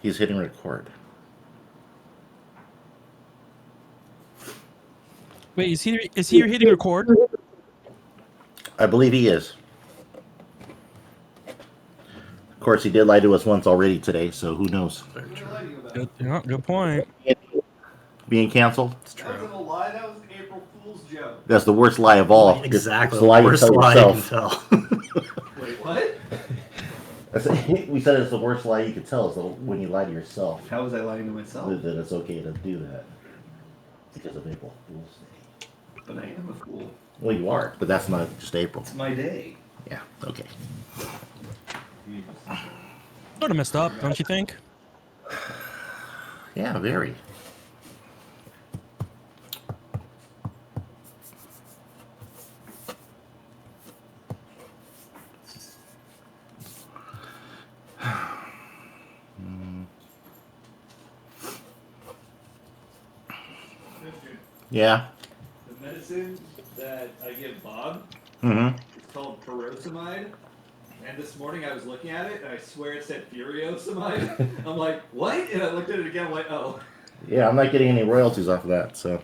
He's hitting record. Wait, is he hitting record? I believe he is. Of course, he did lie to us once already today, so who knows? Good point. Being canceled? It's true. That wasn't a lie, that was an April Fool's joke. That's the worst lie of all. Exactly. It's the lie you tell yourself. Wait, what? We said it's the worst lie you could tell is when you lie to yourself. How was I lying to myself? That it's okay to do that. Because of April Fool's Day. But I am a fool. Well, you are, but that's not just April. It's my day. Yeah, okay. Sort of messed up, don't you think? Yeah, very. Yeah. The medicine that I give Bob Mm-hmm. is called furosemide. And this morning I was looking at it, and I swear it said furosemide. I'm like, what? And I looked at it again, I'm like, oh. Yeah, I'm not getting any royalties off of that, so.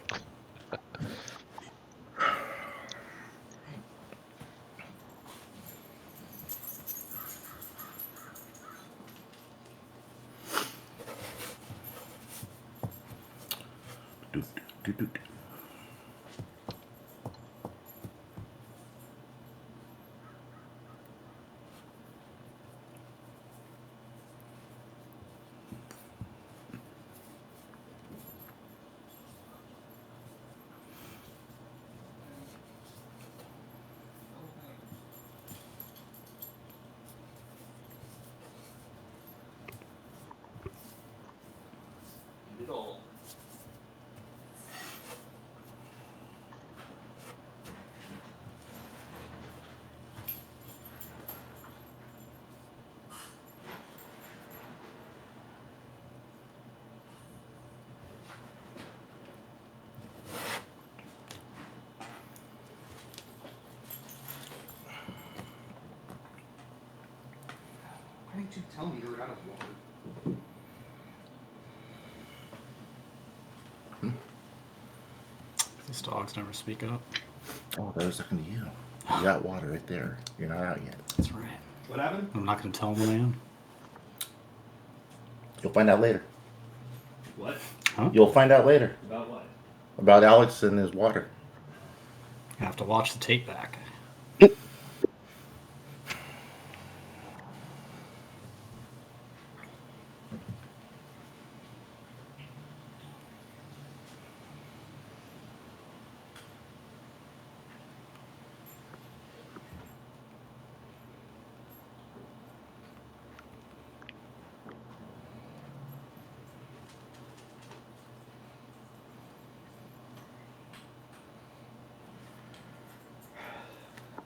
Why didn't you tell me you were out of water? These dogs never speak up. Oh, that was talking to you. You got water right there. You're not out yet. That's right. What happened? I'm not going to tell them when I am. You'll find out later. What? Huh? You'll find out later. About what? About Alex and his water. I have to watch the tape back.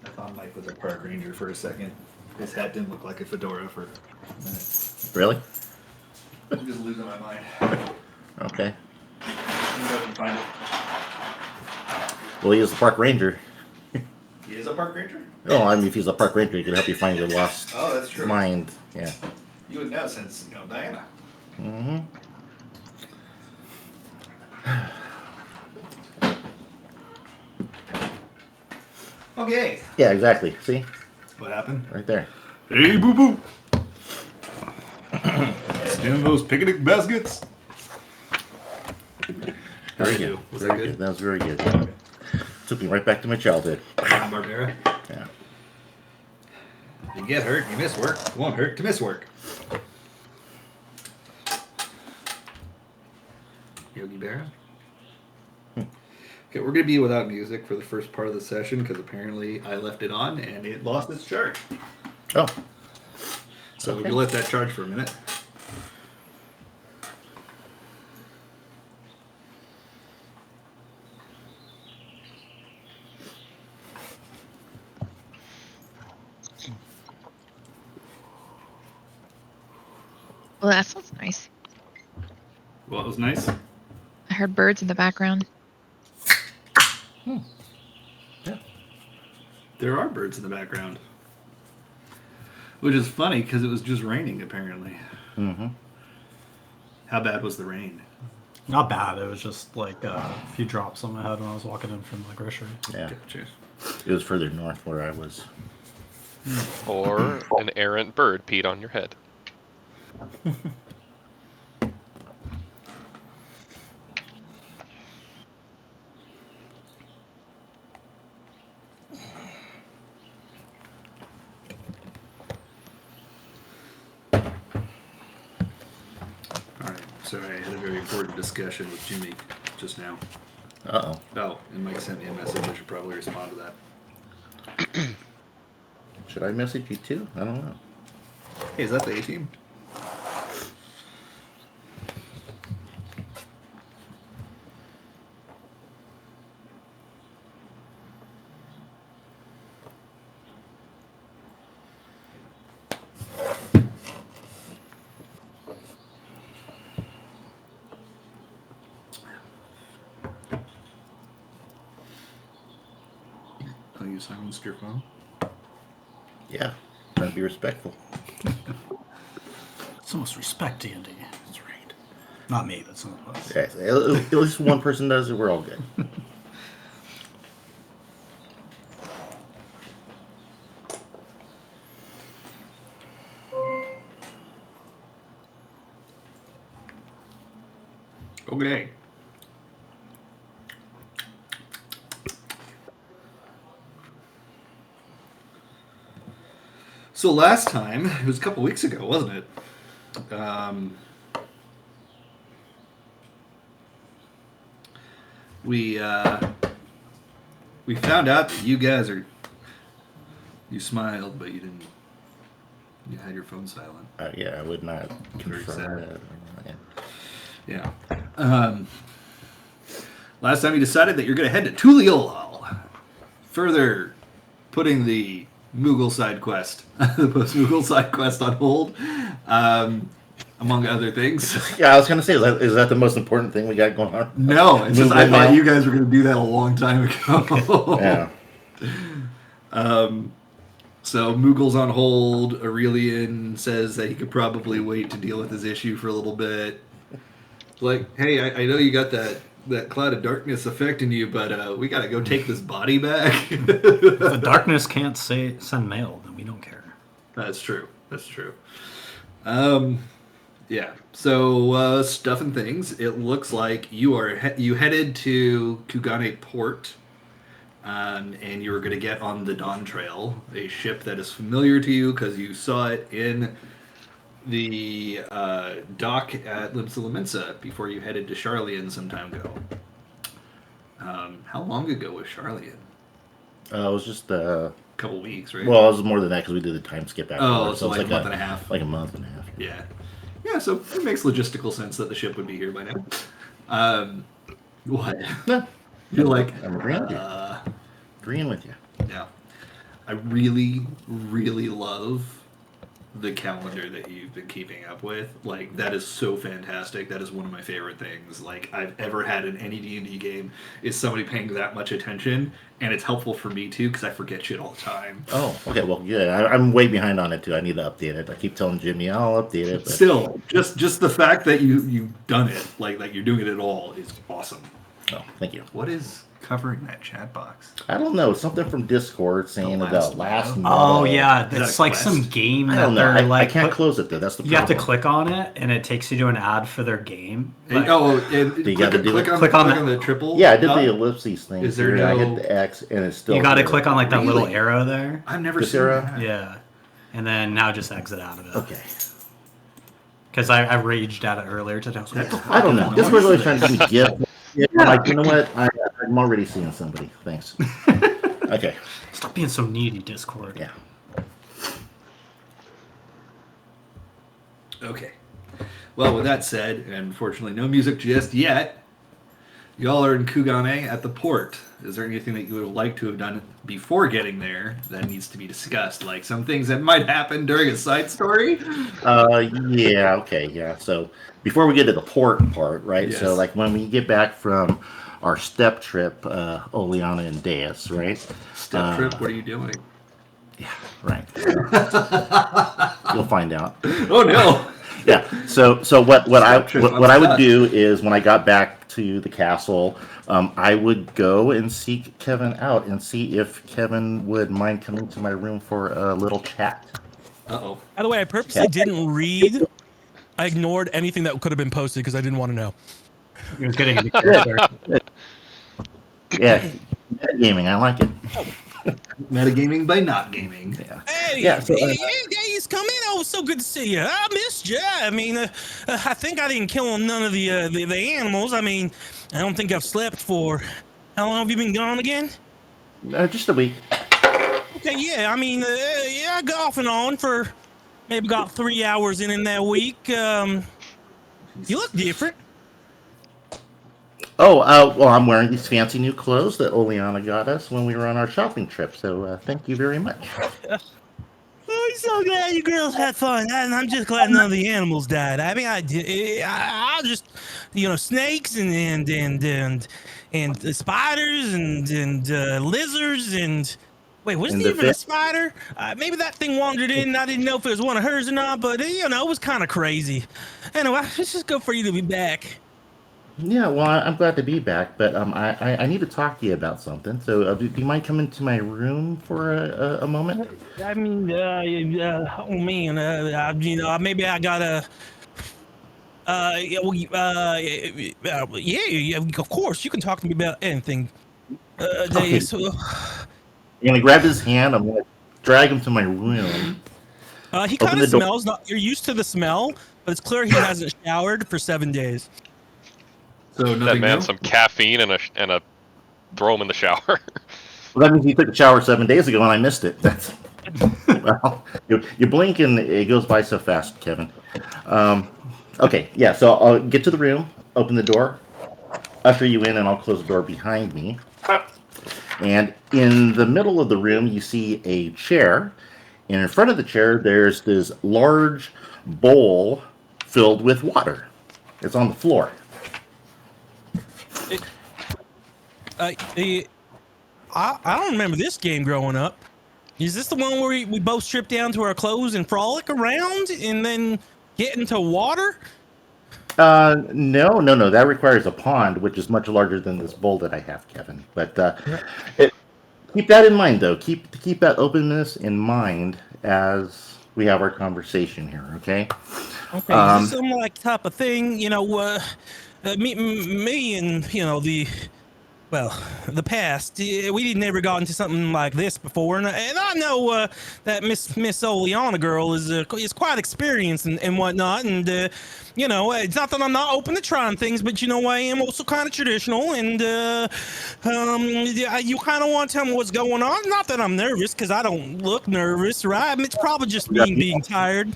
I thought Mike was a park ranger for a second. His hat didn't look like a fedora for a minute. Really? I'm just losing my mind. Okay. I can find it. Well, he is a park ranger. He is a park ranger? Oh, I mean, if he's a park ranger, he can help you find your lost Oh, that's true. mind. Yeah. You would know since, Diana. Mm-hmm. Okay. Yeah, exactly. See? What happened? Right there. Hey, boo boo. Stand those picnic baskets. Very good. Was that Very good? That was very good. Took me right back to my childhood. Barbera. Yeah. You get hurt, you miss work. It won't hurt to miss work. Yogi Berra. Okay, we're going to be without music for the first part of the session because apparently I left it on and it lost its charge. Oh. So we'll let that charge for a minute. Well, that sounds nice. Well, it was nice. I heard birds in the background. Yeah. There are birds in the background. Which is funny because it was just raining apparently. Mm-hmm. How bad was the rain? Not bad. It was just like a few drops on my head when I was walking in from the grocery. Yeah, Gotcha. it was further north where I was. Or an errant bird peed on your head. Alright, sorry, I had a very important discussion with Jimmy just now. Uh-oh. Oh, and Mike sent me a message. I should probably respond to that. Should I message you too? I don't know. Hey, is that the A-team? Oh, you silenced your phone? Yeah, trying to be respectful. Some must respect D&D. That's right. Not me, but some of us. Yeah, at least one person does it, we're all good. Okay. So last time, it was a couple weeks ago, wasn't it? We found out that you guys are. You smiled, but you didn't. You had your phone silent. Yeah, I would not Very confirm sad. it. Yeah. Yeah. Last time you decided that you're going to head to Tuliolal, further putting the Moogle side quest, the post-Moogle side quest on hold, among other things. Yeah, I was gonna say, is that the most important thing we got going on? No, it's just I Moogle thought now? you guys were going to do that a long time ago. Yeah. So Moogle's on hold. Aurelian says that he could probably wait to deal with his issue for a little bit. Like, hey, I know you got that cloud of darkness affecting you, but we got to go take this body back. If the darkness can't send mail, then we don't care. That's true. That's true. Yeah. So stuff and things. It looks like you headed to Kugane Port, and you were going to get on the Dawn Trail, a ship that is familiar to you because you saw it in the dock at Limsa before you headed to Charlian some time ago. How long ago was Charlian? It was just A couple weeks, right? well, it was more than that because we did the time skip after. Oh, so like a month and a half. Like a month and a half. Yeah. Yeah, so it makes logistical sense that the ship would be here by now. What? No, You're like, I'm agreeing with you. Agreeing with you. yeah. I really, really love the calendar that you've been keeping up with. Like, that is so fantastic. That is one of my favorite things, like, I've ever had in any D&D game, is somebody paying that much attention, and it's helpful for me, too, because I forget shit all the time. Oh, okay. Well, yeah, I'm way behind on it too. I need to update it. I keep telling Jimmy I'll update it. But Still, just the fact that you've done it, like you're doing it at all, is awesome. oh, thank you. What is covering that chat box? I don't know. Something from Discord saying The about last last. Oh meta. yeah, that it's a like quest? some game I that don't know. they're I like. can't close it though. That's the You have to problem. click on it, and it takes you to an ad for their game. Like, You gotta do it. click on the triple. Yeah, I did dot. the ellipses thing. Is there here, and I no- hit the X, and it's still. you got to there. click on like that little Really? arrow there. I've never This seen era? that. Yeah, and then now just exit out of it. Okay. Because I raged at it earlier today. I was like, I don't know. This was really trying to give me gift. Yeah, I'm like, you know what? I'm already seeing somebody. Thanks. Okay. Stop being so needy, Discord. Yeah. Okay. Well, with that said, and unfortunately no music just yet, y'all are in Kugane at the port. Is there anything that you would have liked to have done before getting there that needs to be discussed? Like some things that might happen during a side story? Yeah. Okay. Yeah. So before we get to the port part, right? Yes. So like when we get back from our step trip, Oleana and Deus, right? Step trip, what are you doing? Yeah. Right. You'll find out. Oh no! Yeah. So what I would do is when I got back to the castle, I would go and seek Kevin out and see if Kevin would mind coming to my room for a little chat. Uh-oh. By the way, I purposely didn't read. I ignored anything that could have been posted because I didn't want to know. He was getting into character. Yeah, gaming. I like it. Metagaming by not gaming. Yeah. Hey, Yeah, so, hey, guys, come in. Oh, it's so good to see you. I missed you. I mean, I think I didn't kill none of the animals. I mean, I don't think I've slept for. How long have you been gone again? Just a week. Okay, yeah. I mean, yeah, I go off and on for maybe got 3 hours in that week. You look different. Oh, well, I'm wearing these fancy new clothes that Oleana got us when we were on our shopping trip. So thank you very much. I'm so glad you girls had fun, and I'm just glad none of the animals died. I mean, I just, snakes and spiders and lizards and wait, wasn't And the even a fish? spider? Maybe that thing wandered in. And I didn't know if it was one of hers or not, but it was kind of crazy. Anyway, it's just good for you to be back. Yeah, well, I'm glad to be back, but I need to talk to you about something. So do you mind coming to my room for a moment? I mean, oh man, maybe I gotta. Yeah, of course, you can talk to me about anything. Okay. So, I'm gonna grab his hand. I'm gonna drag him to my room. he Open kind the of door. smells. You're used to the smell, but it's clear he hasn't showered for 7 days. So That nothing man new? some caffeine and a throw him in the shower. Well, that means you took a shower 7 days ago and I missed it. That's well, you blink and it goes by so fast, Kevin. Okay, yeah. So I'll get to the room, open the door, usher you in, and I'll close the door behind me. And in the middle of the room, you see a chair, and in front of the chair, there's this large bowl filled with water. It's on the floor. I don't remember this game growing up. Is this the one where we both strip down to our clothes and frolic around and then get into water? No. That requires a pond, which is much larger than this bowl that I have, Kevin. But keep that in mind, though. Keep that openness in mind as we have our conversation here. Okay. Okay. Is this some type of thing? Me and the past. We never got into something like this before, and I know that Miss Oleana girl is quite experienced and whatnot, and it's not that I'm not open to trying things, but I am also kind of traditional, and you kind of want to tell me what's going on. Not that I'm nervous, because I don't look nervous, right? I mean, it's probably just me being tired.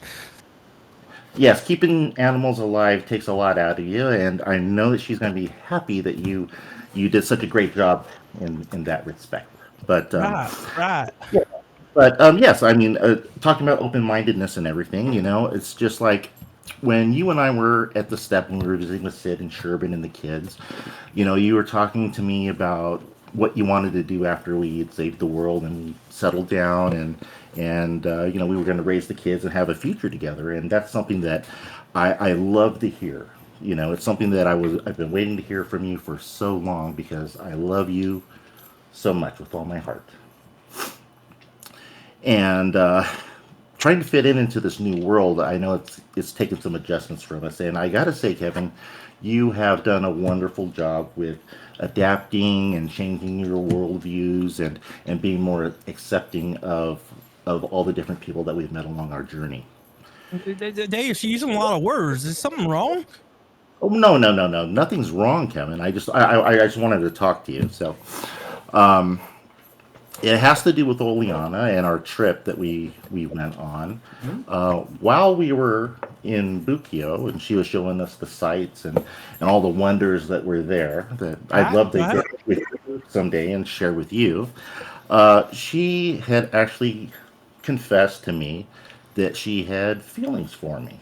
Yes, keeping animals alive takes a lot out of you, and I know that she's going to be happy that you did such a great job in that respect. But Right. yeah. But yes, I mean, talking about open-mindedness and everything, it's just like when you and I were at the step when we were visiting with Sid and Sherbin and the kids. You were talking to me about what you wanted to do after we had saved the world and we settled down and we were going to raise the kids and have a future together, and that's something that I love to hear. It's something that I've been waiting to hear from you for so long because I love you so much with all my heart. And trying to fit into this new world, I know it's taken some adjustments from us. And I gotta say, Kevin, you have done a wonderful job with adapting and changing your worldviews and being more accepting of all the different people that we've met along our journey. Dave, she's using a lot of words. Is something wrong? Oh, no, nothing's wrong, Kevin. I just wanted to talk to you. So, it has to do with Oleana and our trip that we went on. While we were in Bukio, and she was showing us the sights and all the wonders that were there that I'd love to get with you someday and share with you. She had actually confessed to me that she had feelings for me.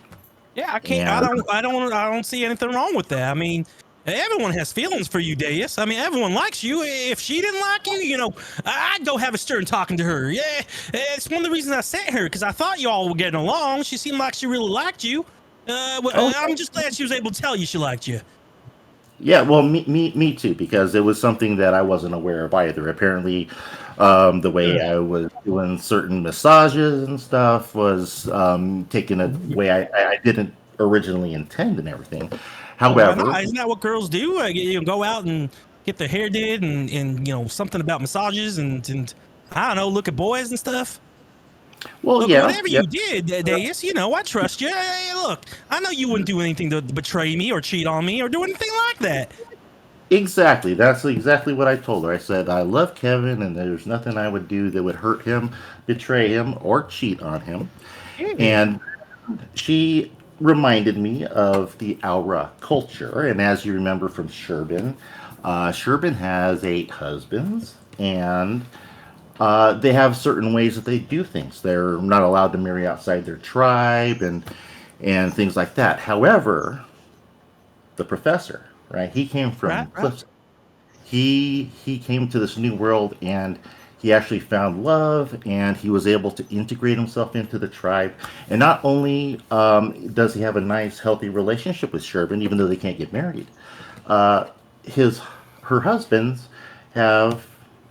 Yeah, I can't. I don't see anything wrong with that. I mean, everyone has feelings for you, Deus. I mean, everyone likes you. If she didn't like you, I'd go have a stern talking to her. Yeah, it's one of the reasons I sent her, because I thought you all were getting along. She seemed like she really liked you. I'm just glad she was able to tell you she liked you. Yeah, well, me too, because it was something that I wasn't aware of either. Apparently, the way I was doing certain massages and stuff was taken a way I didn't originally intend and everything. Oh, why However, not? Isn't that what girls do? Go out and get their hair did, and something about massages and I don't know, look at boys and stuff. well, Look, yeah, whatever yeah, you did, Deus, I trust you. Hey, look, I know you wouldn't do anything to betray me or cheat on me or do anything like that. exactly. That's exactly what I told her. I said I love Kevin, and there's nothing I would do that would hurt him, betray him, or cheat on him. And she reminded me of the Aura culture. And as you remember from Sherbin, Sherbin has 8 husbands, and they have certain ways that they do things. They're not allowed to marry outside their tribe and things like that. However, the professor, right? He came from Right. Cliffs. He came to this new world, and he actually found love, and he was able to integrate himself into the tribe. And not only does he have a nice, healthy relationship with Sherbin, even though they can't get married, uh, his her husbands have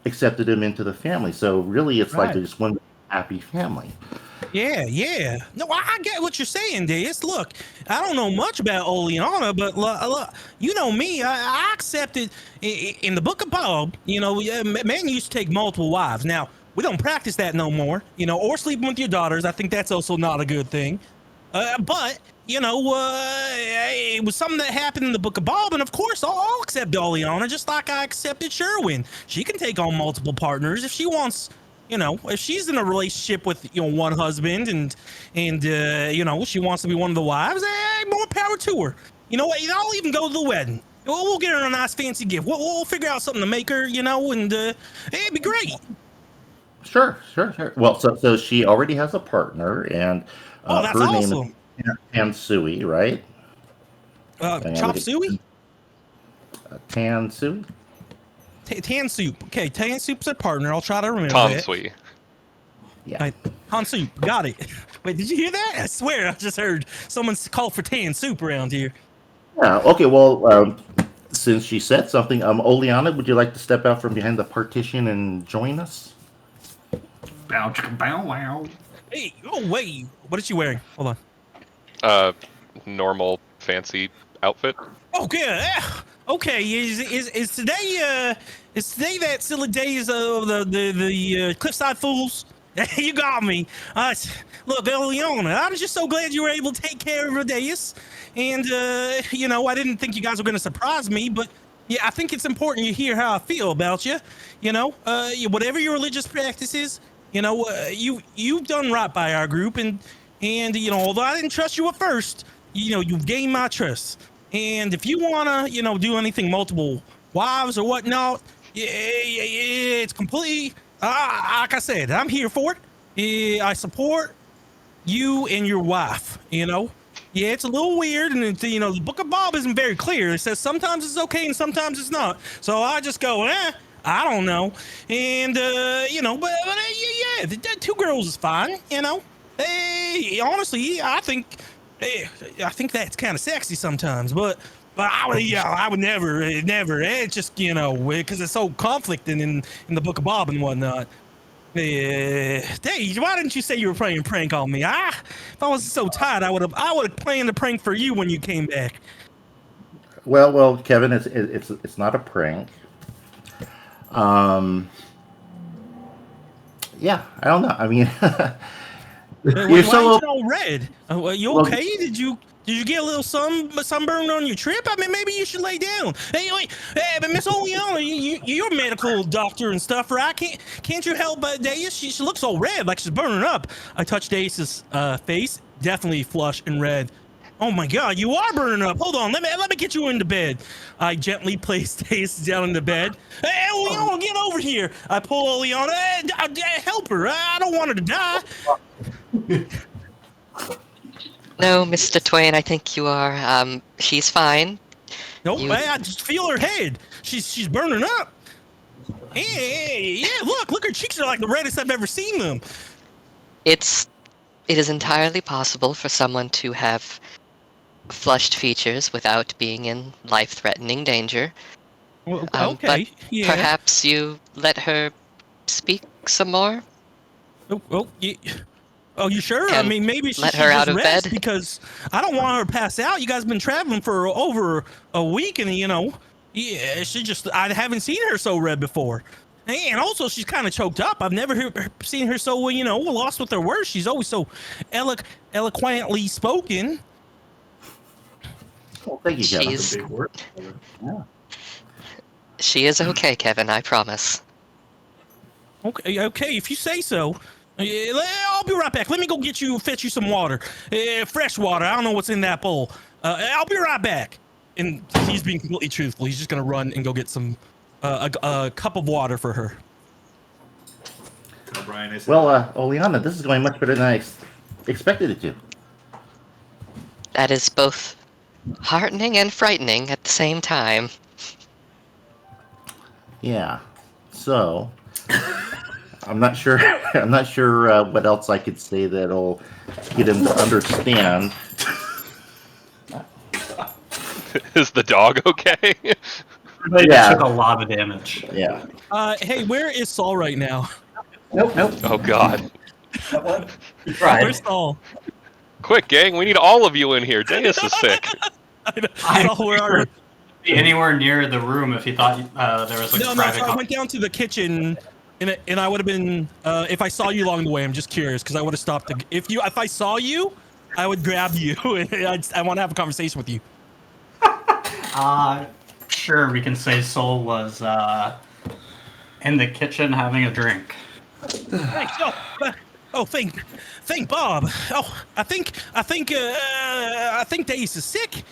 accepted him into the family. So really, it's like Right. they're just one happy family. Yeah. No, I get what you're saying, Deus. Look, I don't know much about Oleana, but look, you know me. I accepted in the Book of Bob. Men used to take multiple wives. Now we don't practice that no more. Or sleeping with your daughters. I think that's also not a good thing. But it was something that happened in the Book of Bob, and of course, I'll accept Oleana just like I accepted Sherwin. She can take on multiple partners if she wants. If she's in a relationship with one husband and she wants to be one of the wives, more power to her. You know what? I'll even go to the wedding. We'll get her a nice fancy gift. We'll figure out something to make her, and it'd be great. Sure. Well, so she already has a partner, and Oh, that's her name awesome. is Tansui, right? Chop suey? Tansui. Tan soup. Okay, tan soup's a partner. I'll try to remember Tom that. Sweet. Yeah. Tan soup. Got it. Wait, did you hear that? I swear I just heard someone call for tan soup around here. Yeah. Okay. Well, since she said something, Oleana, would you like to step out from behind the partition and join us? Bow chicka bow wow. Hey, oh wait, what is she wearing? Hold on. Normal fancy outfit. Okay, okay. Is today that silly days of the Cliffside Fools? You got me. Look, Eliana, I'm just so glad you were able to take care of Rodeus. And I didn't think you guys were going to surprise me, but yeah, I think it's important you hear how I feel about you. Whatever your religious practice is, you've done right by our group, and although I didn't trust you at first, you've gained my trust. And if you wanna, do anything multiple wives or whatnot, yeah, it's completely. Like I said, I'm here for it. I support you and your wife. Yeah, it's a little weird, and the Book of Bob isn't very clear. It says sometimes it's okay and sometimes it's not. So I just go, I don't know. And the 2 girls is fine. Hey, honestly, I think that's kind of sexy sometimes, but I would never. It's just because it's so conflicting in the Book of Bob and whatnot. Hey, why didn't you say you were playing a prank on me? If I wasn't so tired, I would have planned a prank for you when you came back. Well, Kevin, it's not a prank. Yeah, I don't know. I mean, Why you're are so. you all red? Are you okay? Did you get a little sunburn on your trip? I mean, maybe you should lay down. Hey, but Miss Oleana, you're a medical doctor and stuff, right? Can't you help Deus? She looks all red, like she's burning up. I touched Deus's face, definitely flush and red. Oh my God, you are burning up. Hold on, let me get you into bed. I gently place Deus down in the bed. Hey, Oleana, get over here. I pull Oleana. Help her. I don't want her to die. No, Mr. Twain, I think you are. She's fine. Nope, I just feel her head. She's burning up. Hey, yeah, look, her cheeks are like the reddest I've ever seen them. It is entirely possible for someone to have flushed features without being in life-threatening danger. Well, But okay. Yeah. perhaps you let her speak some more Oh, you sure? I and mean, maybe she let should her just out of rest bed. because I don't want her to pass out. You guys been traveling for over a week, and yeah, I haven't seen her so red before. And also, she's kind of choked up. I've never seen her so, lost with her words. She's always so eloquently spoken. Well, thank you, Kevin. She's Big word. Yeah. she is okay, Kevin. I promise. Okay, if you say so. I'll be right back. Let me go fetch you some water. Fresh water. I don't know what's in that bowl. I'll be right back. And he's being completely truthful. He's just gonna run and go get some a cup of water for her. Tell Brian I said, Well, Oleana, this is going much better than I expected it to. That is both heartening and frightening at the same time. Yeah. So, I'm not sure. I'm not sure what else I could say that'll get him to understand. Is the dog okay? They Yeah. took a lot of damage. Yeah. Hey, where is Saul right now? Nope. Oh God! He tried. Where's Saul? Quick, gang! We need all of you in here. Deus is sick. Saul, where are you? Be anywhere near the room if he thought there was like No, a so private. I went down to the kitchen, and I would have been if I saw you along the way. I'm just curious because I would have stopped. If I saw you, I would grab you. I want to have a conversation with you. Sure, we can say Soul was in the kitchen having a drink. Thanks. Thank Bob. Oh, I think Dace is sick.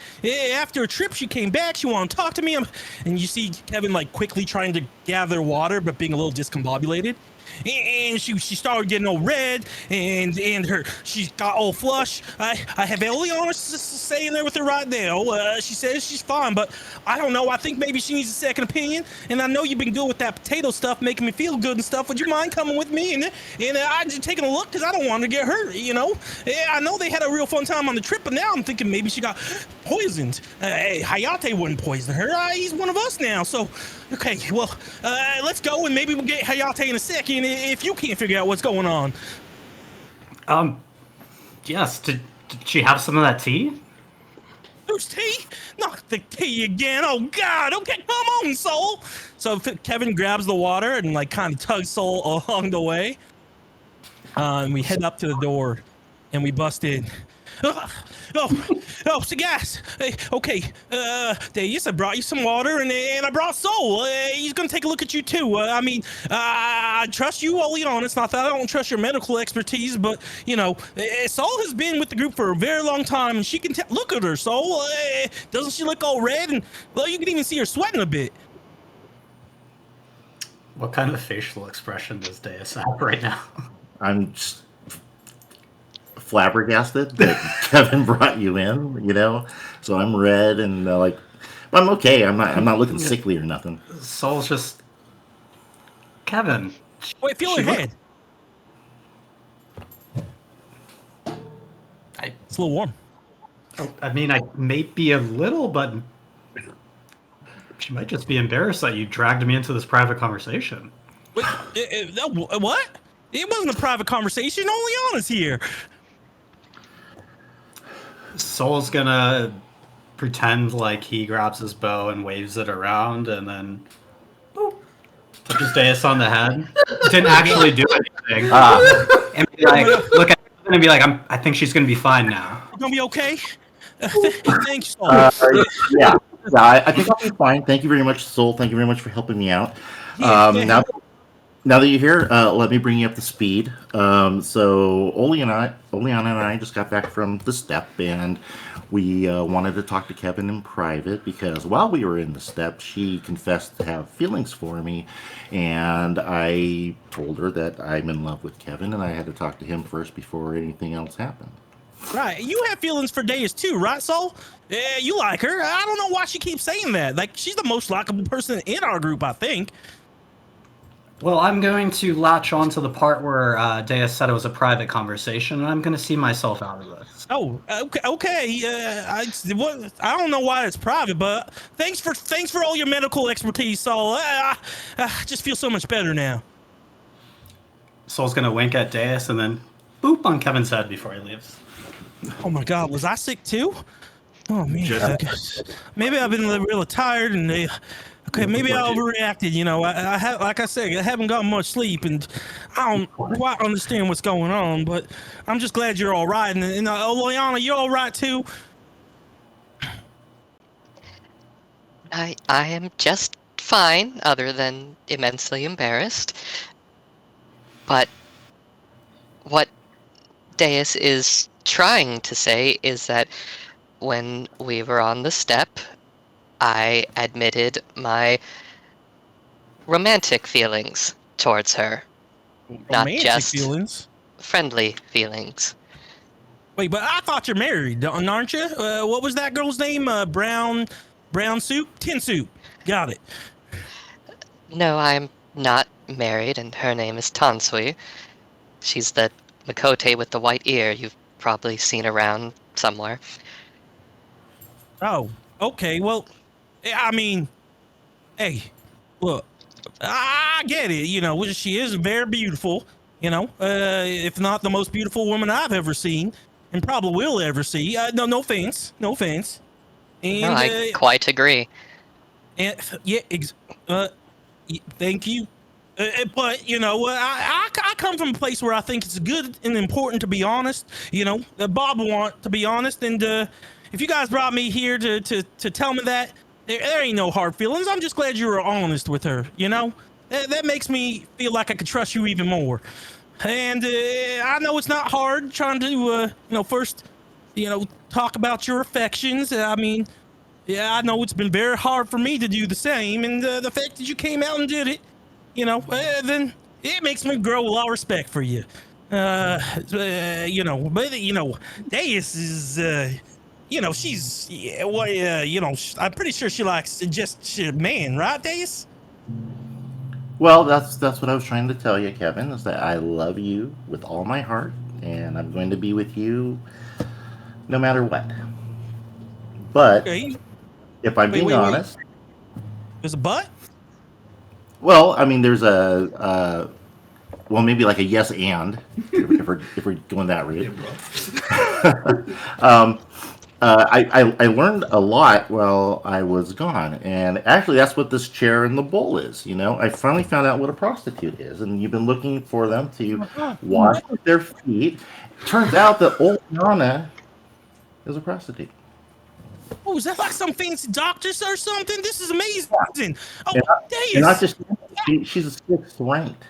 After a trip, she came back. She wanted to talk to me. And you see Kevin like quickly trying to gather water, but being a little discombobulated. And she started getting all red, and she got all flush. I have Eliana staying there with her right now. She says she's fine, but I don't know. I think maybe she needs a second opinion. And I know you've been good with that potato stuff, making me feel good and stuff. Would you mind coming with me and I just taking a look because I don't want her to get hurt. I know they had a real fun time on the trip, but now I'm thinking maybe she got poisoned. Hayate wouldn't poison her. He's one of us now. So, okay, well, let's go and maybe we'll get Hayate in a second if you can't figure out what's going on. Yes. Did she have some of that tea? Who's tea? Not the tea again. Oh, God. Okay, come on, Soul. So Kevin grabs the water and, like, kind of tugs Soul along the way. And we head up to the door and we bust in. So guys, okay, Deus, I brought you some water, and I brought Soul. He's gonna take a look at you too. I trust you, Oleon. It's not that I don't trust your medical expertise, but Soul has been with the group for a very long time, and she can look at her, Soul. Doesn't she look all red? And well, you can even see her sweating a bit. What kind of facial expression does Deus have right now? I'm just flabbergasted that Kevin brought you in. So I'm red and but I'm okay. I'm not looking sickly or nothing. Soul's just Kevin. Wait, feel her head. It's a little warm. I mean, I may be a little, but she might just be embarrassed that you dragged me into this private conversation. Wait, what? It wasn't a private conversation. Oleana's here. Soul's gonna pretend like he grabs his bow and waves it around, and then touches Deus on the head. Didn't actually do anything. And be like, look at her and be like, I think she's gonna be fine now. You're gonna be okay. Thanks, Soul. Yeah, I think I'll be fine. Thank you very much, Soul. Thank you very much for helping me out. Now that you're here, let me bring you up to speed. So Oleana and I just got back from the step, and we wanted to talk to Kevin in private because while we were in the step, she confessed to have feelings for me, and I told her that I'm in love with Kevin, and I had to talk to him first before anything else happened. Right, you have feelings for Deus too, right, Soul? Yeah, you like her. I don't know why she keeps saying that. Like, she's the most likable person in our group, I think. Well, I'm going to latch on to the part where Deus said it was a private conversation, and I'm going to see myself out of this. Oh, okay. I don't know why it's private, but thanks for all your medical expertise, Saul. I just feel so much better now. Saul's going to wink at Deus and then boop on Kevin's head before he leaves. Oh my God, was I sick too? Oh man, okay. Maybe I've been really tired and okay, maybe I overreacted. You know, like I said, I haven't gotten much sleep and I don't quite understand what's going on. But I'm just glad you're all right. And Liana, you're all right too. I am just fine, other than immensely embarrassed. But what Deus is trying to say is that when we were on the step, I admitted my romantic feelings towards her. Not Romantic just feelings. friendly feelings. Wait, but I thought you're married, aren't you? What was that girl's name? Brown Soup? Tin Soup. Got it. No, I'm not married, and her name is Tansui. She's the Makote with the white ear you've probably seen around somewhere. Oh, okay. Well, I mean, hey, look, I get it. You know, she is very beautiful. You know, if not the most beautiful woman I've ever seen, and probably will ever see. No offense. And No, I quite agree. and yeah, thank you. But you know, I come from a place where I think it's good and important to be honest. You know, Bob want to be honest, and if you guys brought me here to tell me that, there ain't no hard feelings. I'm just glad you were honest with her. You know, that makes me feel like I could trust you even more. And I know it's not hard trying to first talk about your affections. I mean, yeah, I know it's been very hard for me to do the same, and the fact that you came out and did it, then it makes me grow a lot of respect for you. But Deus is, she's, I'm pretty sure she likes just man, right, Deus? Well, that's what I was trying to tell you, Kevin, is that I love you with all my heart, and I'm going to be with you no matter what. But Okay. if I'm being honest, there's a but. well, I mean, there's maybe like a yes and if we're going that route. I learned a lot while I was gone, and actually, that's what this chair and the bowl is. You know, I finally found out what a prostitute is, and you've been looking for them to wash their feet. Turns out that old Nana is a prostitute. Oh, is that like some fancy doctors or something? This is amazing. Oh, and not just she's a sixth ranked.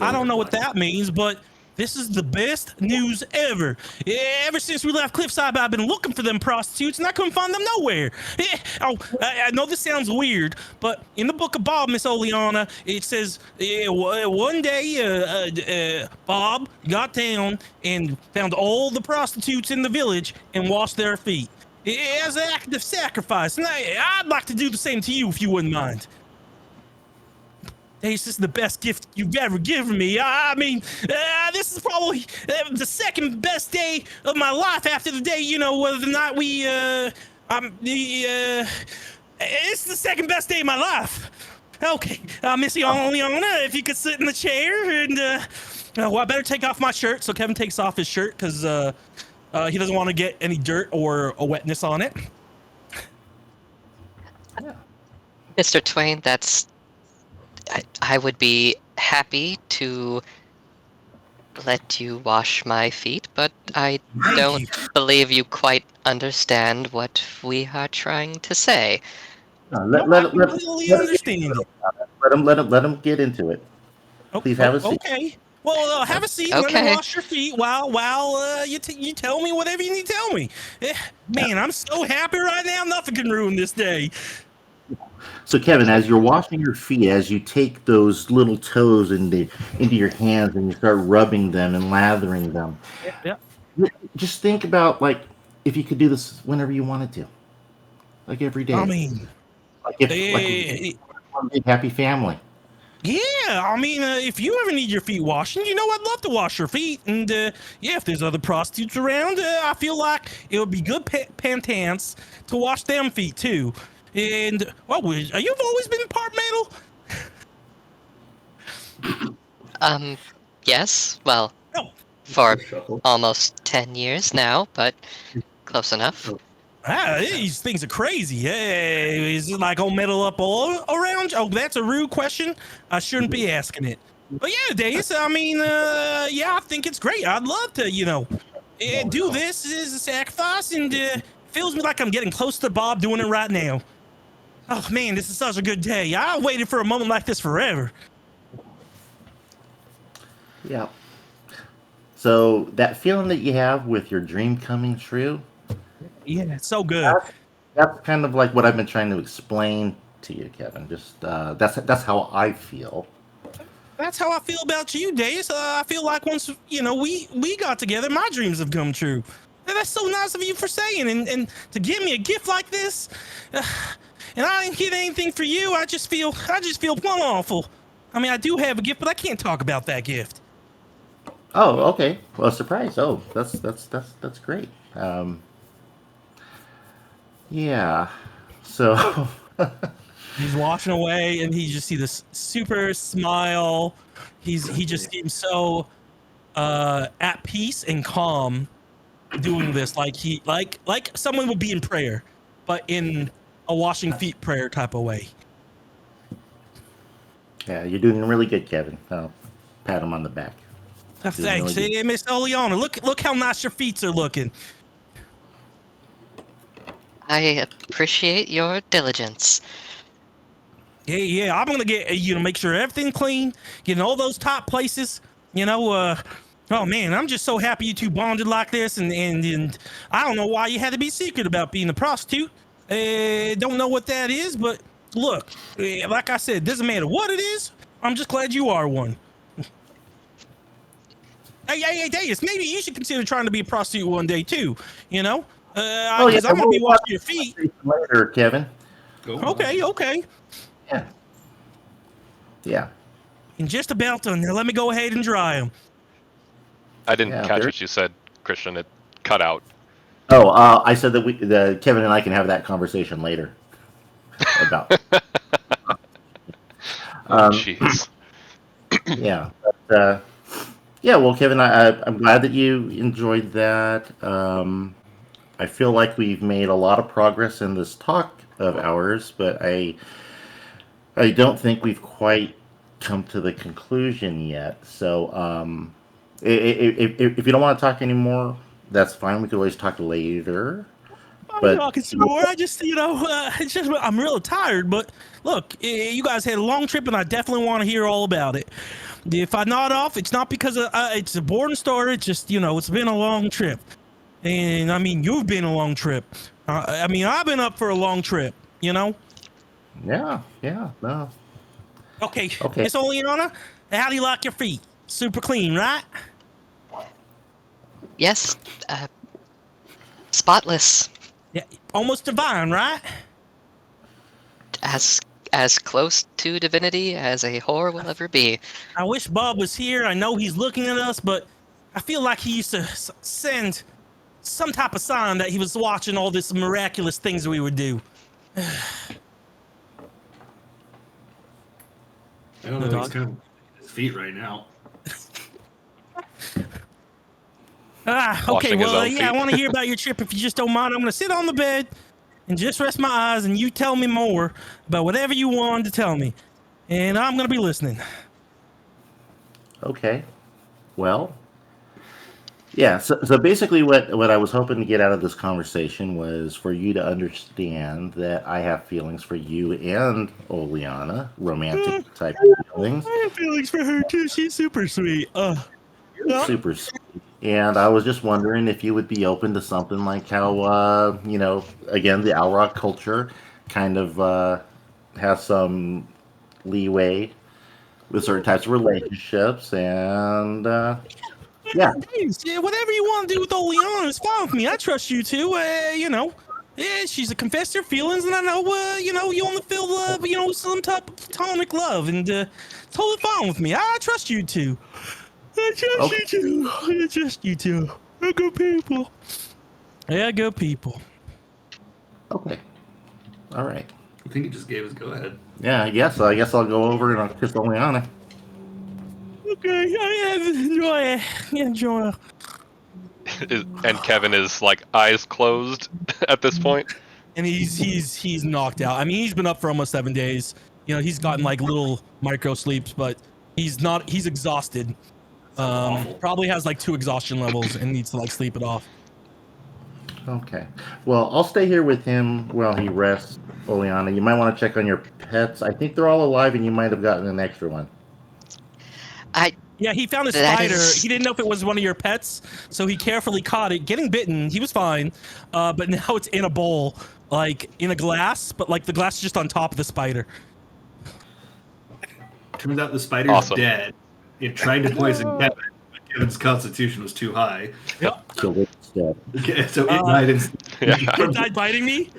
I don't know what that means, but this is the best news ever. Ever since we left Cliffside, I've been looking for them prostitutes, and I couldn't find them nowhere. I know this sounds weird, but in the book of Bob, Miss Oleana, it says one day Bob got down and found all the prostitutes in the village and washed their feet. As an act of sacrifice, and I'd like to do the same to you if you wouldn't mind. This is the best gift you've ever given me. I mean, this is probably the second best day of my life after the day, the night we, it's the second best day of my life. Okay, Miss Leona, if you could sit in the chair, and, I better take off my shirt. So Kevin takes off his shirt, because, he doesn't want to get any dirt or a wetness on it. Mr. Twain, I would be happy to let you wash my feet, but I don't believe you quite understand what we are trying to say. Let him get into it. Please have a seat. Okay. Well, have a seat. Okay. Let me wash your feet while you tell me whatever you need to tell me. Man, I'm so happy right now. Nothing can ruin this day. So, Kevin, as you're washing your feet, as you take those little toes into your hands and you start rubbing them and lathering them, just think about, like, if you could do this whenever you wanted to, like every day. I mean, like one big happy family. Yeah, I mean, if you ever need your feet washing, I'd love to wash your feet. And yeah, if there's other prostitutes around, I feel like it would be good pantance to wash them feet too. And you've always been part metal? Yes. Well, No. for Shuffle. almost 10 years now, but close enough. These things are crazy. Hey, is it like all metal up all around? Oh, that's a rude question. I shouldn't be asking it. But yeah, Dace, I mean, yeah, I think it's great. I'd love to, do this as a sacrifice, and feels me like I'm getting close to Bob doing it right now. Oh man, this is such a good day. I waited for a moment like this forever. Yeah. So that feeling that you have with your dream coming true, Yeah, it's so good. that's kind of like what I've been trying to explain to you, Kevin. Just that's how I feel. That's how I feel about you, Dace. I feel like once we got together, my dreams have come true. And that's so nice of you for saying, and to give me a gift like this. And I didn't get anything for you. I just feel plumb awful. I mean, I do have a gift, but I can't talk about that gift. Oh, okay. Well, surprise. Oh, that's great. Yeah. So. He's walking away, and he just see this super smile. He just seems so at peace and calm doing this, like someone would be in prayer, but in a washing feet prayer type of way. Yeah, you're doing really good, Kevin. I'll pat him on the back. Thanks, really hey, Miss Oleana. Look how nice your feet are looking. I appreciate your diligence. Yeah, I'm gonna get make sure everything clean, getting all those top places. Oh man, I'm just so happy you two bonded like this, and I don't know why you had to be secret about being a prostitute. Don't know what that is, but look, like I said, doesn't matter what it is. I'm just glad you are one. Hey, Darius, maybe you should consider trying to be a prostitute one day too. Because I'm gonna be washing your feet later, Kevin. Okay. Yeah. And just about done. Now let me go ahead and dry them. I didn't catch what you said, Christian. It cut out. Oh, I said that Kevin and I can have that conversation later. About. Jeez. Yeah. But, yeah. Well, Kevin, I'm glad that you enjoyed that. I feel like we've made a lot of progress in this talk of ours, but I don't think we've quite come to the conclusion yet. So, if you don't want to talk anymore, that's fine. We could always talk later. I'm talking some more. I just, it's just I'm real tired. But look, you guys had a long trip, and I definitely want to hear all about it. If I nod off, it's not because it's a boring story. It's just, it's been a long trip. And I mean, you've been a long trip. I mean, I've been up for a long trip, Yeah, no. Okay. Miss Oleana, how do you like your feet? Super clean, right? Yes. Spotless. Yeah, almost divine, right? As close to divinity as a whore will ever be. I wish Bob was here. I know he's looking at us, but I feel like he used to send some type of sign that he was watching all this miraculous things we would do. I don't know. He's kind of his feet right now. Okay. Washing his Well, own yeah, I feet. want to hear about your trip if you just don't mind. I'm going to sit on the bed and just rest my eyes, and you tell me more about whatever you wanted to tell me. And I'm going to be listening. Okay. Well, yeah. So basically, what I was hoping to get out of this conversation was for you to understand that I have feelings for you and Oleana, romantic type feelings. I have feelings for her too. She's super sweet. Super sweet. And I was just wondering if you would be open to something like how, again, the Owl Rock culture kind of has some leeway with certain types of relationships. And, yeah. Yeah, whatever you want to do with Oleana is fine with me. I trust you too. Yeah, she's a confessed her feelings, and I know, you only feel, some type of platonic love, and it's totally fine with me. I trust you two. I trust Okay. you two. I trust you two. They're good people. Yeah, good people. Okay. All right. I think he just gave his go ahead. Yeah, I guess. I guess I'll go over and I'll kiss Oleana. Okay, yeah, enjoy it. Enjoy it. And Kevin is like eyes closed at this point. And he's knocked out. I mean, he's been up for almost 7 days. He's gotten like little micro sleeps, but he's exhausted. Awful. Probably has like 2 exhaustion levels and needs to like sleep it off. Okay. Well, I'll stay here with him while he rests, Oleana. You might want to check on your pets. I think they're all alive, and you might have gotten an extra one. Yeah, he found a That spider. is- He didn't know if it was one of your pets, so he carefully caught it. Getting bitten, he was fine, but now it's in a bowl, like in a glass, but like the glass is just on top of the spider. Turns out the spider's Awesome. dead. It tried to poison Kevin, but Kevin's constitution was too high. Killed it instead. Okay, so it died instead. Yeah. It died biting me.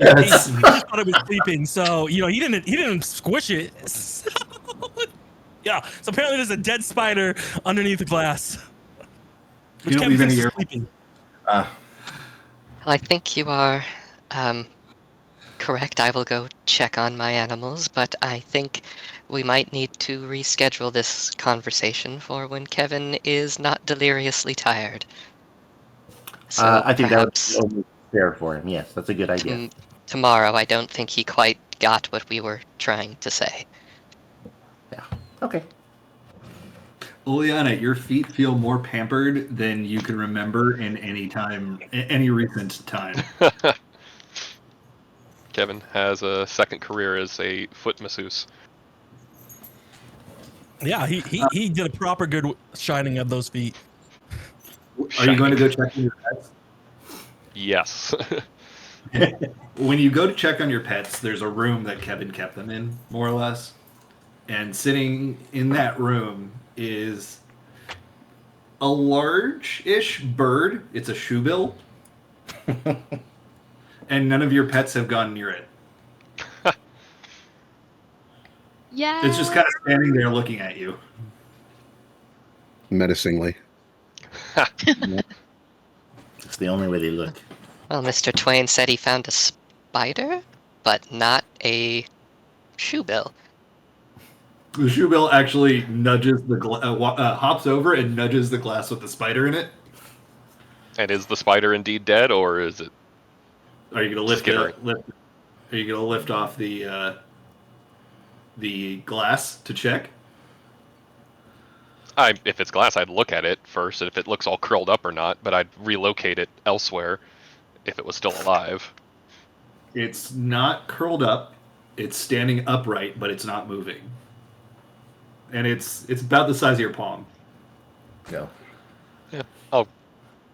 Yes. He just thought it was sleeping, so he didn't squish it. Yeah, so apparently there's a dead spider underneath the glass. Which You don't Kevin leave any thinks is air- sleeping. Well, I think you are correct. I will go check on my animals, but I think we might need to reschedule this conversation for when Kevin is not deliriously tired. So I think perhaps that would be only fair for him. Yes, that's a good idea. tomorrow. I don't think he quite got what we were trying to say. Okay. Oleana, your feet feel more pampered than you can remember in any recent time. Kevin has a second career as a foot masseuse. Yeah, he did a proper good shining of those feet. Are you going to go check on your pets? Yes. When you go to check on your pets, there's a room that Kevin kept them in, more or less. And sitting in that room is a large-ish bird. It's a shoebill. And none of your pets have gone near it. Yeah. It's just kind of standing there looking at you. Menacingly. It's the only way they look. Well, Mr. Twain said he found a spider, but not a shoebill. The shoebill actually nudges hops over and nudges the glass with the spider in it. And is the spider indeed dead, or is it? Are you gonna Skittering. Are you gonna lift off the glass to check? If it's glass, I'd look at it first, and if it looks all curled up or not. But I'd relocate it elsewhere if it was still alive. It's not curled up. It's standing upright, but it's not moving. And it's about the size of your palm. Go. Yeah, I'll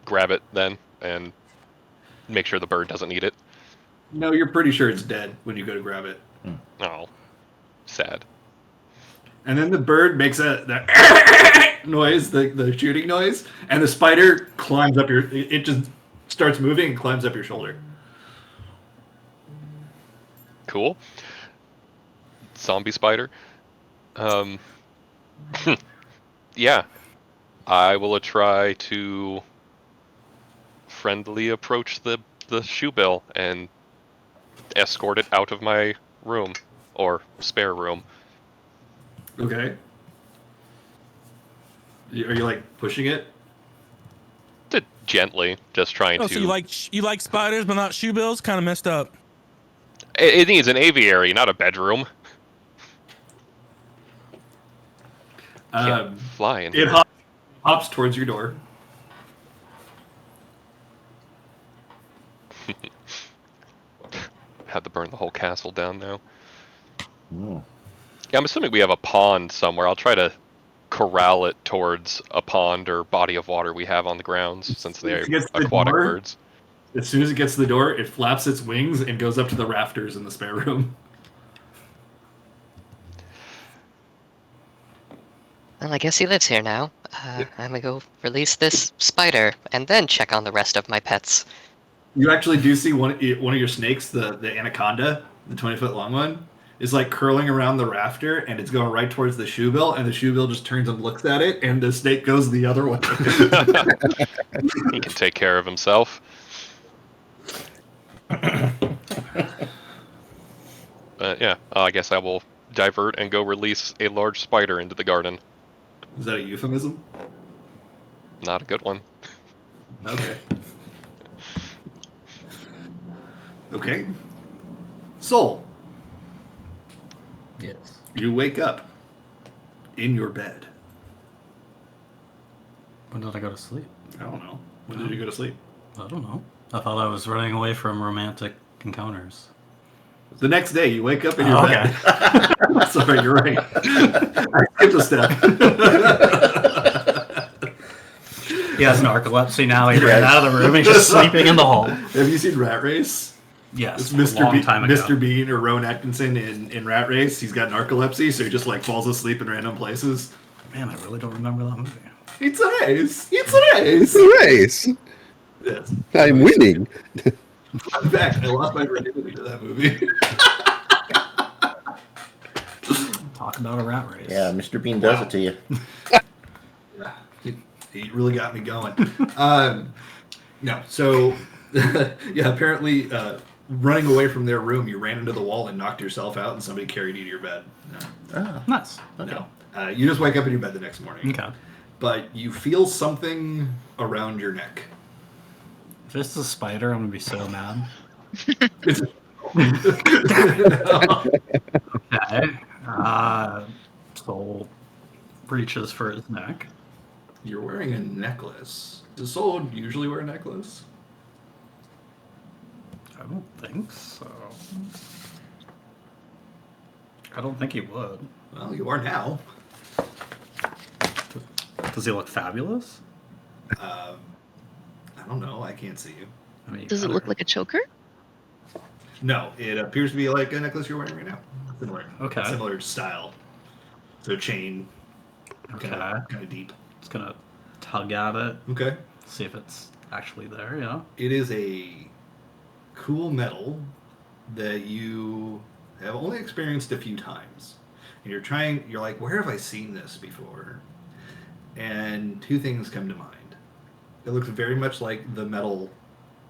grab it then and make sure the bird doesn't eat it. No, you're pretty sure it's dead when you go to grab it. Oh, sad. And then the bird makes the noise, the shooting noise, and the spider climbs up it just starts moving and climbs up your shoulder. Cool. Zombie spider. Yeah, I will try to friendly approach the shoebill and escort it out of my room or spare room. Okay. Are you like pushing it? Gently, just trying Oh, to. so you like spiders but not shoebills? Kind of messed up. It needs an aviary, not a bedroom. Can't fly in It here. hops towards your door. Had to burn the whole castle down now. Mm. Yeah, I'm assuming we have a pond somewhere. I'll try to corral it towards a pond or body of water we have on the grounds, since they're It gets to the aquatic door. birds. As soon as it gets to the door, it flaps its wings and goes up to the rafters in the spare room. Well, I guess he lives here now. I'm gonna go release this spider and then check on the rest of my pets. You actually do see one of your snakes, the anaconda, the 20-foot long one, is like curling around the rafter, and it's going right towards the shoebill, and the shoebill just turns and looks at it, and the snake goes the other way. He can take care of himself. Yeah, I guess I will divert and go release a large spider into the garden. Is that a euphemism? Not a good one. Okay. Okay. Soul, Yes. you wake up in your bed. When did I go to sleep? I don't know. When did you go to sleep? I don't know. I thought I was running away from romantic encounters. The next day, you wake up in your Okay. bed. Sorry, you're right. I skipped a step. He has narcolepsy now. He ran out of the room. He's just sleeping in the hall. Have you seen Rat Race? Yes, It's a long time ago. Mr. Bean or Rowan Atkinson in Rat Race. He's got narcolepsy, so he just like falls asleep in random places. Man, I really don't remember that movie. It's a race. It's a race. Race. Yes. I'm winning. In fact, I lost my virginity to that movie. Talk about a rat race. Yeah, Mr. Bean does it to you. He really got me going. No, so yeah, apparently running away from their room, you ran into the wall and knocked yourself out, and somebody carried you to your bed. Oh, Nice. okay. No, you just wake up in your bed the next morning. Okay. But you feel something around your neck. If this is a spider, I'm gonna be so mad. It's Okay. Soul reaches for his neck. You're wearing a necklace. Does Soul usually wear a necklace? I don't think so. I don't think he would. Well, you are now. Does he look fabulous? I don't know. I can't see you. I mean, Does it look like a choker? No, it appears to be like a necklace you're wearing right now. Similar. Okay. Similar style. So chain. Okay. Kind of deep. Just gonna tug at it, Okay. see if it's actually there. Yeah. It is a cool metal that you have only experienced a few times. And you're like, where have I seen this before? And two things come to mind. It looks very much like the metal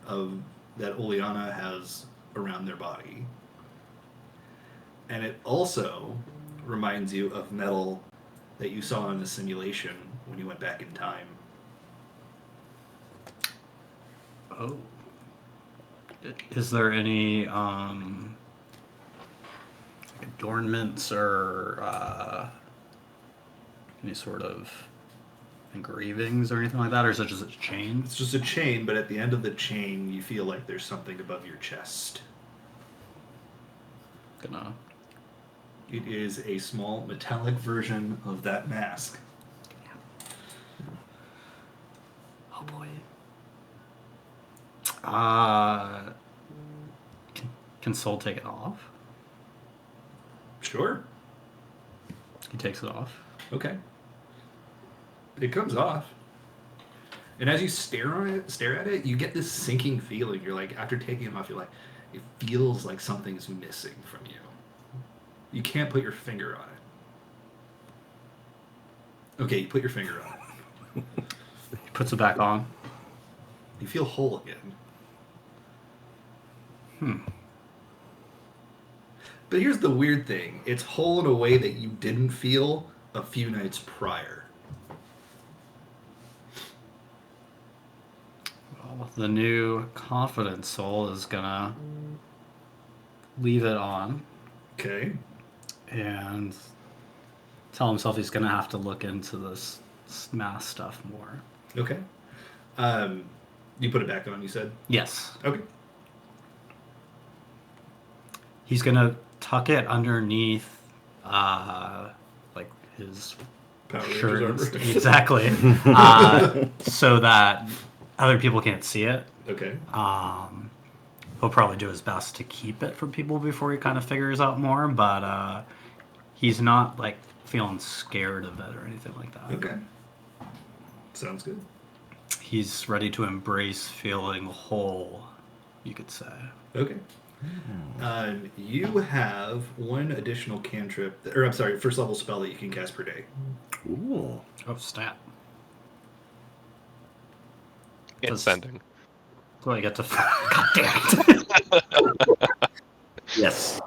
that Oleana has around their body. And it also reminds you of metal that you saw in a simulation when you went back in time. Oh. Is there any adornments or any sort of engravings or anything like that, or is it just a chain? It's just a chain, but at the end of the chain, you feel like there's something above your chest. Gonna. It is a small metallic version of that mask. Oh boy. Can Soul take it off? Sure. He takes it off. Okay. It comes off. And as you stare at it, you get this sinking feeling. You're like, after taking it off, you're like, it feels like something's missing from you. You can't put your finger on it. Okay, you put your finger on it. He puts it back on. You feel whole again. But here's the weird thing. It's whole in a way that you didn't feel a few nights prior. Well, the new confident Soul is gonna leave it on Okay. and tell himself he's gonna have to look into this mask stuff more. Okay. You put it back on, you said? Yes. Okay. He's gonna tuck it underneath like his Power shirt. Rangers armor. Exactly. So that other people can't see it. Okay. He'll probably do his best to keep it from people before he kind of figures out more, but he's not like feeling scared of it or anything like that. Okay. Sounds good. He's ready to embrace feeling whole you could say. Okay. You have one additional cantrip, or I'm sorry, first level spell that you can cast per day. Ooh. Oh, stat. It's sending. Do I get to... God damn it. Yes.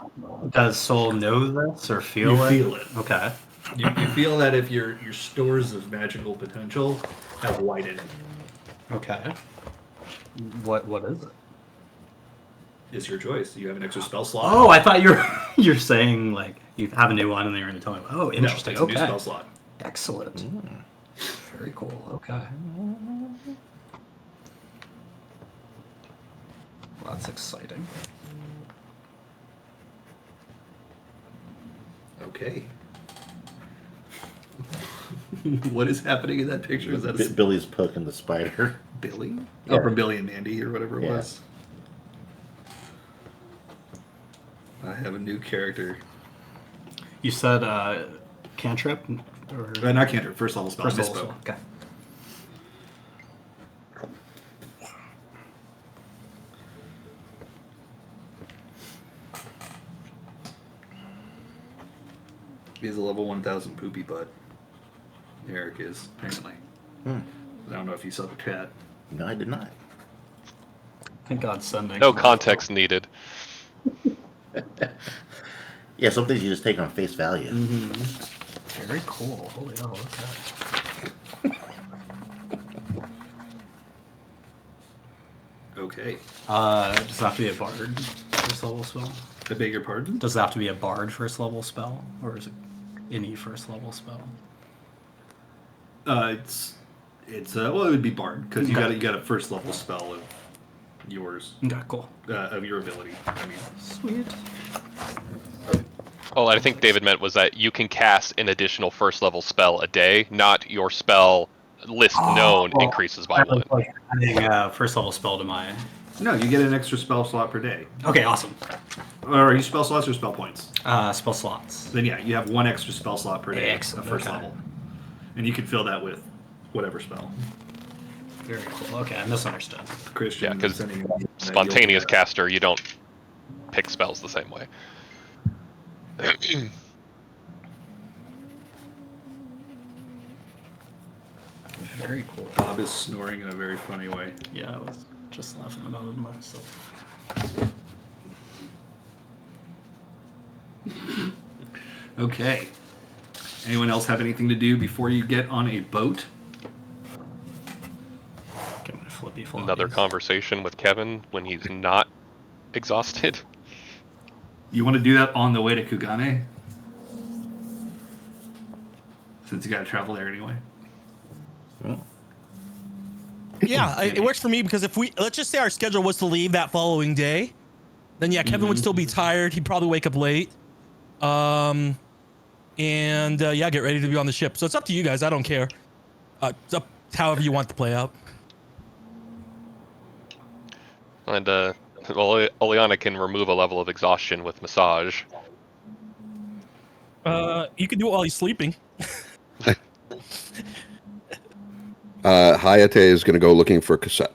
Does Soul know this or feel You it? feel it. Okay. You feel that if your stores of magical potential have widened. Okay. What is it? It's your choice. You have an extra spell slot. Oh, I thought you're saying like you have a new one and then you're going to tell me. Oh, interesting. No, it's okay. a new spell slot. Excellent. Very cool. Okay. Well, that's exciting. Okay. What is happening in that picture? Is that a Billy's poking the spider. Billy? Yeah. Oh, from Billy and Mandy or whatever it Yeah. was. I have a new character. You said cantrip? Or... Not cantrip, first level spell. First level Misspoke. spell. Okay. He's a level 1000 poopy butt. Eric is, apparently. I don't know if you saw the chat. No, I did not. Thank God sending. No context needed. Yeah, some things you just take on face value. Very cool. Holy hell, okay. Okay. Does it have to be a bard first level spell? I beg your pardon? Does it have to be a bard first level spell? Or is it any first level spell? It's well, it would be bard because Okay. you got a first level spell of yours, Okay, cool. of your ability. I mean, Sweet. Oh, I think David meant was that you can cast an additional first level spell a day, not your spell list known increases by one. Like adding first level spell to my... no, you get an extra spell slot per day. Okay, awesome. Or are you spell slots or spell points? Spell slots. Then yeah, you have one extra spell slot per day Excellent, of first okay. level, and you can fill that with whatever spell. Very cool. Okay, I misunderstood. Christian, Yeah, 'cause sending you Spontaneous caster, you don't pick spells the same way. Very cool. Bob is snoring in a very funny way. Yeah, I was just laughing about it myself. Okay. Anyone else have anything to do before you get on a boat? Get my flippy floppies. Another conversation with Kevin when he's not exhausted. You want to do that on the way to Kugane? Since you got to travel there anyway. Yeah, it works for me because if let's just say our schedule was to leave that following day, then yeah, Kevin would still be tired. He'd probably wake up late. And yeah, get ready to be on the ship. So it's up to you guys. I don't care. It's up however you want to play out. And well, Oleana can remove a level of exhaustion with massage. You can do it while he's sleeping. Hayate is going to go looking for cassette.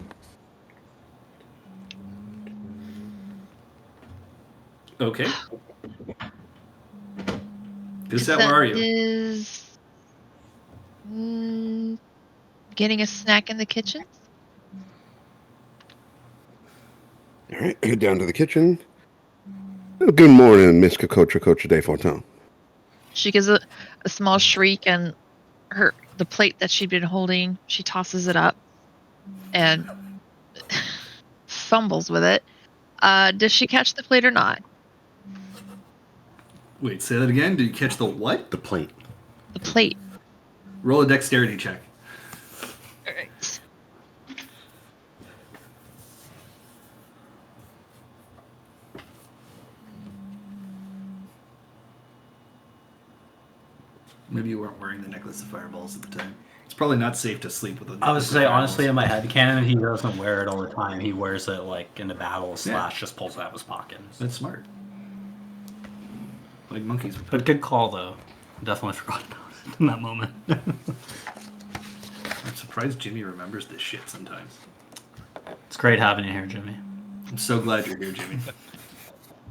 Okay. Cassette, where are you? Is getting a snack in the kitchen. All right, head down to the kitchen. Oh, good morning, Miss Kokocha Kocha de Fortin. She gives a small shriek and the plate that she'd been holding, she tosses it up and fumbles with it. Does she catch the plate or not? Wait, say that again. Did you catch the what? The plate. The plate. Roll a dexterity check. All right. Maybe you weren't wearing the necklace of fireballs at the time. It's probably not safe to sleep with a necklace I was of say fireballs. honestly in my head canon he doesn't wear it all the time. He wears it like in the battle / just pulls it out of his pocket. That's smart. Like monkeys. But good call though. Definitely forgot about it in that moment. I'm surprised Jimmy remembers this shit sometimes. It's great having you here, Jimmy. I'm so glad you're here, Jimmy.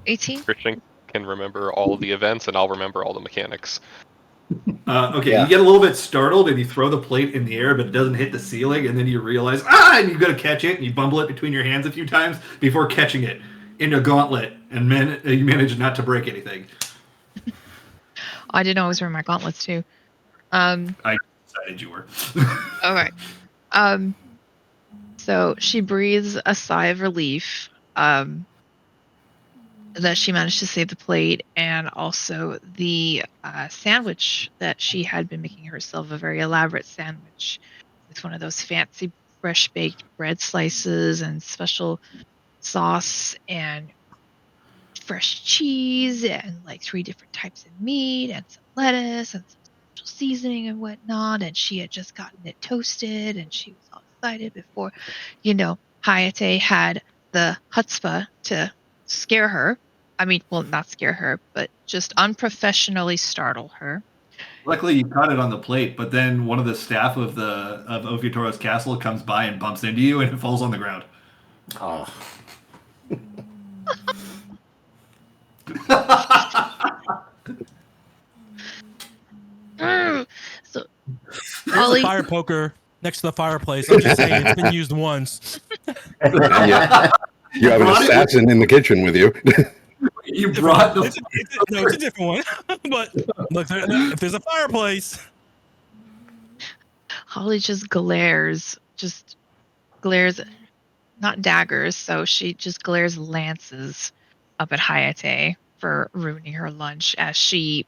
18. Christian can remember all of the events, and I'll remember all the mechanics. Okay, Yeah. you get a little bit startled, and you throw the plate in the air, but it doesn't hit the ceiling, and then you realize, and you got to catch it, and you bumble it between your hands a few times before catching it in a gauntlet, and you manage not to break anything. I didn't always wear my gauntlets too. I decided you were. All right. So she breathes a sigh of relief that she managed to save the plate and also the sandwich that she had been making herself, a very elaborate sandwich with one of those fancy fresh baked bread slices and special sauce and fresh cheese and like 3 different types of meat and some lettuce and some special seasoning and whatnot. And she had just gotten it toasted and she was all excited before, Hayate had the chutzpah to scare her. I mean, well, not scare her, but just unprofessionally startle her. Luckily, you caught it on the plate, but then one of the staff of Ofiotoro's castle comes by and bumps into you, and it falls on the ground. Oh. So There's Ollie, a fire poker next to the fireplace. I'm just saying it's been used once. Yeah. You have an assassin in the kitchen with you. You brought the. It's a different one. But look, if there's a fireplace. Holly just glares, not daggers, so she just glares lances up at Hayate for ruining her lunch as she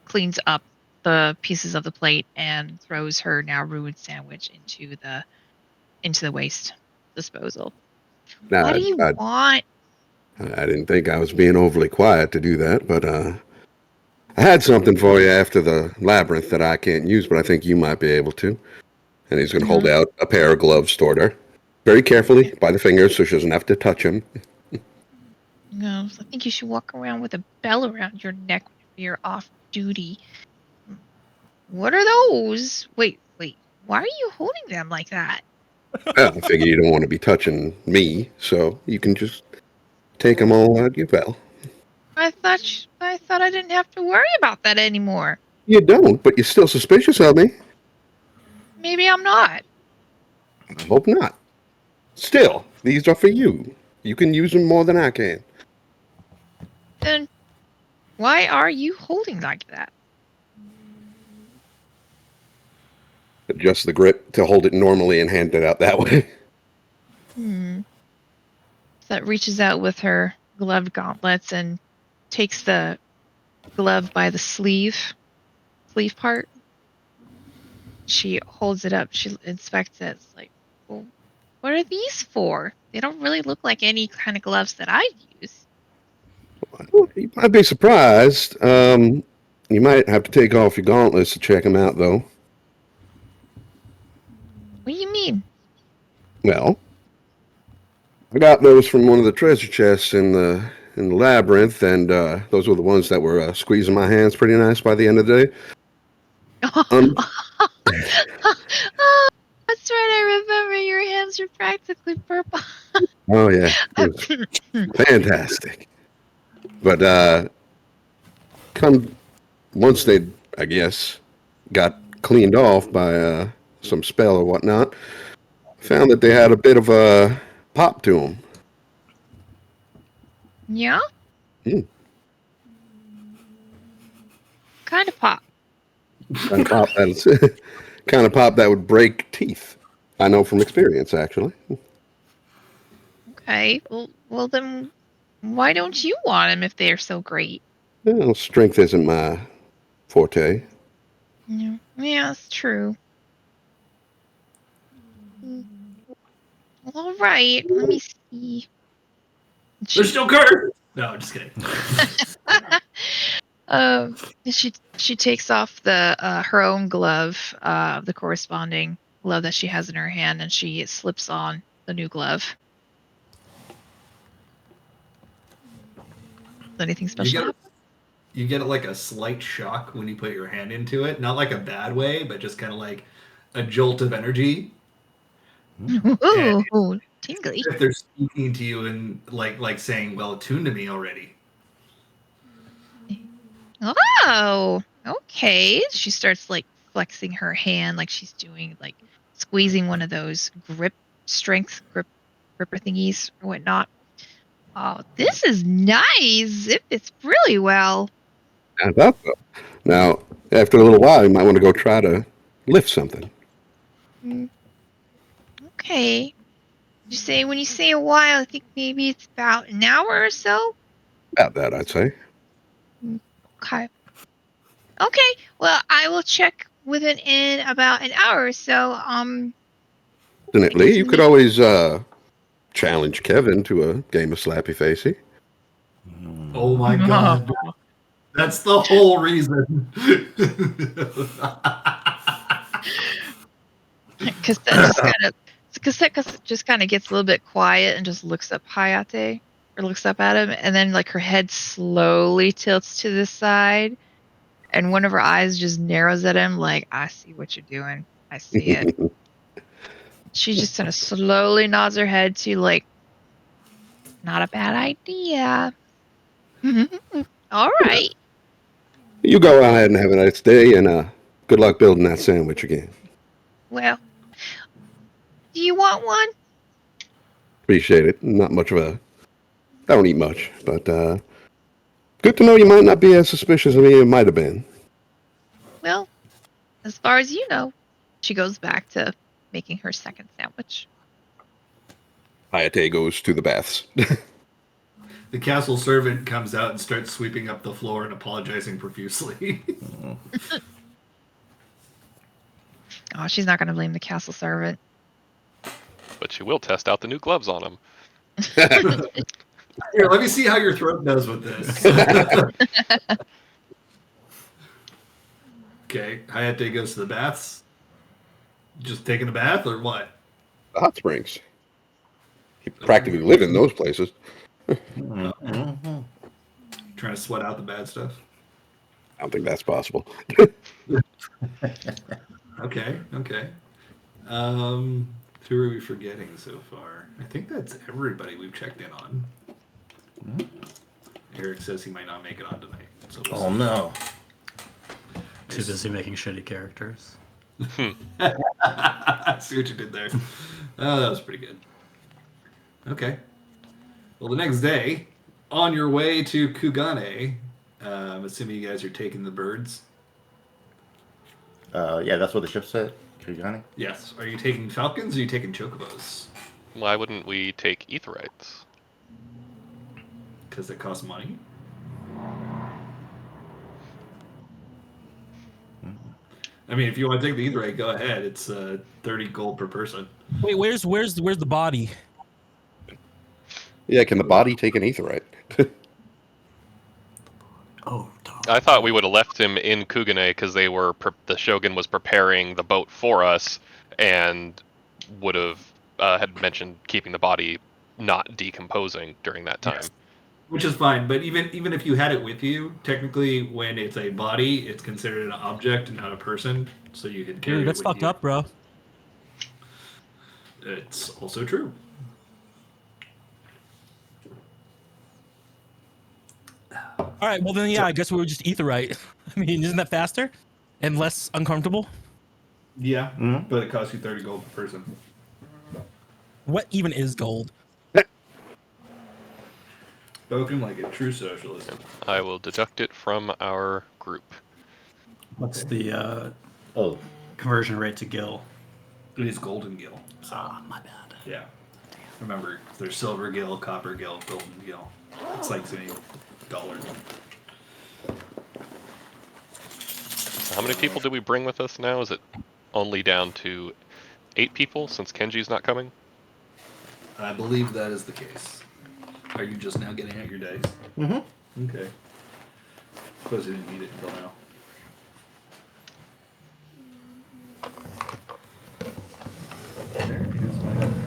cleans up the pieces of the plate and throws her now ruined sandwich into the waste disposal. Now, What do you want? I didn't think I was being overly quiet to do that, but I had something for you after the labyrinth that I can't use, but I think you might be able to. And he's going to hold out a pair of gloves toward her. Very carefully, by the fingers, so she doesn't have to touch them. No, I think you should walk around with a bell around your neck when you're off duty. What are those? Wait. Why are you holding them like that? Well, I figure you don't want to be touching me, so you can just take them all out your bell. I thought I didn't have to worry about that anymore. You don't, but you're still suspicious of me. Maybe I'm not. I hope not. Still, these are for you. You can use them more than I can. Then why are you holding like that? Adjust the grip to hold it normally and hand it out that way. That reaches out with her gloved gauntlets and takes the glove by the sleeve part. She holds it up. She inspects it. It's like, well, what are these for? They don't really look like any kind of gloves that I'd use. You might be surprised. You might have to take off your gauntlets to check them out, though. What do you mean? Well, I got those from one of the treasure chests in the labyrinth, and those were the ones that were squeezing my hands pretty nice by the end of the day. Oh, that's right. I remember your hands are practically purple. Oh yeah, it was fantastic. But once they, I guess, got cleaned off by some spell or whatnot, found that they had a bit of a pop to them. Yeah? Kind of pop. Kind of pop kind of pop that would break teeth. I know from experience, actually. Okay. Well then, why don't you want them if they're so great? Well, strength isn't my forte. Yeah, that's true. All right. Let me see. They're still cursed. No, I'm just kidding. She takes off the her own glove, the corresponding glove that she has in her hand, and she slips on the new glove. Anything special happen? You get like a slight shock when you put your hand into it. Not like a bad way, but just kind of like a jolt of energy. Ooh, tingly. If they're speaking to you and like saying, "Well, attune to me already." Oh, okay. She starts like flexing her hand like she's doing like squeezing one of those gripper thingies or whatnot. Oh, this is nice. It fits really well. I thought so. Now, after a little while, you might want to go try to lift something. Mm, okay. When you say a while, I think maybe it's about an hour or so. About that, I'd say. Okay. Okay. Well, I will check within in about an hour or so. Definitely, you you could need- always challenge Kevin to a game of Slappy Facey. Oh my god. That's the whole reason. Cassette just kind of gets a little bit quiet and just looks up Hayate or looks up at him, and then like her head slowly tilts to the side, and one of her eyes just narrows at him, like, I see what you're doing. I see it. She just kind of slowly nods her head to like, not a bad idea. All right. You go ahead and have a nice day, and good luck building that sandwich again. Well, do you want one? Appreciate it. Not much of a... I don't eat much, but good to know you might not be as suspicious as you might have been. Well, as far as you know. She goes back to making her second sandwich. Hayate goes to the baths. The castle servant comes out and starts sweeping up the floor and apologizing profusely. Oh, she's not going to blame the castle servant. But she will test out the new gloves on him. Here, let me see how your throat does with this. Okay, Hayate goes to the baths. Just taking a bath or what? The hot springs. You practically live in those places. Trying to sweat out the bad stuff. I don't think that's possible. Okay. Who are we forgetting so far? I think that's everybody we've checked in on. Eric says he might not make it on tonight. So Oh no. Too busy making shitty characters. I see what you did there. Oh, that was pretty good. Okay. Well, the next day, on your way to Kugane, I'm assuming you guys are taking the birds. Yeah, that's what the ship said. Kirigani? Yes. Are you taking falcons or are you taking chocobos? Why wouldn't we take etherites? Because it costs money. I mean, if you want to take the etherite, go ahead. It's 30 gold per person. Wait, where's the body? Yeah, can the body take an aetherite? Oh, I thought we would have left him in Kugane because they were the Shogun was preparing the boat for us, and would have had mentioned keeping the body not decomposing during that time. Yes. Which is fine, but even if you had it with you, technically, when it's a body, it's considered an object and not a person. So you could carry Dude, it that's with fucked you. up, bro. It's also true. All right, well then, yeah, I guess we were just etherite. I mean, isn't that faster and less uncomfortable? Yeah, but it costs you 30 gold per person. What even is gold? Spoken like a true socialist. I will deduct it from our group. what's the conversion rate to gil? It is golden gil. So, My bad. yeah. Remember, there's silver gil, copper gil, golden gil. It's like saying dollar. How many people do we bring with us now? Is it only down to 8 people since Kenji's not coming? I believe that is the case. Are you just now getting out your dice? Mm-hmm. Okay. Suppose you didn't need it until now. There it is. Running.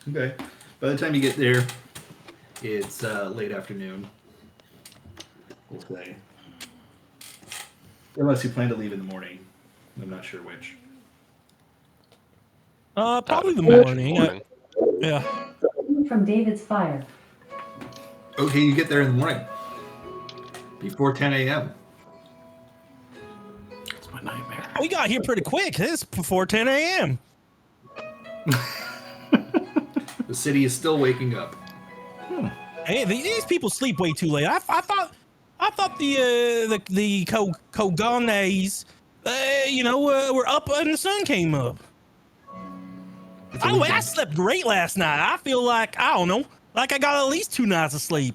Okay. By the time you get there, it's late afternoon. exactly. Unless you plan to leave in the morning. I'm not sure which. Probably the morning. Yeah. From David's Fire. Okay, you get there in the morning. Before 10 a.m. It's my nightmare. We got here pretty quick. It's before 10 a.m. The city is still waking up. Hey, these people sleep way too late. I thought the Koganes, were up when the sun came up. By the way, I slept great last night. I feel like, I don't know, like I got at least 2 nights of sleep.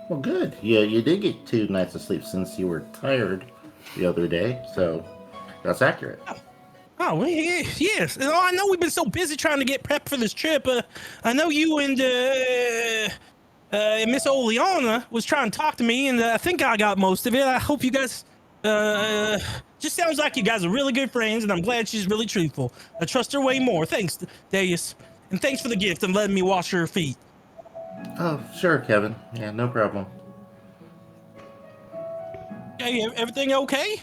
Well, good. Yeah, you did get 2 nights of sleep since you were tired the other day, so that's accurate. Oh, yes. I know we've been so busy trying to get prepped for this trip. I know you and Miss Oleana was trying to talk to me, and I think I got most of it. I hope you guys... just sounds like you guys are really good friends, and I'm glad she's really truthful. I trust her way more. Thanks, Deus. And thanks for the gift and letting me wash her feet. Oh, sure, Kevin. Yeah, no problem. Hey, everything okay?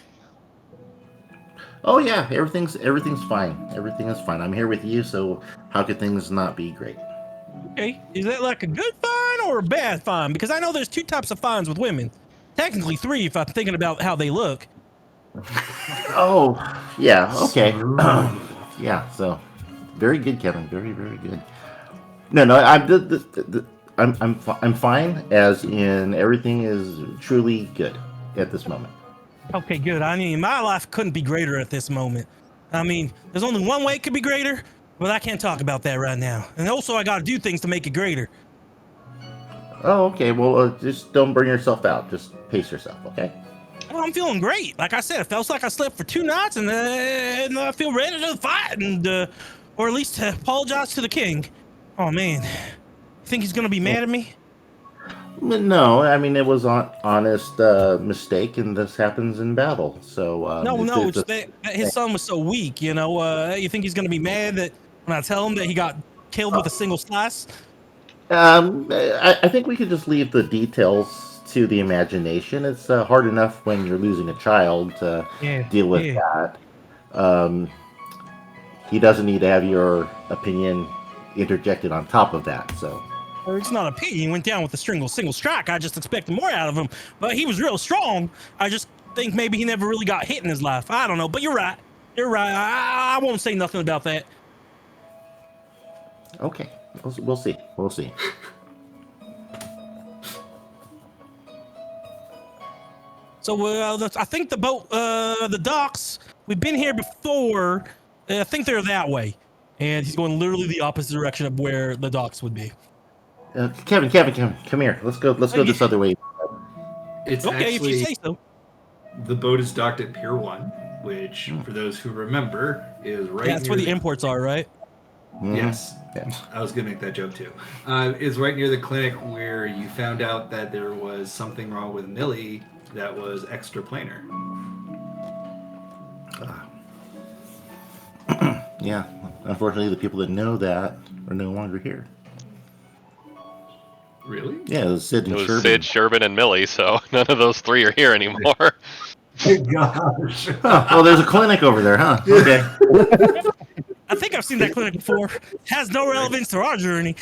Oh yeah, everything's fine. Everything is fine. I'm here with you, so how could things not be great? Okay, is that like a good fine or a bad fine? Because I know there's 2 types of fines with women. Technically 3 if I'm thinking about how they look. Oh, yeah, okay. Yeah, so very good, Kevin. Very, very good. No, I'm fine. As in, everything is truly good at this moment. Okay, good. I mean, my life couldn't be greater at this moment. I mean, there's only one way it could be greater, but I can't talk about that right now. And also, I got to do things to make it greater. Oh, okay. Well, just don't burn yourself out. Just pace yourself, okay? Well, I'm feeling great. Like I said, it feels like I slept for 2 nights, and I feel ready to fight, and or at least to apologize to the king. Oh man, you think he's gonna be mad at me? No, I mean, it was an honest mistake, and this happens in battle. So No, it's that his son was so weak. You think he's gonna be mad that when I tell him that he got killed with a single slice? I think we could just leave the details to the imagination. It's hard enough when you're losing a child to deal with that. He doesn't need to have your opinion interjected on top of that. So. Or it's not a pity. He went down with a single strike. I just expected more out of him, but he was real strong. I just think maybe he never really got hit in his life. I don't know, but you're right. You're right. I won't say nothing about that. Okay, we'll see. We'll see. So I think the boat, the docks. We've been here before. I think they're that way, and he's going literally the opposite direction of where the docks would be. Kevin, come here. Let's go this other way. It's okay, actually, if you say so. The boat is docked at Pier 1, which, for those who remember, is right that's where the imports are, right? Yes. I was going to make that joke, too. It's right near the clinic where you found out that there was something wrong with Millie that was extraplanar. Yeah, unfortunately, the people that know that are no longer here. Really? Yeah, it was Sid and It was Sherbin. Sid, Sherbin, and Millie, so none of those 3 are here anymore. Oh, gosh. Huh, well, there's a clinic over there, huh? Okay. I think I've seen that clinic before. Has no relevance to our journey.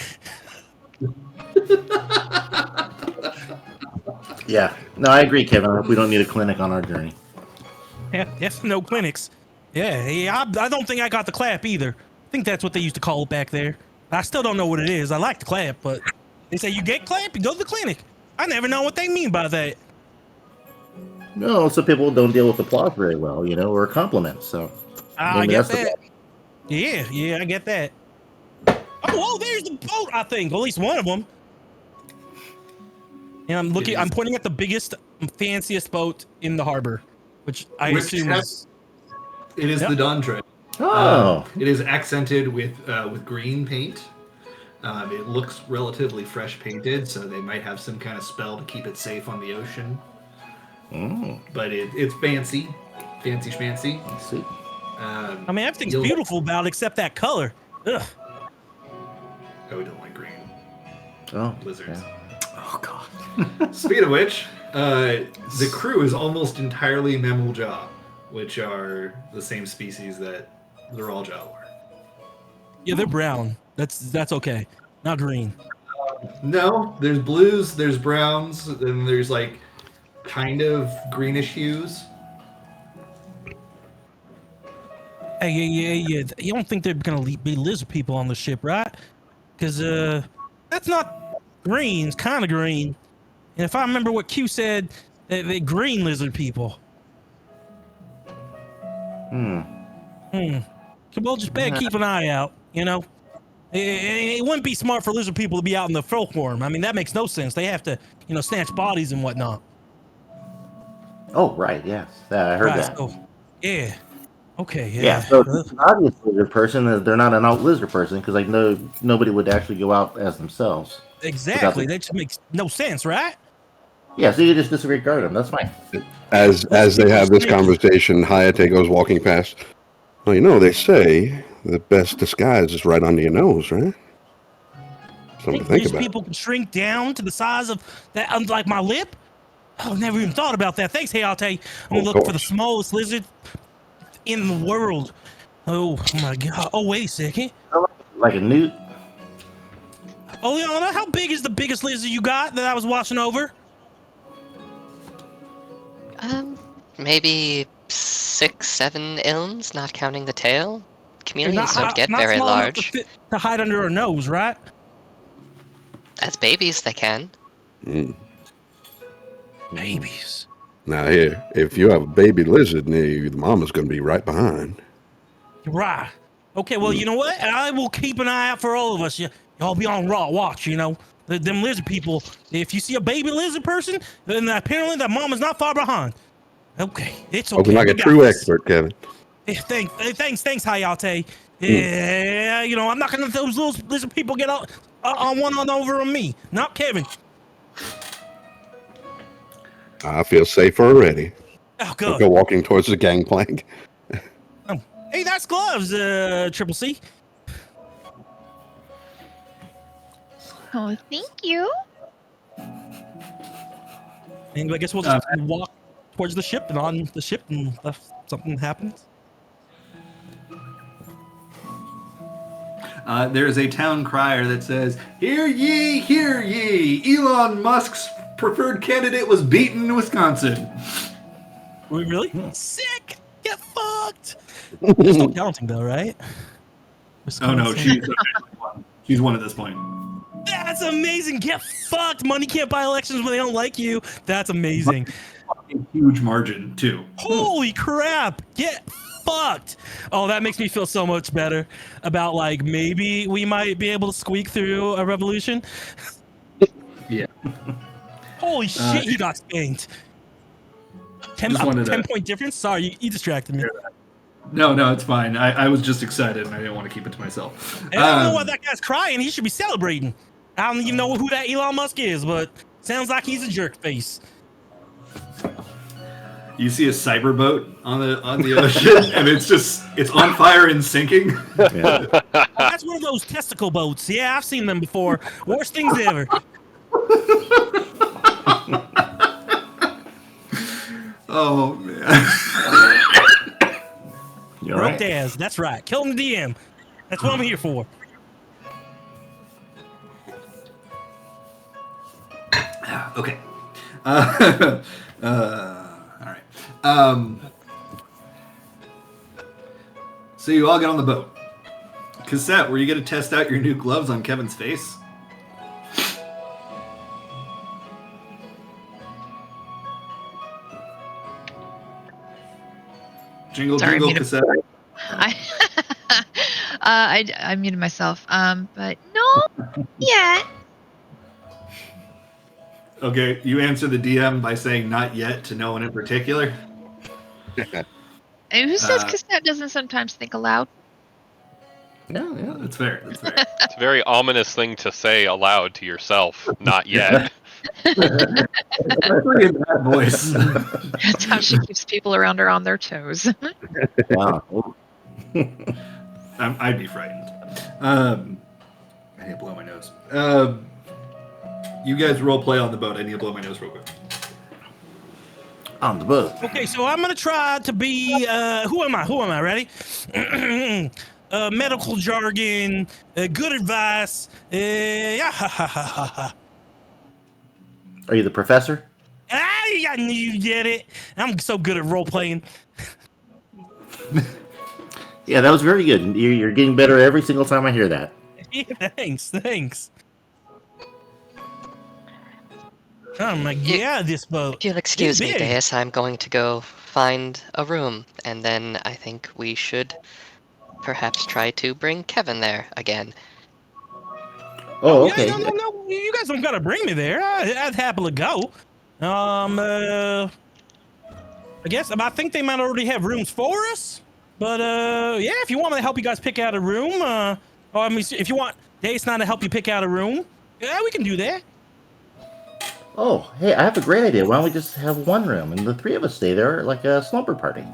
Yeah. No, I agree, Kevin. We don't need a clinic on our journey. Yeah, yes, no clinics. Yeah, I don't think I got the clap either. I think that's what they used to call it back there. I still don't know what it is. I like the clap, but they say you get clap, you go to the clinic. I never know what they mean by that. No, some people don't deal with applause very well, or compliments. So I get that. Yeah, I get that. Oh, there's the boat. I think at least one of them. And I'm looking. I'm pointing at the biggest, fanciest boat in the harbor, which I assume is. It is the Dawn Trail. Oh. It is accented with green paint. It looks relatively fresh painted, so they might have some kind of spell to keep it safe on the ocean. But it's fancy schmancy. Let's see. I mean, everything's beautiful about it except that color. Ugh. Oh, we don't like green. Oh, Lizards. Yeah. Oh god. Speaking of which, the crew is almost entirely mammal jaw, which are the same species that the raw jaw were. Yeah, they're brown. That's okay. Not green. No, there's blues, there's browns, and there's like kind of greenish hues. Hey, yeah. You don't think they're gonna be lizard people on the ship, right? Because that's not green. It's kind of green. And if I remember what Q said, they're green lizard people. So we'll just better keep an eye out. You know, it wouldn't be smart for lizard people to be out in the full form. I mean, that makes no sense. They have to, snatch bodies and whatnot. Oh, right. Yes, I heard Right. that. So, yeah. Okay. Yeah, so it's an obvious lizard person. They're not an out lizard person because like nobody would actually go out as themselves. Exactly. That just makes no sense, right? Yeah, so you just disregard them. That's fine. As they have this conversation, Hayate goes walking past. Well, they say the best disguise is right under your nose, right? Something to think These about. people can shrink down to the size of that, like my lip. I've never even thought about that. Thanks, Hayate. I'm gonna look for the smallest lizard in the world. Oh my god. Oh, wait a second. Like a newt. Oh, Liana, how big is the biggest lizard you got that I was watching over? Maybe 6, 7 ilms, not counting the tail. Chameleons Not- don't get not very small enough large. to hide under her nose, right? As babies, they can. Babies. Now here, if you have a baby lizard near you, the mama's going to be right behind. Right. Okay, well, you know what? I will keep an eye out for all of us. Y'all be on raw watch, Them lizard people, if you see a baby lizard person, then apparently that mom is not far behind. Okay, it's okay. Looking like a true expert, Kevin. Thanks, Hayate. Yeah, I'm not gonna let those little lizard people get on over on me. Not Kevin. I feel safer already. Oh, good. I'll go walking towards the gangplank. Hey, that's gloves, Triple C. Oh, thank you. And I guess we'll just walk towards the ship and on the ship, and if something happens. There's a town crier that says, "Hear ye, hear ye! Elon Musk's preferred candidate was beaten in Wisconsin." Wait, really? Sick! Get fucked! There's no counting, though, right? Oh, no, she's one at this point. That's amazing! Get fucked! Money can't buy elections when they don't like you. That's amazing. Huge margin, too. Holy crap! Get fucked! Oh, that makes me feel so much better about, maybe we might be able to squeak through a revolution. Yeah. Holy shit, he got spanked. 10 point difference? Sorry, you distracted me. No, it's fine. I was just excited and I didn't want to keep it to myself. And I don't know why that guy's crying. He should be celebrating. I don't even know who that Elon Musk is, but sounds like he's a jerk face. You see a cyber boat on the ocean, and it's on fire and sinking. Yeah. That's one of those testicle boats. Yeah, I've seen them before. Worst things ever. Oh man. You all Broke right? Daz. That's right. Kill him the DM. That's what I'm here for. Okay. All right. So you all get on the boat. Cassette, were you going to test out your new gloves on Kevin's face? Jingle, Sorry, jingle, muted. Cassette. I muted myself. But no, yet. Okay, you answer the DM by saying not yet to no one in particular. And who says cassette doesn't sometimes think aloud? Yeah, that's fair. That's fair. It's a very ominous thing to say aloud to yourself. Not yet. Especially in that voice. That's how she keeps people around her on their toes. Wow. I'd be frightened. I need to blow my nose. You guys role play on the boat. I need to blow my nose real quick. On the boat. Okay, so I'm gonna try to be. Who am I? Who am I? Ready? Medical jargon, good advice. Yeah, ha, ha, ha, ha, ha. Are you the professor? I knew you get it. I'm so good at role playing. Yeah, that was very good. You're getting better every single time I hear that. Yeah, thanks. Oh my god, this boat. If you'll excuse me, big. Deus, I'm going to go find a room, and then I think we should perhaps try to bring Kevin there again. Oh, Yeah, okay. no. You guys don't gotta bring me there. I'd happily go. I guess I think they might already have rooms for us. But yeah, if you want me to help you guys pick out a room, or I mean, if you want Dace and I to help you pick out a room, yeah, we can do that. Oh, hey, I have a great idea. Why don't we just have one room and the three of us stay there like a slumber party?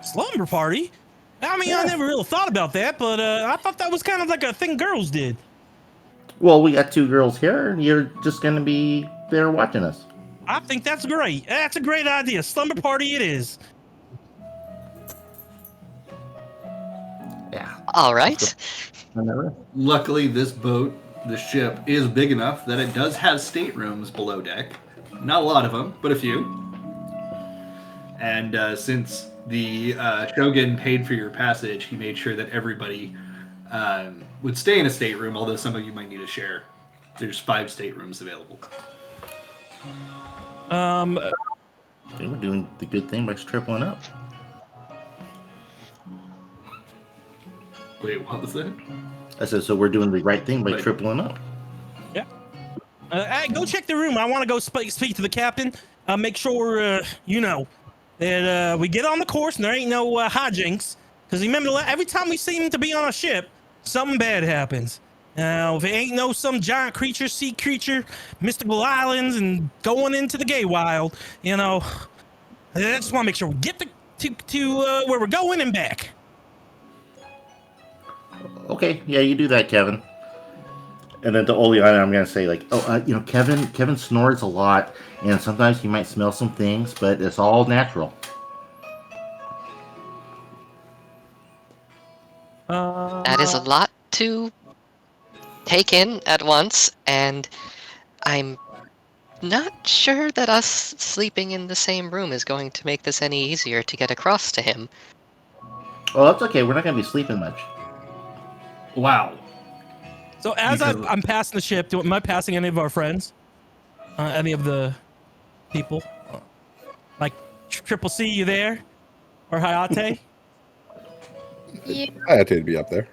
Slumber party? I mean, I never really thought about that, but I thought that was kind of like a thing girls did. Well, we got two girls here, and you're just going to be there watching us. I think that's great. That's a great idea. Slumber party it is. Yeah. All right. Luckily, this boat, the ship, is big enough that it does have staterooms below deck. Not a lot of them, but a few. And since the Shogun paid for your passage, he made sure that everybody would stay in a stateroom, although some of you might need to share. There's 5 staterooms available. They were doing the good thing by tripling up. Wait, what was that? I said, so we're doing the right thing by Right. tripling up. Yeah. Hey, go check the room. I want to go speak to the captain. Make sure you know that we get on the course and there ain't no hijinks. Because remember, every time we seem to be on a ship, something bad happens. Now, if it ain't no some giant creature, sea creature, mystical islands, and going into the gay wild, you know, I just want to make sure we get to where we're going and back. Okay, yeah, you do that, Kevin. And then to Oleana, I'm gonna say like, Kevin snores a lot, and sometimes he might smell some things, but it's all natural. That is a lot to take in at once, and I'm not sure that us sleeping in the same room is going to make this any easier to get across to him. Well, that's okay. We're not gonna be sleeping much. Wow. So as I'm passing the ship, am I passing any of our friends? Any of the people? Like Triple C, you there? Or Hayate? Yeah. I had to be up there.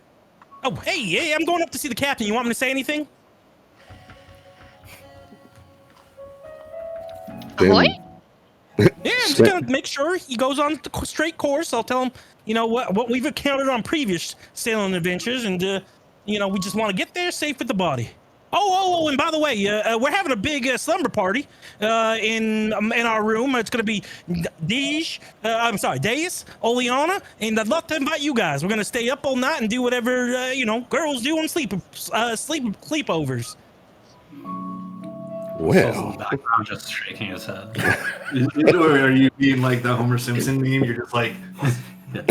Oh, hey, I'm going up to see the captain. You want me to say anything? Ahoy? Yeah, I'm just gonna make sure he goes on the straight course. I'll tell him, what we've encountered on previous sailing adventures, and we just want to get there safe with the body. Oh, and by the way, we're having a big slumber party in our room. It's gonna be Deis, Oleana, and I'd love to invite you guys. We're gonna stay up all night and do whatever girls do on sleepovers. Soul's in Well, the background just shaking his head. Or are you being like the Homer Simpson meme? You're just like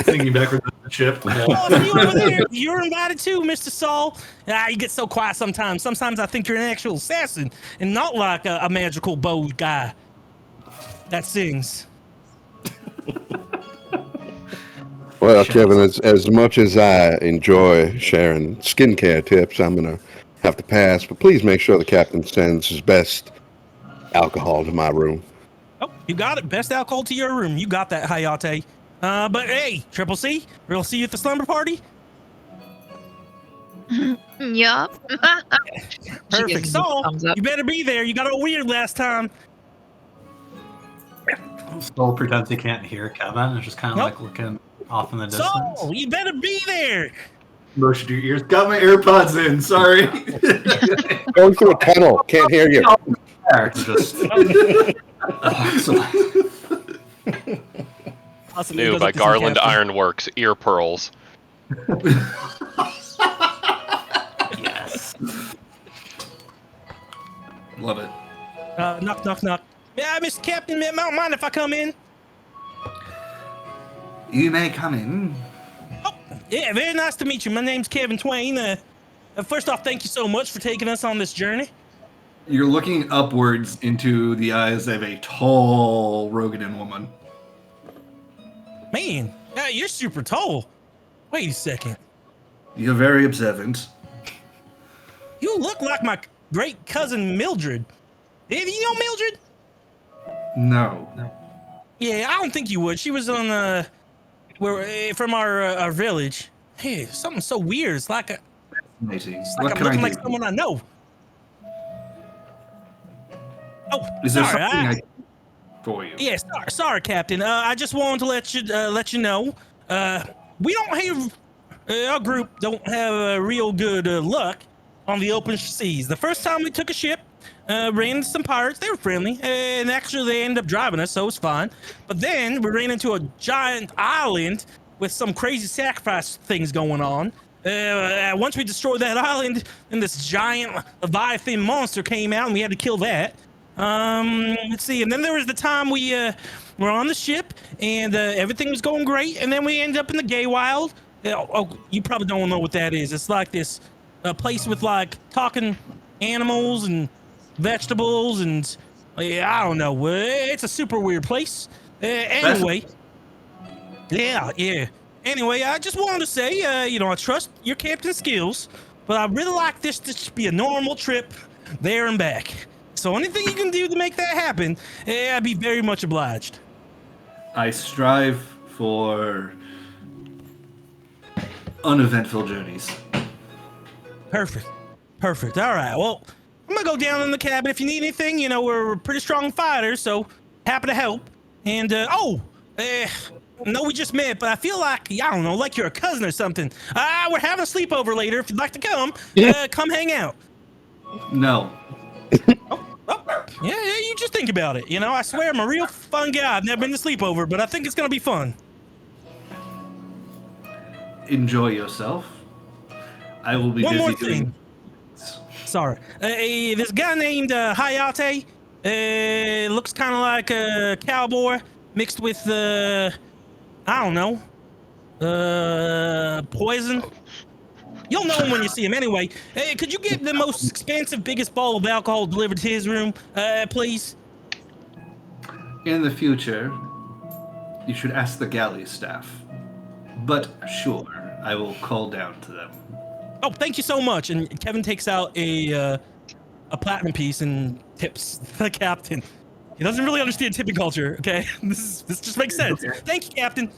singing backwards with the ship. Oh, if you over there, you're invited too, Mr. Saul. You get so quiet sometimes. Sometimes I think you're an actual assassin and not like a magical bow guy that sings. well, Kevin, as much as I enjoy sharing skincare tips, I'm going to have to pass. But please make sure the captain sends his best alcohol to my room. Oh, you got it. Best alcohol to your room. You got that, Hayate. But hey, Triple C, we'll see you at the slumber party. Yup. Perfect. So, you better be there. You got all weird last time. Soul pretends he can't hear Kevin. It's just kind of like looking off in the distance. So, you better be there. Motion to your ears. Got my AirPods in. Sorry. Going through a tunnel. Can't hear you. Just Awesome. New by Garland Ironworks, ear pearls. yes. Love it. Knock, knock, knock. Yeah, Mr. Captain, don't mind if I come in. You may come in. Oh, yeah, very nice to meet you. My name's Kevin Twain. First off, thank you so much for taking us on this journey. You're looking upwards into the eyes of a tall Rogadan woman. Man, you're super tall. Wait a second. You're very observant. You look like my great cousin Mildred. Do you know Mildred? No. Yeah, I don't think you would. She was on from our village. Hey, something so weird. It's like Amazing. I'm looking like someone I know. Oh, Is there sorry. something I can do for you? Yeah, sorry, Captain. I just wanted to let you know. We don't have our group don't have real good luck on the open seas. The first time we took a ship, ran into some pirates. They were friendly, and actually they ended up driving us, so it was fine. But then we ran into a giant island with some crazy sacrifice things going on. Once we destroyed that island, then this giant Leviathan monster came out, and we had to kill that. Let's see. And then there was the time we were on the ship, and everything was going great. And then we ended up in the Gay Wild. You probably don't know what that is. It's like this place with like talking animals and vegetables, and I don't know. It's a super weird place. Anyway, yeah. Anyway, I just wanted to say, I trust your captain's skills, but I really like this to just be a normal trip there and back. So anything you can do to make that happen, I'd be very much obliged. I strive for uneventful journeys. Perfect. All right. Well, I'm gonna go down in the cabin. If you need anything, we're pretty strong fighters, so happy to help. And no, we just met, but I feel like I don't know, like you're a cousin or something. We're having a sleepover later. If you'd like to come, come hang out. No. Yeah, you just think about it. I swear I'm a real fun guy. I've never been to sleepover, but I think it's gonna be fun. Enjoy yourself. I will be One busy more doing. thing. Sorry. This guy named Hayate looks kind of like a cowboy mixed with, I don't know, poison. You'll know him when you see him anyway. Hey, could you get the most expensive, biggest bottle of alcohol delivered to his room, please? In the future, you should ask the galley staff. But sure, I will call down to them. Oh, thank you so much. And Kevin takes out a platinum piece and tips the captain. He doesn't really understand tipping culture, okay? This just makes sense. Okay. Thank you, Captain.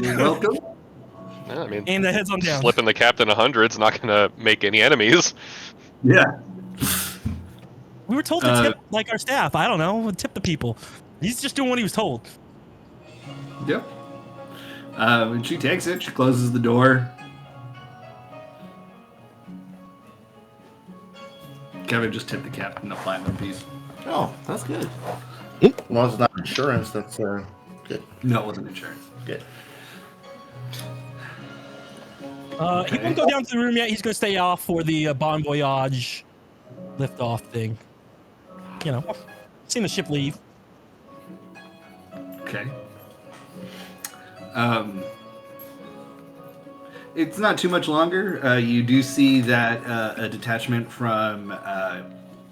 You're welcome. Yeah, I mean, And heads on down. slipping the captain 100's not gonna make any enemies. Yeah. We were told to tip like our staff. I don't know. Tip the people. He's just doing what he was told. Yep. And she takes it. She closes the door. Kevin just tipped the captain a platinum piece. Oh, that's good. Well, it's not insurance. That's good. No, it wasn't insurance. Good. He won't go down to the room yet. He's going to stay off for the Bon Voyage liftoff thing. Seen the ship leave. Okay. It's not too much longer. You do see that a detachment from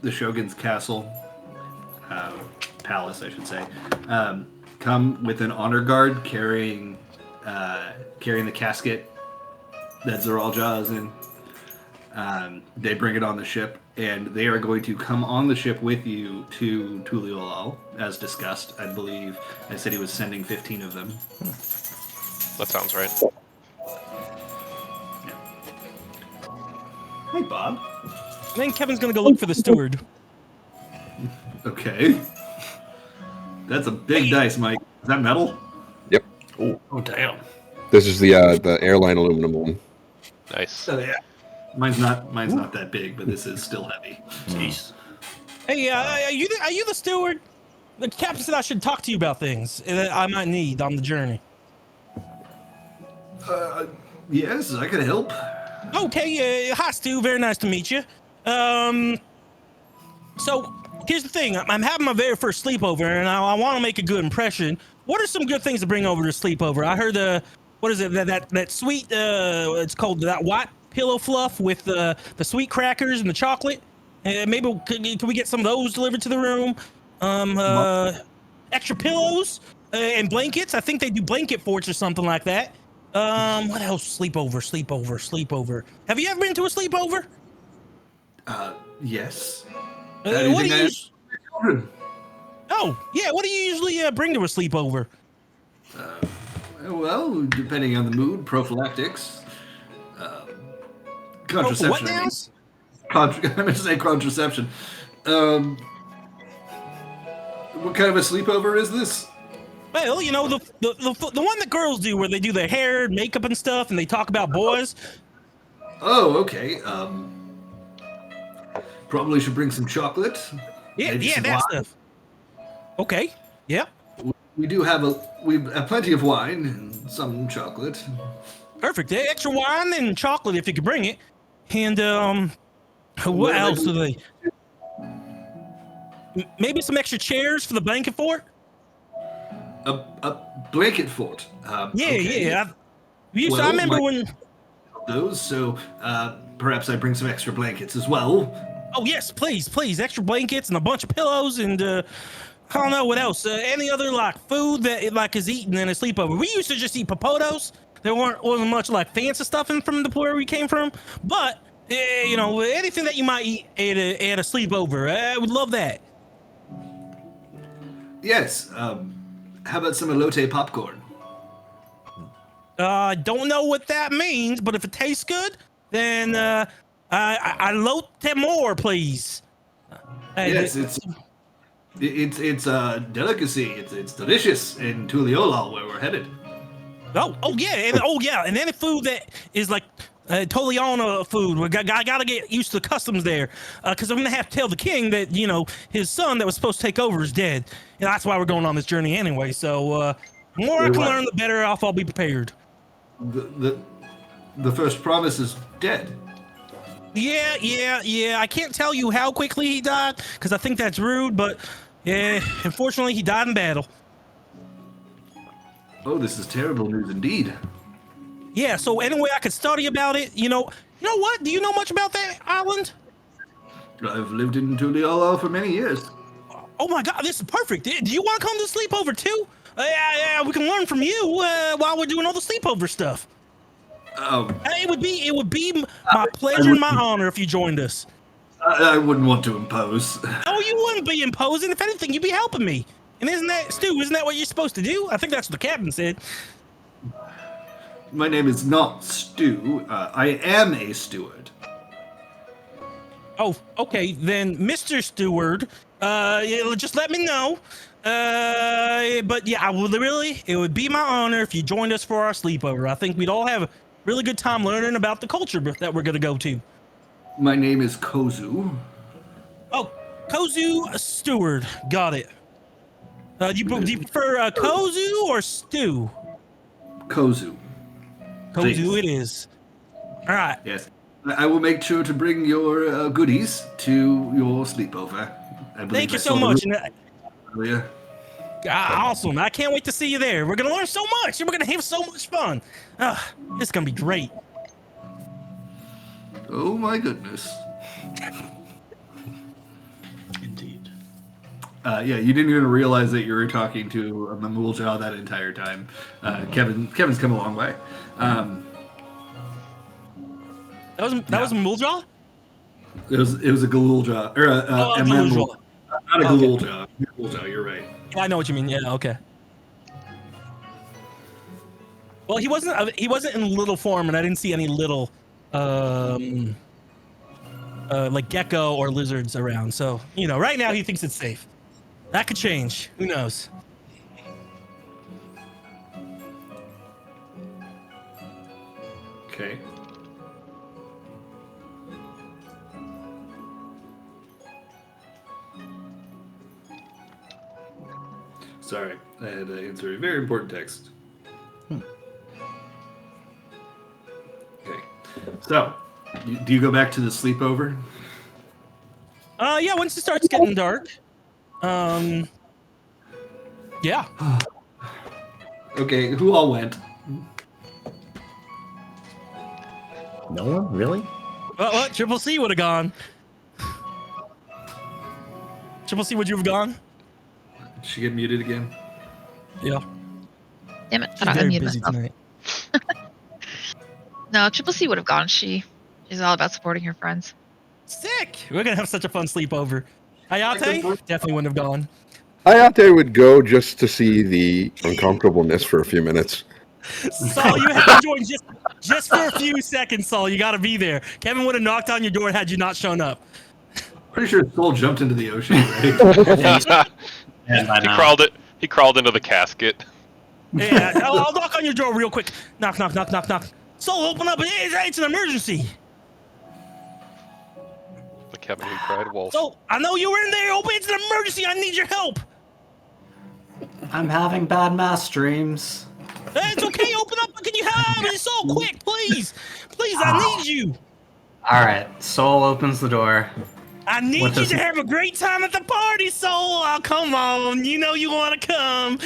the Shogun's castle, palace, I should say, come with an honor guard carrying the casket that Zaralja is in. They bring it on the ship, and they are going to come on the ship with you to Tuliolal, as discussed. I believe I said he was sending 15 of them. That sounds right. Hi, Bob. And then Kevin's going to go look for the steward. Okay. That's a big dice, Mike. Is that metal? Yep. Oh, damn. This is the airline aluminum one. Nice. Oh, yeah. Mine's not that big, but this is still heavy. Jeez. Hey, are you the steward? The captain said I should talk to you about things that I might need on the journey. Yes, I could help. Okay, hi Stu, very nice to meet you. So here's the thing: I'm having my very first sleepover, and I want to make a good impression. What are some good things to bring over to sleepover? I heard what is it? That sweet it's called that white pillow fluff with the sweet crackers and the chocolate. Maybe can we get some of those delivered to the room? Extra pillows and blankets. I think they do blanket forts or something like that. What else? Sleepover. Have you ever been to a sleepover? Yes. What do you? Children? Oh, yeah. What do you usually bring to a sleepover? Well, depending on the mood, prophylactics, What contraception. now? I meant to say contraception. What kind of a sleepover is this? Well, you know the one that girls do where they do their hair, makeup, and stuff, and they talk about boys. Oh, okay. Probably should bring some chocolate. Yeah, maybe yeah, some that wine. stuff. Okay. Yeah. We have plenty of wine and some chocolate. Perfect. Extra wine and chocolate if you could bring it. And what else do they? Maybe some extra chairs for the blanket fort. A blanket fort. Yeah, okay. yeah. I remember when. Those, so perhaps I bring some extra blankets as well. Oh yes, please, extra blankets and a bunch of pillows and I don't know what else. Any other like food that like is eaten in a sleepover. We used to just eat popotos. There wasn't much like fancy stuff in from the where we came from, but you know anything that you might eat at a sleepover, I would love that. Yes. How about some elote popcorn? I don't know what that means, but if it tastes good, then I lote more, please. Yes, it's a delicacy. It's delicious in Tuliolal, where we're headed. Oh yeah, and any food that is like totally on food, I gotta get used to the customs there, because I'm gonna have to tell the king that his son that was supposed to take over is dead, and that's why we're going on this journey anyway. So the more I can learn, the better off I'll be prepared. The first promise is dead. Yeah. I can't tell you how quickly he died because I think that's rude, but yeah, unfortunately he died in battle. Oh, this is terrible news indeed. Yeah, so anyway, I could study about it. You know what? Do you know much about that island? I've lived in Tuliolal for many years. Oh my God, this is perfect. Do you want to come to the sleepover too? Yeah, we can learn from you while we're doing all the sleepover stuff. It would be my pleasure and my honor if you joined us. I wouldn't want to impose. Oh, you wouldn't be imposing. If anything, you'd be helping me. And isn't that what you're supposed to do? I think that's what the captain said. My name is not Stu. I am a steward. Oh, okay. Then, Mr. Steward, just let me know. But yeah, it would be my honor if you joined us for our sleepover. I think we'd all have a really good time learning about the culture that we're going to go to. My name is Kozu. Oh, Kozu Steward. Got it. Do you prefer Kozu or Stew? Kozu. Kozu Please. it is. All right. Yes. I will make sure to bring your goodies to your sleepover. Thank you so much. Yeah. Awesome. I can't wait to see you there. We're going to learn so much and we're going to have so much fun. This is going to be great. Oh my goodness. Indeed. Yeah, you didn't even realize that you were talking to a Mamul Jaw that entire time. Kevin's come a long way. That was a Muljaw? It was a Galul Jaw or a Galul Jaw. not a Galul Jaw. Galul Jaw, you're right. I know what you mean. Yeah, okay. Well, he wasn't in little form, and I didn't see any little like gecko or lizards around. So, right now he thinks it's safe. That could change. Who knows? Okay. Sorry, I had to answer a very important text. Okay. So, do you go back to the sleepover? Yeah, once it starts getting dark. Yeah. Okay, who all went? No one really. What? Triple C would have gone. Triple C, would you have gone? Did she get muted again? Yeah. Damn it! She's I very unmuted busy myself. tonight. No, Triple C would have gone. She's all about supporting her friends. Sick. We're gonna have such a fun sleepover. Hayate definitely wouldn't have gone. Hayate would go just to see the uncomfortableness for a few minutes. Saul, you have to join just for a few seconds. Saul, you got to be there. Kevin would have knocked on your door had you not shown up. Pretty sure Soul jumped into the ocean, right? He crawled into the casket. Yeah, I'll knock on your door real quick. Knock, knock, knock, knock, knock. Saul, open up. It's an emergency. The Kevin who cried wolf. So I know you were in there. Open. It's an emergency. I need your help. I'm having bad mass dreams. It's okay. Open up. Can you help me? So quick, please. Please, I need you. All right, Soul opens the door. I need What you does to he- have a great time at the party, Soul. Oh, come on. You know you want to come.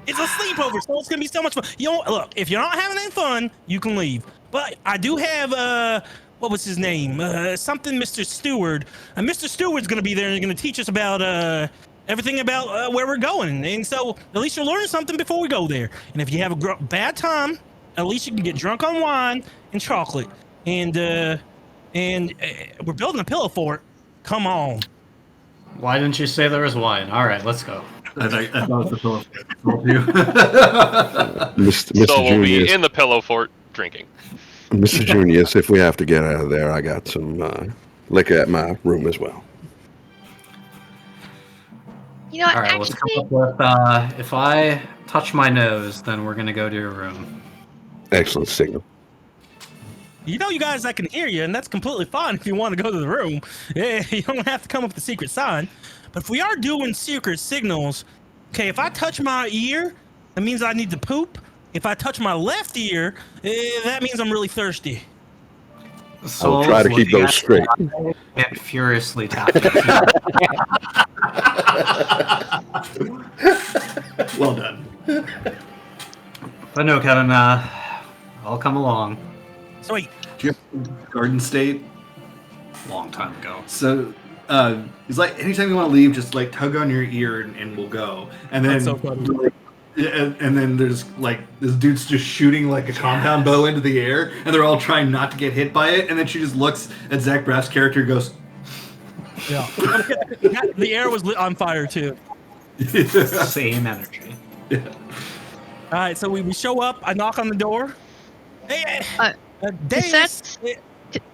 It's a sleepover, so it's going to be so much fun. You know, look, if you're not having any fun, you can leave. But I do have, what was his name? Something Mr. Stewart. Mr. Stewart's going to be there and he's going to teach us about, everything about where we're going. And so at least you'll learn something before we go there. And if you have a bad time, at least you can get drunk on wine and chocolate. And we're building a pillow fort. Come on. Why didn't you say there was wine? All right, let's go. I thought it was the pillow too. Mr. So we'll be Junius, in the pillow fort drinking. Mr. Junius, if we have to get out of there, I got some liquor at my room as well. You know what? All right, let's come Actually, up with if I touch my nose, then we're gonna go to your room. Excellent signal. You know, you guys, I can hear you, and that's completely fine if you want to go to the room. Yeah, you don't have to come up with the secret sign. But if we are doing secret signals, okay, if I touch my ear, that means I need to poop. If I touch my left ear, that means I'm really thirsty. I'll try to keep those straight. And furiously tapping. Well done. But no, Kevin, I'll come along. Sweet. Garden State. Long time ago. So he's like, anytime you want to leave, just like tug on your ear and we'll go. And then, That's so funny. and then there's like this dude's just shooting like a compound bow into the air, and they're all trying not to get hit by it. And then she just looks at Zach Braff's character and goes, Yeah. The air was lit on fire too. Same energy. Yeah. All right, so we show up. I knock on the door. Hey, Davis.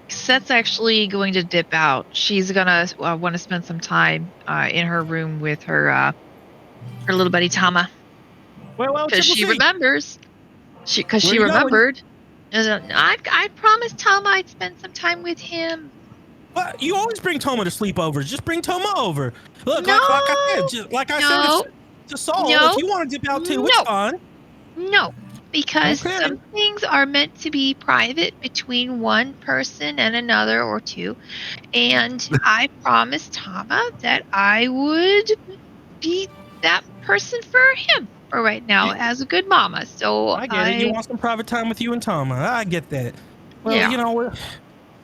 Set's actually going to dip out. She's gonna want to spend some time in her room with her little buddy Tama, Well, because she Triple C. remembers. Because Where she you going? remembered. I promised Tama I'd spend some time with him. But you always bring Toma to sleepovers. Just bring Toma over. Look, No. like I No. said to Saul, No. if you want to dip out too, it's No. fine. No, because Okay. some things are meant to be private between one person and another or two. And I promised Tama that I would be that person for him for right now as a good mama. So I get it. You want some private time with you and Toma. I get that. Well, Yeah. you know what?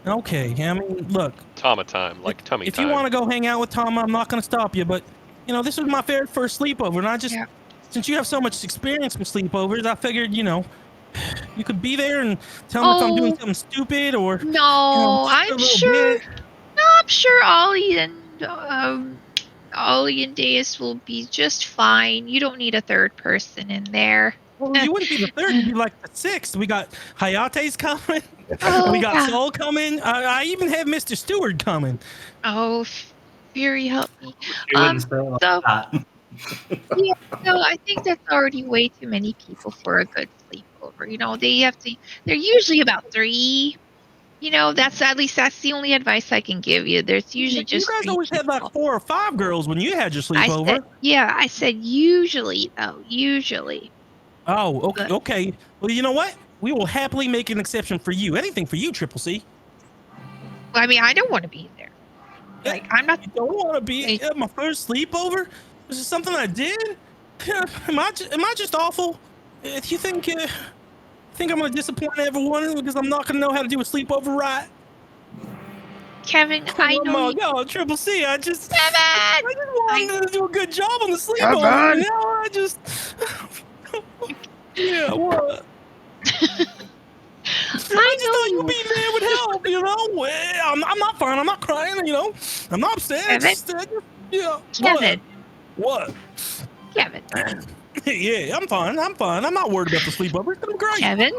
Okay. I mean, look, Tama time, like tummy if time. you want to go hang out with Toma, I'm not going to stop you. But, you know, this was my very first sleepover. And I just, Yeah. since you have so much experience with sleepovers, I figured, you know, you could be there and tell me if I'm doing Oh. something stupid or. no, just a I'm little sure. bit. No, I'm sure Ollie and Deus will be just fine. You don't need a third person in there. Well, you wouldn't be the third. You'd be like the sixth. We got Hayate's coming. Oh, We got yeah. Soul coming. I even have Mr. Stewart coming. Oh, Fury, help me. You wouldn't say it like so- that. Yeah, no, I think that's already way too many people for a good sleepover. You know, they're usually about 3. You know, that's the only advice I can give you. There's usually You just guys 3 always had like people. 4 or 5 girls when you had your sleepover. I said usually though, usually. Oh, okay, Good. okay. Well, you know what? We will happily make an exception for you. Anything for you, Triple C. Well, I mean, I don't want to be there. Like, I'm not. You don't want to be at my first sleepover? This is something I did? Am I just awful? Do you think I'm gonna disappoint everyone because I'm not gonna know how to do a sleepover right? Kevin, I Oh know my you. God, Triple C, I just Kevin! wanted to do a good job on the sleepover. And now I just, yeah, what? I just thought you'd be there would help, you know. I'm not fine. I'm not crying, you know. I'm not upset. Kevin? Yeah. Kevin. What? Kevin. Yeah, I'm fine. I'm not worried about the sleepover. It's gonna be great. Kevin?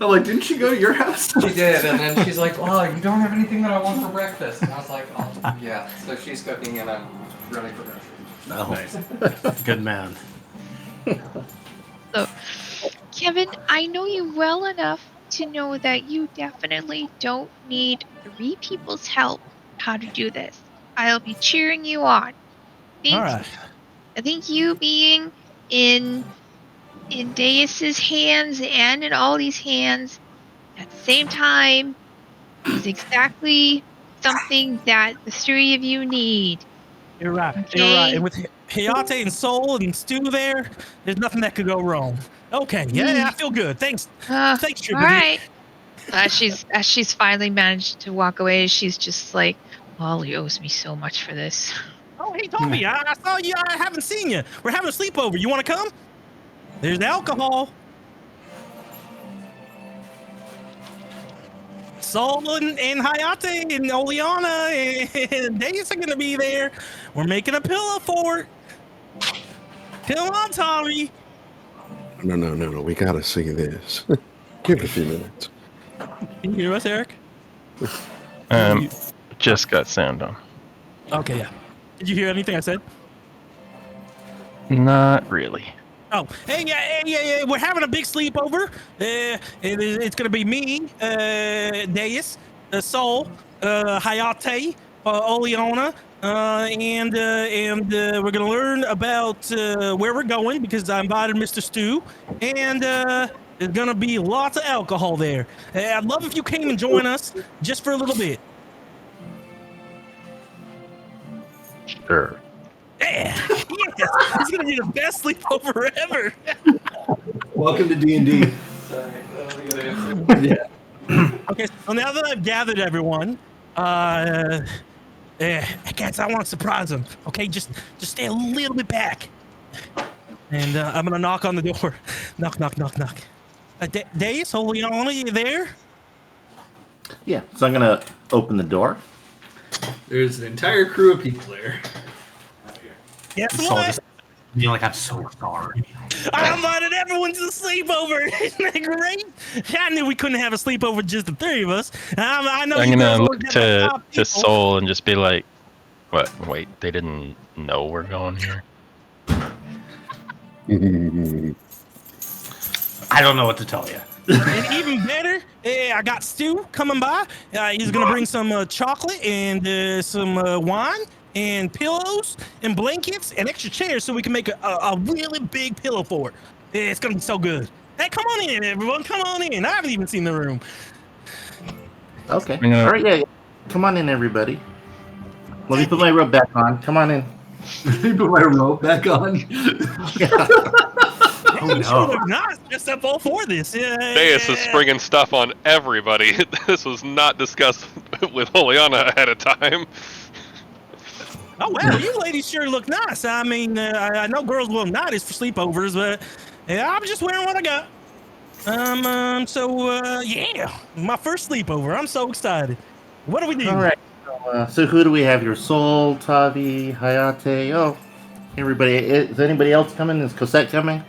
I'm like, didn't she go to your house? She did, and then she's like, "Oh, you don't have anything that I want for breakfast." And I was like, "Oh, yeah." So she's cooking, and I'm running for groceries. Nice. Good man. So, Kevin, I know you well enough to know that you definitely don't need 3 people's help how to do this. I'll be cheering you on. All right. I think you being in Deus's hands and in Ollie's hands at the same time is exactly something that the 3 of you need. You're right. Okay. You're right. And with Hayate and Soul and Stu there's nothing that could go wrong. Okay. Yeah, I feel good. Thanks. Thanks, All Triple D. right. As she's finally managed to walk away, she's just like, Ollie owes me so much for this. Oh, hey, Tommy, I saw you. I haven't seen you. We're having a sleepover. You want to come? There's alcohol. Sol and Hayate and Oleana and Deus are going to be there. We're making a pillow fort. Come on, Tommy. No. We gotta see this. Give it a few minutes. Can you hear us, Eric? Just got sound on. Okay, yeah. Did you hear anything I said? Not really. Oh, hey, yeah. We're having a big sleepover. It's gonna be me, Deus, Sol, Hayate, Oleana, and we're gonna learn about where we're going because I invited Mr. Stu, and there's gonna be lots of alcohol there. I'd love if you came and join us just for a little bit. Sure. Yeah, yes, it's gonna be the best sleepover ever. Welcome to D&D. Sorry, that was a good answer. Yeah. Okay, so now that I've gathered everyone, guys, I want to surprise them. Okay, just stay a little bit back, and I'm gonna knock on the door. Knock. Deus, Oleana, you there? Yeah, so I'm gonna open the door. There's an entire crew of people there. Guess Soul what? just being like, I'm so sorry. I invited everyone to the sleepover. Isn't that great? I knew we couldn't have a sleepover with just the 3 of us. I know I'm you guys gonna look always have like 5 to people. Soul and just be like, "What? Wait, they didn't know we're going here." I don't know what to tell you. And even better, I got Stu coming by. He's gonna bring some chocolate and some wine and pillows and blankets and extra chairs so we can make a really big pillow fort. It's gonna be so good. Hey, come on in, everyone. Come on in. I haven't even seen the room. Okay. Yeah. All right, yeah. Come on in, everybody. Let me put my robe back on. Come on in. Let me put my robe back on. Oh, no. Nice. Dressed up all for this. Deus is springing stuff on everybody. This was not discussed with Oleana ahead of time. Oh, wow, you ladies sure look nice. I mean, I know girls look nice for sleepovers, but I'm just wearing what I got. Yeah, my first sleepover. I'm so excited. What do we do? All right. So who do we have here? Sol, Tavi, Hayate. Oh, everybody. Is anybody else coming? Is Cosette coming?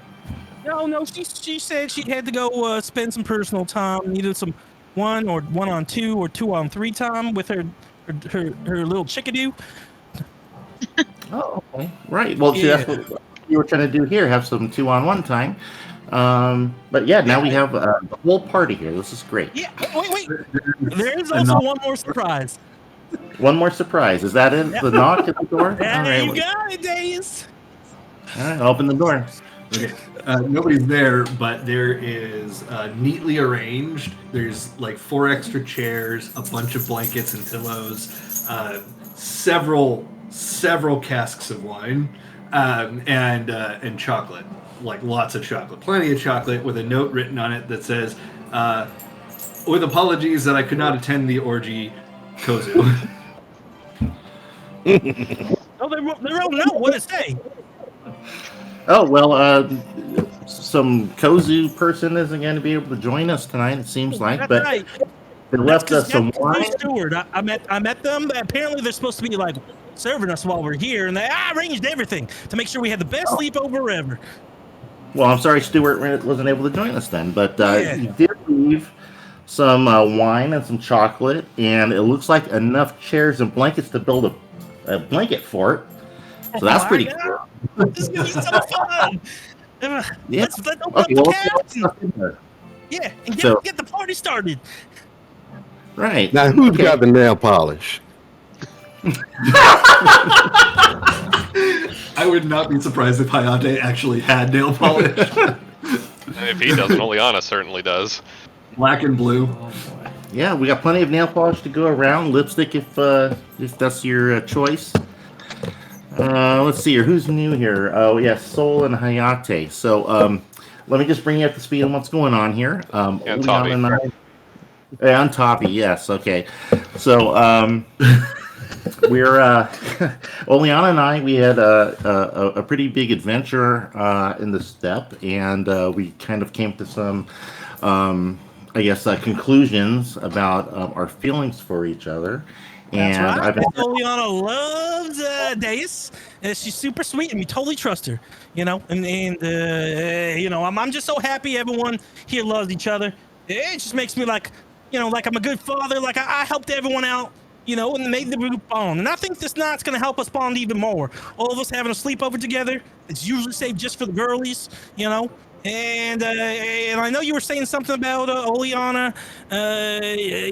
No, she said she had to go spend some personal time, needed some 1-on-2 or 2-on-3 time with her little chickadee. Oh, okay. Right. Well, see, that's what you were trying to do here. Have some 2-on-1 time. But yeah, now we have the whole party here. This is great. Yeah. Wait. There's also one more surprise. One more surprise. Is that it? The knock at the door? Yeah, All right. you got it, Deus. All right. I'll open the door. Okay. Nobody's there, but there is neatly arranged. There's like 4 extra chairs, a bunch of blankets and pillows, several casks of wine, and chocolate, like lots of chocolate, plenty of chocolate, with a note written on it that says, "With apologies that I could not attend the orgy, Kozu." Oh, they wrote no. What did it say? Oh, well, some Kozu person isn't going to be able to join us tonight, it seems like, That's but right. they left us some wine. Steward. I met them. Apparently, they're supposed to be like serving us while we're here, and they arranged everything to make sure we had the best sleepover ever. Well, I'm sorry Stuart wasn't able to join us then, but Yeah. he did leave some wine and some chocolate, and it looks like enough chairs and blankets to build a blanket fort. So that's pretty cool. This is gonna be so fun. Yeah. Let's open up Okay, the well, cast. let's in there. Yeah, and So- get the party started. Right. Now, who's got the nail polish? I would not be surprised if Hayate actually had nail polish. And if he doesn't, Oleana certainly does. Black and blue. Yeah, we got plenty of nail polish to go around. Lipstick, if that's your choice. Let's see here. Who's new here? Oh, yeah, Sol and Hayate. So, let me just bring you up to speed on what's going on here. And Oleana Tavi. and Tavi, yes. Okay. So, we're Oleana and I. We had a pretty big adventure in the steppe, and we kind of came to some, I guess, conclusions about our feelings for each other. That's And right. I've been, Oleana loves Deus. She's super sweet, and we totally trust her. You know, and you know, I'm just so happy everyone here loves each other. It just makes me like, you know, like I'm a good father. Like I helped everyone out, you know, and made the group bond. And I think this night's gonna help us bond even more. All of us having a sleepover together. It's usually saved just for the girlies, you know. And I know you were saying something about Oleana,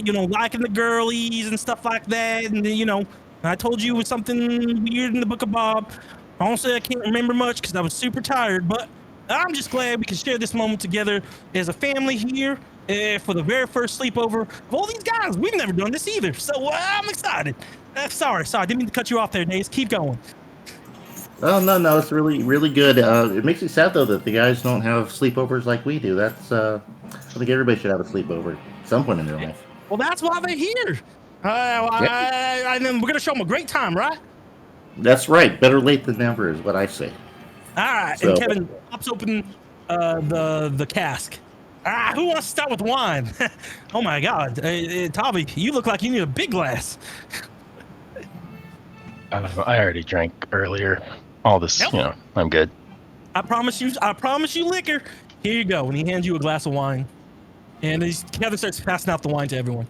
you know, liking the girlies and stuff like that. And you know, I told you it was something weird in the Book of Bob. Honestly, I can't remember much because I was super tired. But I'm just glad we can share this moment together as a family here for the very first sleepover of all these guys. We've never done this either, so I'm excited. Sorry, didn't mean to cut you off there, Days. Keep going. oh no, it's really good. It makes me sad though that the guys don't have sleepovers like we do. That's I think everybody should have a sleepover at some point in their life. Well, that's why they're here. And then we're gonna show them a great time, right? That's right. Better late than never is what I say. All right. So- And Kevin pops open the cask. Who wants to start with wine? Oh my God, Tavi, you look like you need a big glass. I already drank earlier. All this, Yep. you know, I'm good. I promise you liquor. Here you go. And he hands you a glass of wine. And Kevin starts passing out the wine to everyone.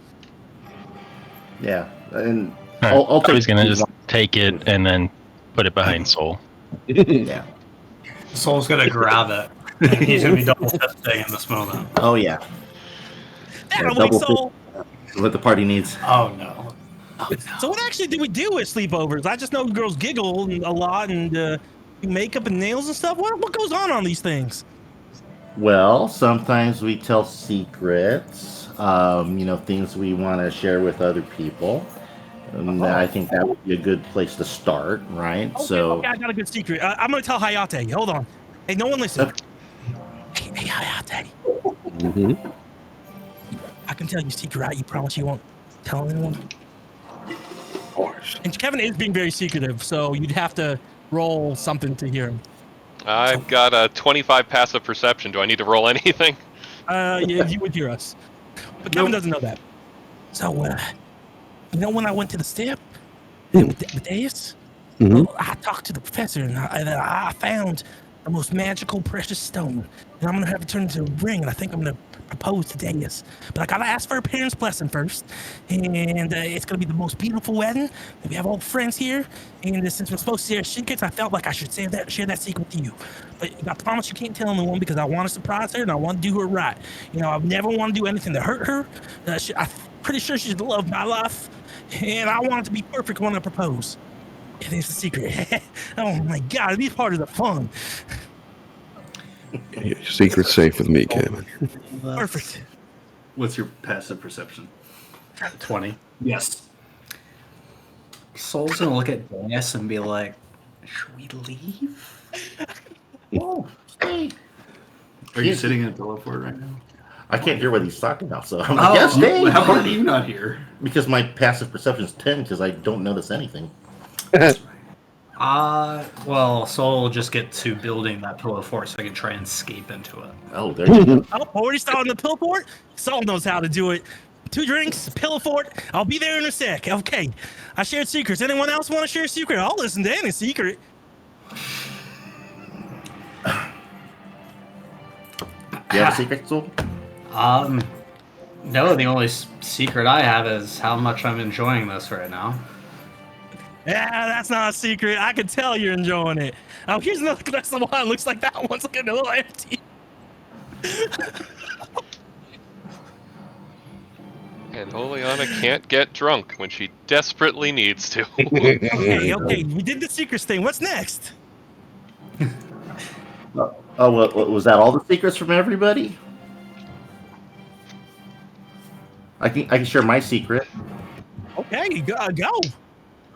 Yeah, and All right. I'll I was take. gonna just take it and then put it behind Soul. Yeah. Soul's gonna grab it. And he's gonna be double fisting in this moment. Oh yeah. That Yeah, way, double Soul. What the party needs. Oh no. So what actually do we do at sleepovers? I just know girls giggle a lot and do makeup and nails and stuff. What goes on these things? Well, sometimes we tell secrets. You know, things we want to share with other people. And I think that would be a good place to start, right? Okay, I got a good secret. I'm gonna tell Hayate. Hold on. Hey, no one listen. Hey, Hayate. Mm-hmm. I can tell you a secret, right? You promise you won't tell anyone? Of course. And Kevin is being very secretive, so you'd have to roll something to hear him. I've got a 25 passive perception. Do I need to roll anything? Yeah, you would hear us. But Kevin doesn't know that. So, you know when I went to the step with Deus? Mhm. Well, I talked to the professor and I found the most magical precious stone. And I'm going to have it turned into a ring, and I think I'm going to propose to Deus. But I got to ask for her parents' blessing first. And it's going to be the most beautiful wedding. We have all the friends here. And since we're supposed to share secrets, I felt like I should share that secret with you. But I promise you can't tell anyone because I want to surprise her and I want to do her right. You know, I never want to do anything to hurt her. I'm pretty sure she's the love of my life. And I want it to be perfect when I propose. And it's a secret. Oh my God, these parties are fun. Your secret's safe with me, Kevin. Perfect. What's your passive perception? 20. Yes. Soul's gonna look at Dennis and be like, should we leave? Oh, stay. Are you sitting in a pillow fort right now? I can't hear what he's talking about, so I'm like, yes, Oh, stay. how come are you not here? Because my passive perception is 10 because I don't notice anything. Well, Soul will just get to building that pillow fort so I can try and escape into it. Oh, there you go. Oh, already starting the pillow fort? Saul knows how to do it. 2 drinks, pillow fort. I'll be there in a sec. Okay. I shared secrets. Anyone else want to share a secret? I'll listen to any secret. You have a secret, Soul? No, the only secret I have is how much I'm enjoying this right now. Yeah, that's not a secret. I can tell you're enjoying it. Oh, here's another glass of wine. Looks like that one's looking a little empty. And Oleana can't get drunk when she desperately needs to. Okay, we did the secrets thing. What's next? Oh, well, was that all the secrets from everybody? I can share my secret. Okay, go.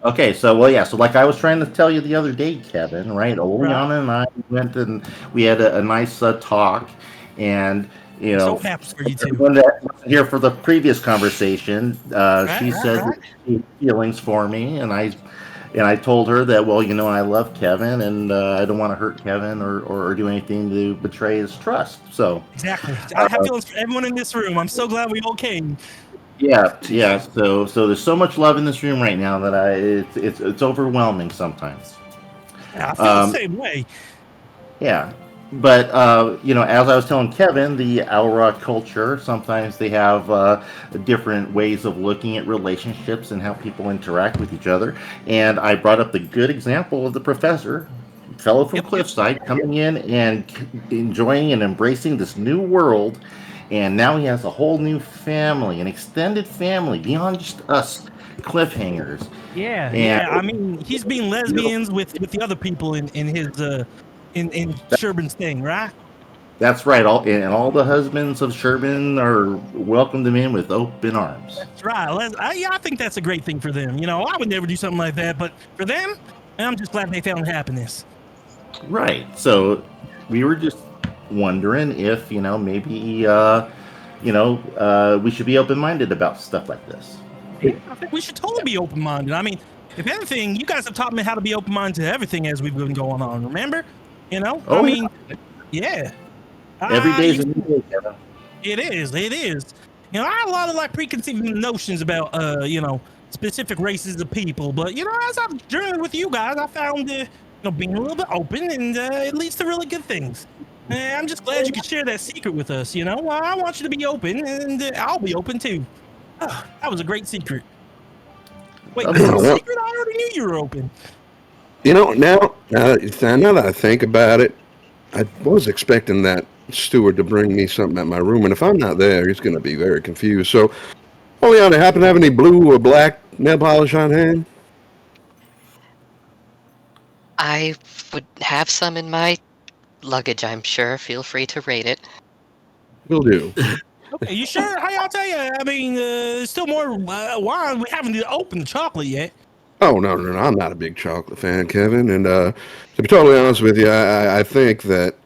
Okay, so like I was trying to tell you the other day, Kevin, right? Oleana and I went and we had a nice talk, and you know, So happy for you two. everyone that wasn't here for the previous conversation, she said that she had feelings for me, and I told her that, well, you know, I love Kevin, and I don't want to hurt Kevin or do anything to betray his trust. So Exactly. I have feelings for everyone in this room. I'm so glad we all came. yeah. So there's so much love in this room right now that it's overwhelming sometimes. Yeah, I feel the same way. Yeah, but you know, as I was telling Kevin, the Aura culture, sometimes they have different ways of looking at relationships and how people interact with each other. And I brought up the good example of the professor, fellow from Cliffside, coming in and enjoying and embracing this new world. And now he has a whole new family, an extended family beyond just us cliffhangers. Yeah. I mean, he's being lesbians with the other people in his in Sherbin's thing, right? That's right. All the husbands of Sherbin are welcomed him in with open arms. That's right. I think that's a great thing for them. You know, I would never do something like that, but for them, I'm just glad they found happiness. Right. So we were just wondering if, you know, maybe we should be open-minded about stuff like this. Yeah, I think we should totally be open-minded. I mean, if anything, you guys have taught me how to be open-minded to everything as we've been going on. Remember? You know? Oh, I mean, yeah. Every day's a new day, Kevin. It is. You know, I had a lot of like preconceived notions about specific races of people, but you know, as I've journeyed with you guys, I found being a little bit open, and it leads to really good things. And I'm just glad you could share that secret with us. You know, I want you to be open, and I'll be open too. Oh, that was a great secret. Wait, this is a secret? I already knew you were open. You know, now that I think about it, I was expecting that steward to bring me something at my room, and if I'm not there, he's going to be very confused. So, Oleana, happen to have any blue or black nail polish on hand? I would have some in my luggage, I'm sure. Feel free to rate it. Will do. Okay, you sure? Hey, I'll tell you. I mean, there's still more wine. We haven't opened the chocolate yet. Oh, no. I'm not a big chocolate fan, Kevin. And to be totally honest with you, I think that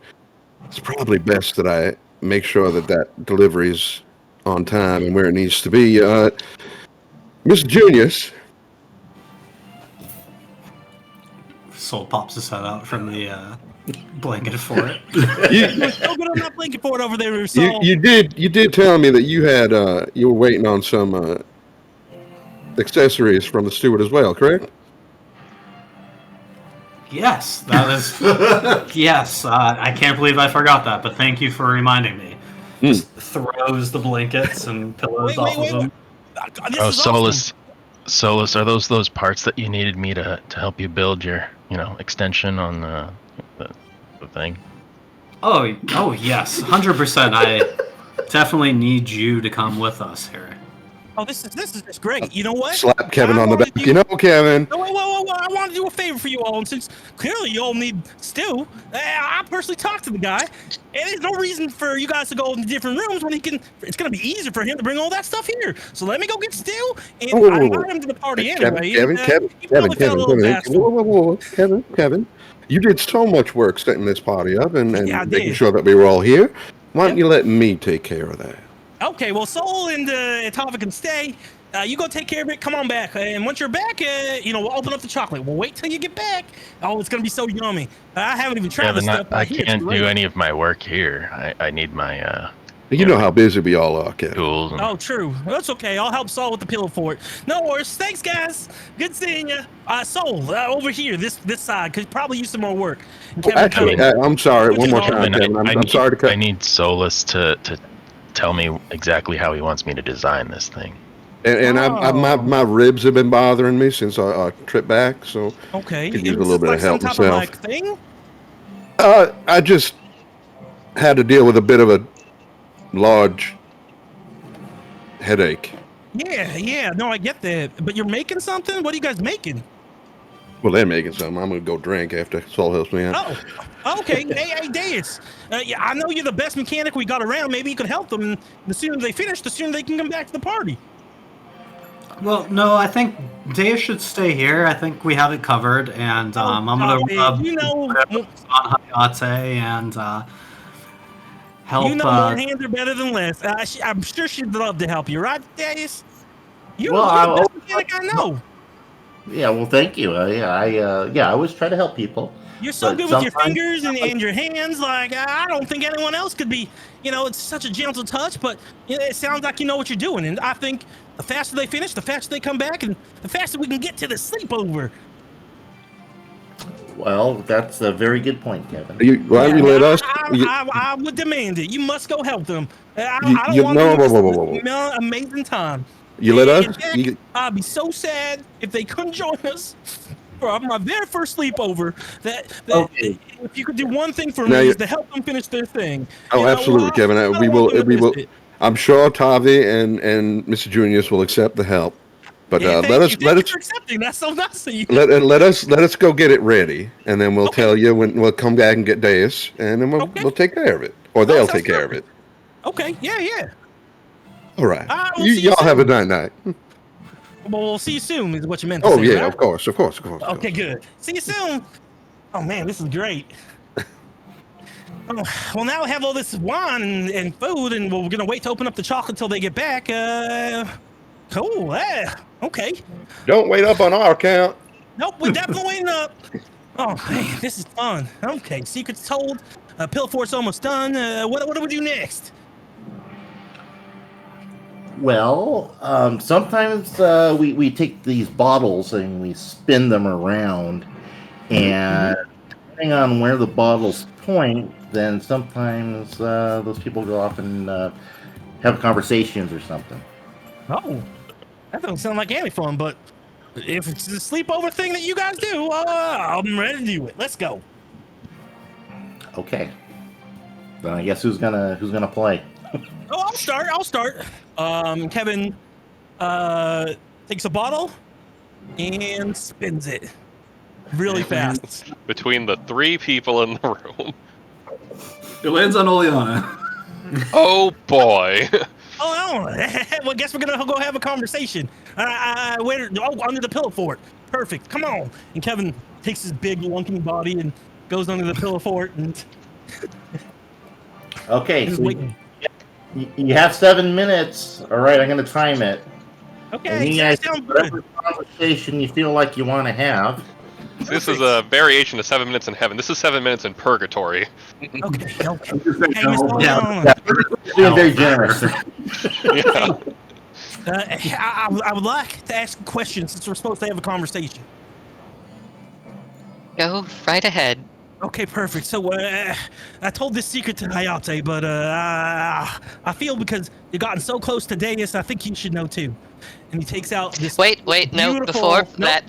it's probably best that I make sure that delivery's on time and where it needs to be. Mr. Junius. Soul pops his head out from the blanket for it. You're so good on that blanket fort over there, Saul. You did tell me that you had you were waiting on some accessories from the steward as well, correct? Yes, that is. Yes, I can't believe I forgot that, but thank you for reminding me. Just throws the blankets and pillows off of them. Oh, Solus, are those parts that you needed me to help you build your extension on the thing? Oh yes, 100%. I definitely need you to come with us, Harry. Oh, this is great. You know what? Slap Kevin I on the wanted back. You know, Kevin. No, whoa. I want to do a favor for you all, and since clearly you all need stew, I personally talked to the guy, and there's no reason for you guys to go in different rooms when he can. It's gonna be easier for him to bring all that stuff here. So let me go get stew, and I invite him to the party anyway. Kevin. Kevin. You did so much work setting this party up and Yeah, I making did. sure that we were all here. Why don't you let me take care of that? Okay, well, Soul and Tava can stay. You go take care of it. Come on back, and once you're back, we'll open up the chocolate. We'll wait till you get back. Oh, it's gonna be so yummy. I haven't even tried this stuff. I can't do any of my work here. I need my You know how busy we all are, Kevin. tools. Oh, true. That's okay. I'll help Saul with the pillow fort. No worries. Thanks, guys. Good seeing you. Soul, over here, this side, could probably use some more work. Kevin, Actually, I'm sorry. One more time, Kevin. I'm sorry to cut. I need Solus to tell me exactly how he wants me to design this thing. And my ribs have been bothering me since our trip back, so okay. could use a little bit of help some type myself. of, thing? I just had to deal with a bit of a large headache. Yeah. No, I get that. But you're making something? What are you guys making? Well, they're making something. I'm gonna go drink after Soul helps me out. Oh, okay. hey, Deus. Yeah, I know you're the best mechanic we got around. Maybe you could help them. And the sooner they finish, the sooner they can come back to the party. Well, no, I think Deus should stay here. I think we have it covered, and I'm gonna rub on Hayate and help. You know, more hands are better than less. I'm sure she'd love to help you, right, Deus? You're the best mechanic I know. Yeah, well, thank you. I always try to help people. You're so good with your fingers and your hands. Like, I don't think anyone else could be. It's such a gentle touch, but it sounds like you know what you're doing. And I think the faster they finish, the faster they come back, and the faster we can get to the sleepover. Well, that's a very good point, Kevin. You let us? I would demand it. You must go help them. I don't want to amazing time. You let us? Jack, I'd be so sad if they couldn't join us for my very first sleepover. That if you could do one thing for me is to help them finish their thing. Oh, absolutely, Kevin. We will. I'm sure Tavi and Mr. Junius will accept the help. But let us accepting. That's so nice of you. Let us go get it ready, and then we'll tell you when we'll come back and get Deus, and then we'll take care of it, or they'll take care of it. Okay. Yeah. All right. Y'all have a night. Well, we'll see you soon. Is what you meant to say, yeah, right? Of course. Okay, good. See you soon. Oh man, this is great. Well, now we have all this wine and food, and we're gonna wait to open up the chocolate until they get back. Cool. Okay. Don't wait up on our account. Nope, we're definitely waiting up. Oh man, this is fun. Okay, secrets told. Pill fort's almost done. What do we do next? Well, sometimes we take these bottles and we spin them around, and depending on where the bottles point, then sometimes those people go off and have conversations or something. Oh, that doesn't sound like any fun, but if it's a sleepover thing that you guys do, I'm ready to do it. Let's go. Okay. Then I guess who's gonna play? Oh, I'll start. Kevin takes a bottle and spins it really fast. Between the 3 people in the room. It lands on Oleana. Oh boy. Oh no! Well, I guess we're gonna go have a conversation. Under the pillow fort. Perfect. Come on. And Kevin takes his big lunking body and goes under the pillow fort and. Okay. So you have 7 minutes. All right, I'm gonna time it. Okay. And you guys have whatever conversation you feel like you want to have. This is a variation of 7 minutes in heaven. This is 7 minutes in purgatory. Okay. Being very generous. Yeah. I would like to ask a question since we're supposed to have a conversation. Go right ahead. Okay, perfect. So I told this secret to Hayate, but I feel because you've gotten so close to Deus, I think you should know too. And he takes out this. Wait, no, before that.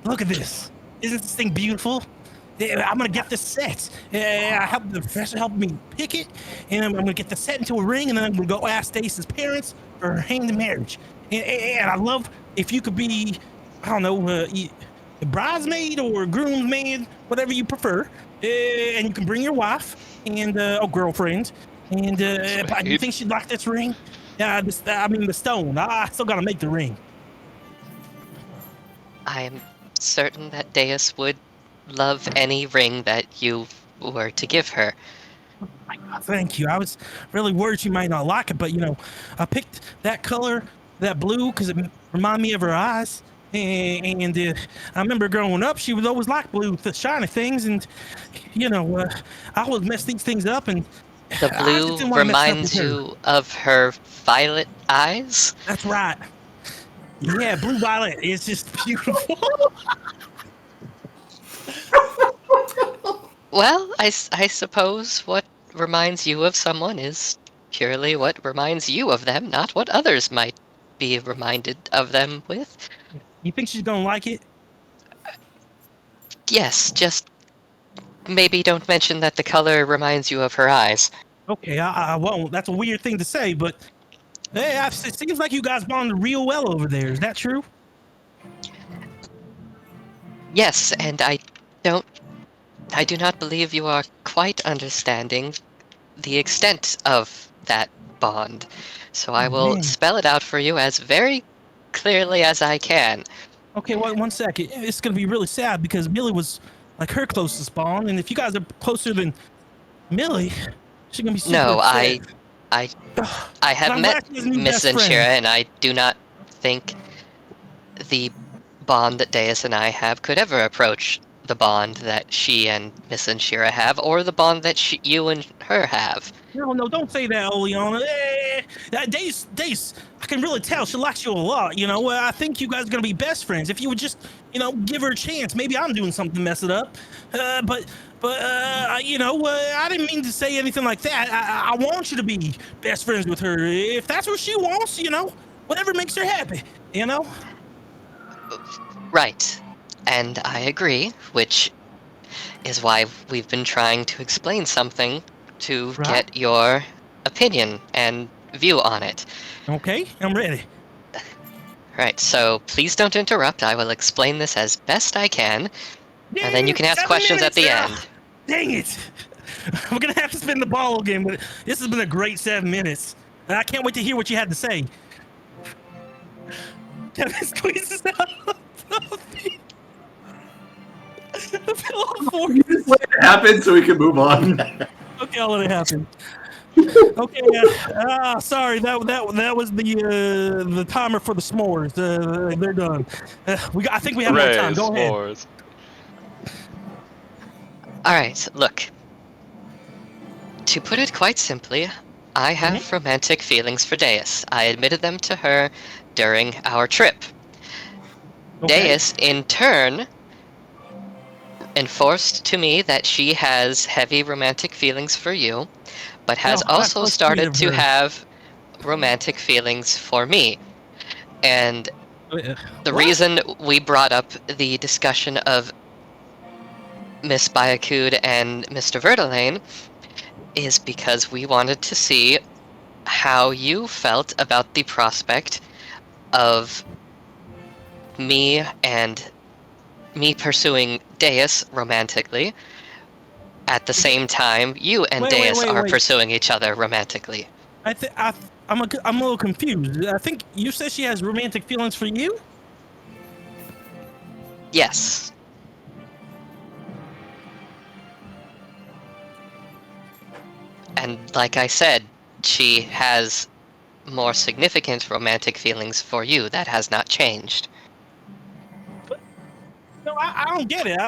Look at this. Isn't this thing beautiful? I'm gonna get this set. I help the professor help me pick it, and I'm gonna get the set into a ring, and then I'm gonna go ask Deus's parents her hand in marriage. And I love if you could be, I don't know, a bridesmaid or a groomsmaid, whatever you prefer. And you can bring your wife and girlfriend. And but you think she'd like this ring? Yeah, the stone. I still gotta make the ring. I am certain that Deus would love any ring that you were to give her. My God, thank you. I was really worried she might not like it, but I picked that color, that blue, because it reminded me of her eyes. And I remember growing up, she would always like blue, the shiny things, and I always mess these things up, and The I just blue didn't want to mess it up with reminds her. you of her violet eyes? That's right. Yeah, blue violet. It's just beautiful. Well, I suppose what reminds you of someone is purely what reminds you of them, not what others might be reminded of them with. You think she's gonna like it? Yes, just maybe don't mention that the color reminds you of her eyes. Okay, I won't. That's a weird thing to say, but hey, it seems like you guys bonded real well over there. Is that true? Yes, and I do not believe you are quite understanding the extent of that bond. So I will Man. spell it out for you as very clearly as I can. Okay, one second. It's gonna be really sad because Millie was like her closest bond, and if you guys are closer than Millie, she's gonna be super No, upset. I But have I'm met glad she has a new Miss best friend. Zenshira, and I do not think the bond that Deus and I have could ever approach the bond that she and Miss Zenshira have, or the bond that you and her have. No, don't say that, Oleana. Dace, I can really tell she likes you a lot. I think you guys are gonna be best friends if you would just, give her a chance. Maybe I'm doing something to mess it up, but I didn't mean to say anything like that. I want you to be best friends with her if that's what she wants. Whatever makes her happy. Right. And I agree, which is why we've been trying to explain something to get your opinion and view on it. Okay, I'm ready. Right, so please don't interrupt. I will explain this as best I can, and then you can ask 7 questions at minutes the now. end. Dang it! We're gonna have to spin the ball again, but this has been a great 7 minutes. And I can't wait to hear what you had to say. Kevin squeezes out the pillow for you. Just let it happen so we can move on. Okay, I'll let it happen. Okay, sorry, that was the timer for the s'mores. They're done. I think we have more Hooray, time. Go ahead. s'mores. Alright, look. To put it quite simply, I have romantic feelings for Deus. I admitted them to her during our trip. Deus, in turn, enforced to me that she has heavy romantic feelings for you, but has also started to have romantic feelings for me. And the reason we brought up the discussion of Miss Byakud and Mr. Vertelaine is because we wanted to see how you felt about the prospect of me pursuing Deus romantically. At the same time, you and Deus are pursuing each other romantically. I'm a little confused. I think you said she has romantic feelings for you? Yes. And like I said, she has more significant romantic feelings for you. That has not changed. But, no, I don't get it.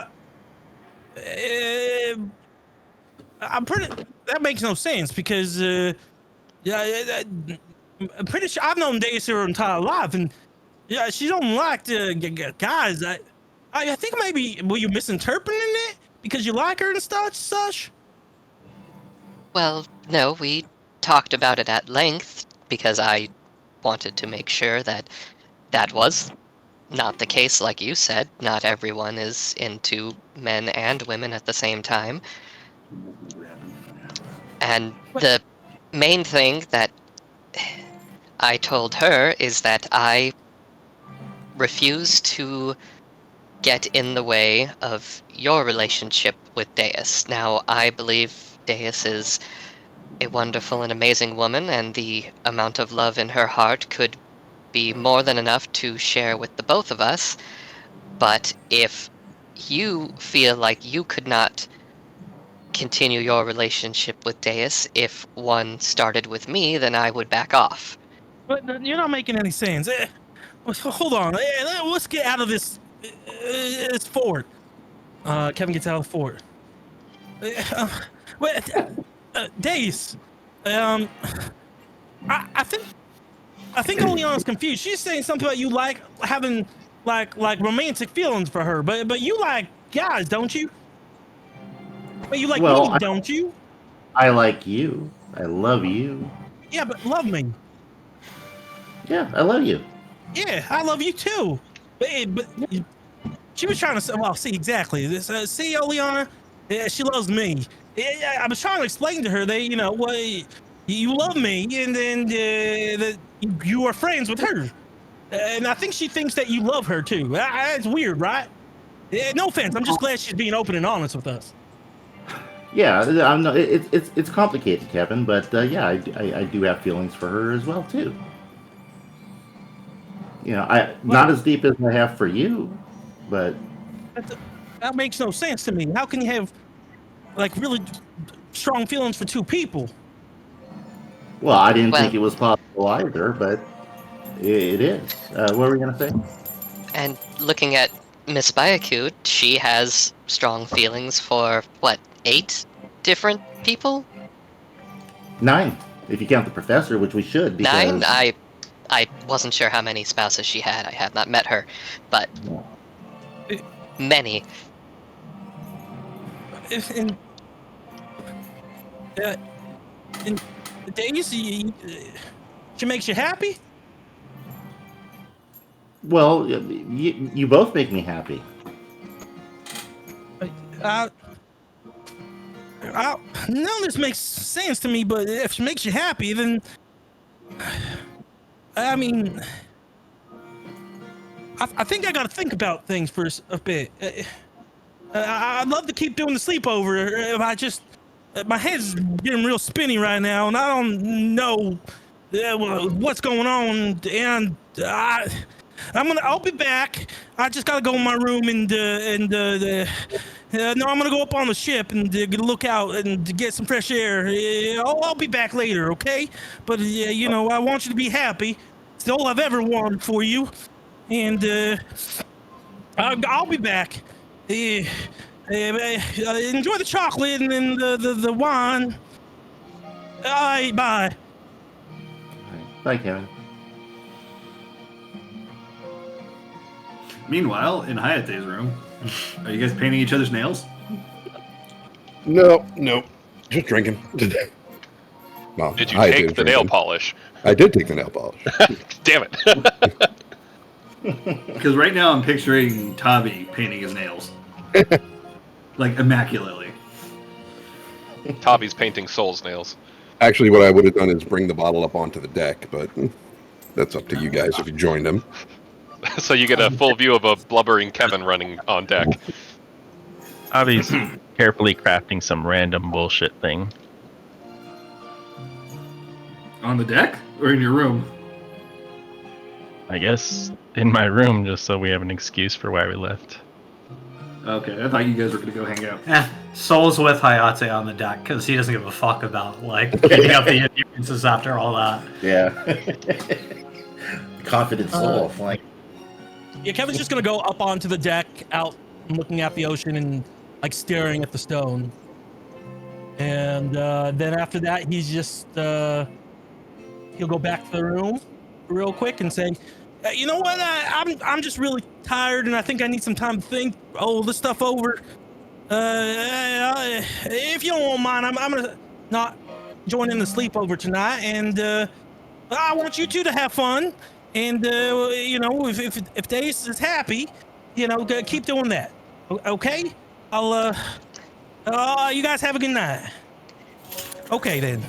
I'm pretty. That makes no sense because I'm pretty sure I've known Deus her entire life, and yeah, she don't like guys. I think maybe were you misinterpreting it because you like her and such? Well, no, we talked about it at length because I wanted to make sure that that was not the case, like you said. Not everyone is into men and women at the same time. And the main thing that I told her is that I refuse to get in the way of your relationship with Deus. Now, I believe Deus is a wonderful and amazing woman, and the amount of love in her heart could be more than enough to share with the both of us. But if you feel like you could not continue your relationship with Deus if one started with me, then I would back off. But you're not making any sense. Hold on. Let's get out of this. It's fort. Kevin gets out of the fort. Wait, Dace. I think Oleana's confused. She's saying something about you like having like romantic feelings for her, but you like guys, don't you? But you like me, don't you? I like you. I love you. Yeah, but love me. Yeah, I love you. Yeah, I love you too. But she was trying to say, well, see, exactly. See, Oleana, yeah, she loves me. Yeah, I was trying to explain to her that, you know, well, you love me, and then that you are friends with her. And I think she thinks that you love her too. It's weird, right? No offense. I'm just glad she's being open and honest with us. Yeah, I'm not, it's complicated, Kevin, but yeah, I do have feelings for her as well too. You know, not as deep as I have for you, but that makes no sense to me. How can you have like really strong feelings for two people? Well, I didn't think it was possible either, but it is. What were we gonna say? And looking at Miss Byakude, she has strong feelings for what, 8 different people? 9, if you count the professor, which we should. Because... 9? I wasn't sure how many spouses she had. I have not met her, but many. And Daisy, she makes you happy? Well, you both make me happy. None of this makes sense to me, but if she makes you happy, then I mean, I think I gotta think about things for a bit. I'd love to keep doing the sleepover if I just, my head's getting real spinny right now, and I don't know what's going on, and I'll be back. I just gotta go in my room and no, I'm gonna go up on the ship and look out and get some fresh air. I'll be back later, okay? But you know, I want you to be happy. It's all I've ever wanted for you, and I'll be back. Enjoy the chocolate and then the wine. All right, bye. Bye, Kevin. Meanwhile, in Hayate's room, are you guys painting each other's nails? No, just drinking. Well, Did you take the nail polish? I did take the nail polish. Damn it. Because right now I'm picturing Tavi painting his nails. Like, immaculately. Tavi's painting Soul's nails. Actually, what I would have done is bring the bottle up onto the deck, but that's up to you guys if you joined him. So you get a full view of a blubbering Kevin running on deck. Avi's carefully crafting some random bullshit thing. On the deck? Or in your room? I guess in my room, just so we have an excuse for why we left. Okay, I thought you guys were going to go hang out. Soul's with Hayate on the deck, because he doesn't give a fuck about, like, getting up the appearances after all that. Yeah. Confident soul, like... Yeah, Kevin's just gonna go up onto the deck, out looking at the ocean and like staring at the stone. And then after that, he's just he'll go back to the room real quick and say, "You know what? I'm just really tired, and I think I need some time to think all this stuff over. If you don't mind, I'm gonna not join in the sleepover tonight, and I want you two to have fun." And, you know, if Dace is happy, you know, keep doing that. Okay? You guys have a good night. Okay, then.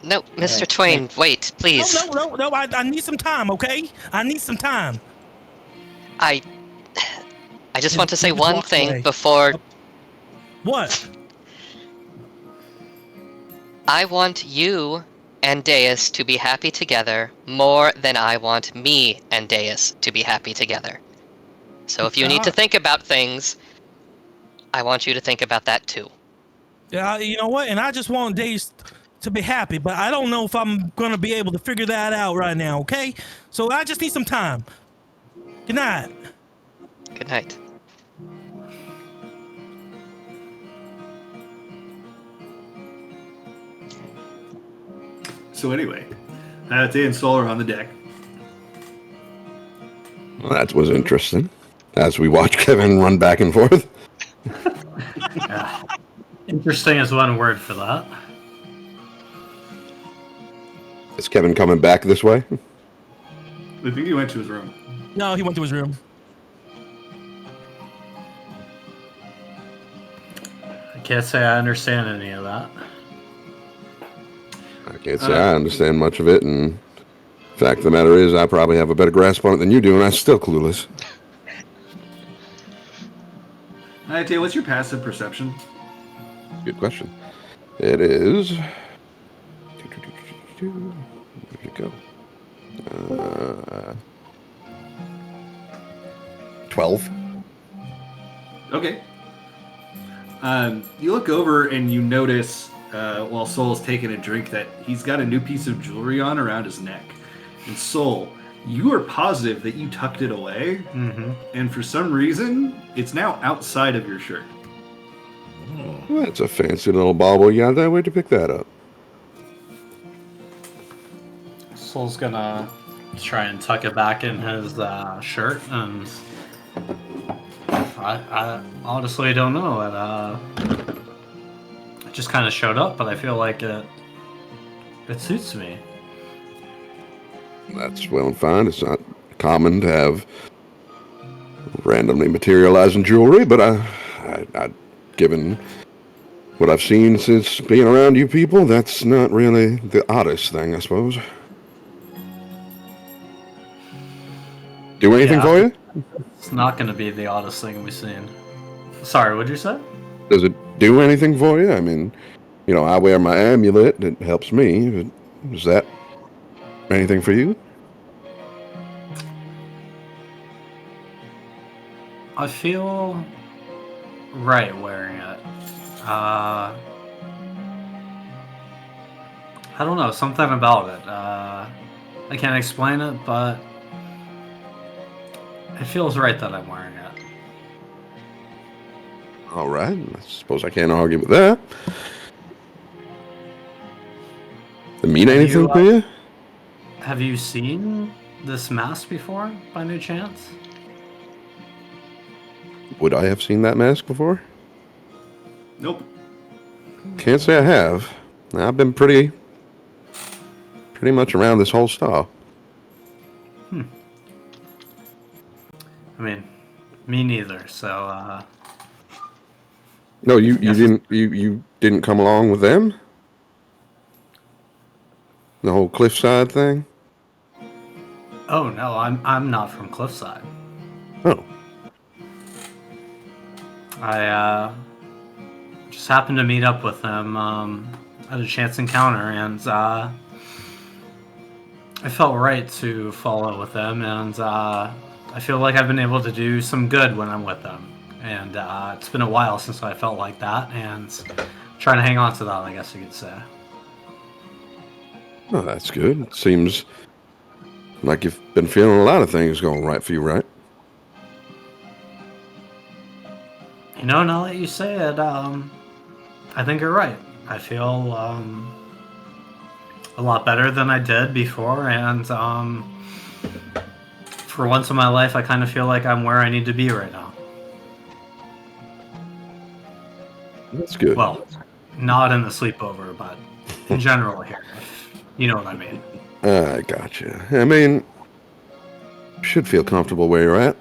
No, Mr. Alright, Twain, wait, please. No. I need some time, okay? I need some time. I just want to say He just one walks thing away. before. What? I want you and Deus to be happy together more than I want me and Deus to be happy together. So if you need to think about things, I want you to think about that too. Yeah, you know what? And I just want Days to be happy, but I don't know if I'm gonna be able to figure that out right now. Okay, so I just need some time. Good night. Good night. So anyway, Day and Sol are on the deck. Well, that was interesting. As we watch Kevin run back and forth. Yeah. Interesting is one word for that. Is Kevin coming back this way? I think he went to his room. No, he went to his room. I can't say I understand any of that. I can't say I understand much of it, and fact of the matter is I probably have a better grasp on it than you do, and I'm still clueless. Tay, what's your passive perception? Good question. It is... Where'd it go? 12. Okay. You look over and you notice, while Sol's taking a drink, that he's got a new piece of jewelry on around his neck. And Sol, you are positive that you tucked it away, and for some reason, it's now outside of your shirt. Well, that's a fancy little bauble you got there. Where'd you pick that up? Sol's gonna try and tuck it back in his shirt, and I honestly don't know. It just kind of showed up, but I feel like it suits me. That's well and fine. It's not common to have randomly materializing jewelry, but I given what I've seen since being around you people, that's not really the oddest thing, I suppose. Do anything for you? It's not going to be the oddest thing we've seen. Sorry, what'd you say? Does it do anything for you? I mean, you know, I wear my amulet. It helps me. But is that anything for you? I feel right wearing it. I don't know, something about it. I can't explain it, but it feels right that I'm wearing it. All right. I suppose I can't argue with that. Does it mean anything to you? Have you seen this mask before, by any chance? Would I have seen that mask before? Nope. Can't say I have. I've been pretty much around this whole style. I mean, me neither. So, No, you didn't come along with them? The whole Cliffside thing? oh no, I'm not from Cliffside. Oh. I just happened to meet up with them at a chance encounter, and I felt right to follow with them, and I feel like I've been able to do some good when I'm with them. And it's been a while since I felt like that, and trying to hang on to that, I guess you could say. Oh, that's good. It seems like you've been feeling a lot of things going right for you, right? You know, now that you say it, I think you're right. I feel a lot better than I did before, and for once in my life, I kind of feel like I'm where I need to be right now. That's good. Well, not in the sleepover, but in general here. You know what I mean. I gotcha. I mean, you should feel comfortable where you're at.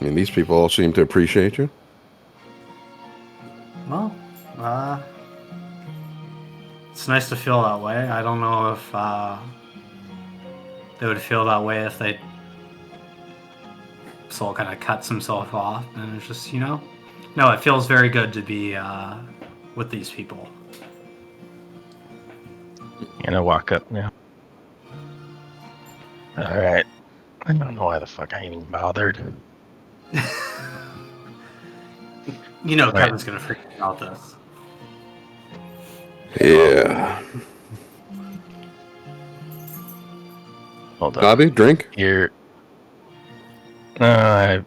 I mean, these people all seem to appreciate you. It's nice to feel that way. I don't know if they would feel that way if Soul kind of cuts himself off, and it's just, no, it feels very good to be with these people. Gonna walk up now. Alright. I don't know why the fuck I even bothered. Kevin's gonna forget about this. Yeah. Hold on. Bobby, drink? Here. I've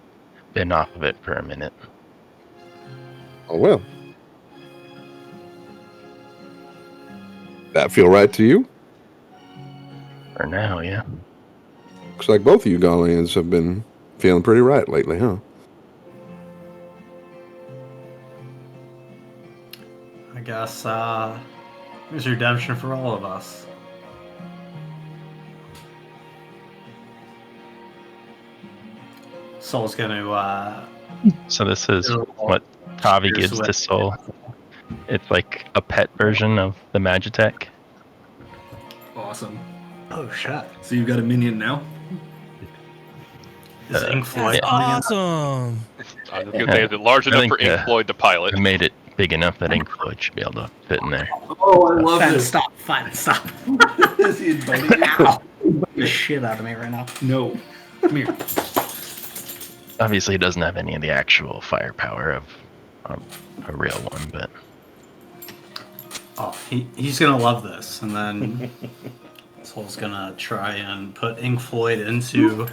been off of it for a minute. Oh, well. That feel right to you? For now, yeah. Looks like both of you Gaulians have been feeling pretty right lately, huh? I guess there's redemption for all of us. Soul's gonna So this is what Tavi gives to Soul. It's like a pet version of the Magitech. Awesome. Oh shit. So you've got a minion now? Is Ink Floyd That's awesome. I was gonna say, is it large enough for Ink Floyd to pilot? I made it big enough that Ink Floyd should be able to fit in there. Oh, I love Fine, this. stop. Fine, stop. Is he inviting you? Ow. The shit out of me right now. No. Come here. Obviously, it doesn't have any of the actual firepower of a real one, but Oh, he's gonna love this, and then Soul's gonna try and put Ink Floyd into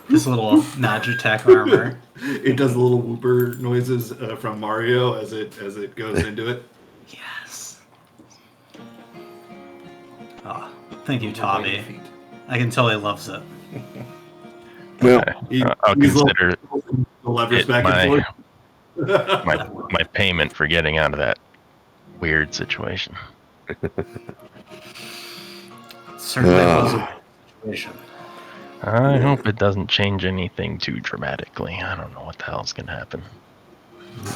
his little Magitech armor. It does the little whooper noises from Mario as it goes into it. Yes. Oh, thank you, Tavi. I can tell he loves it. Well, I'll consider the levers it back and forth. my payment for getting out of that weird situation. Certainly was a situation. I hope it doesn't change anything too dramatically. I don't know what the hell's gonna happen.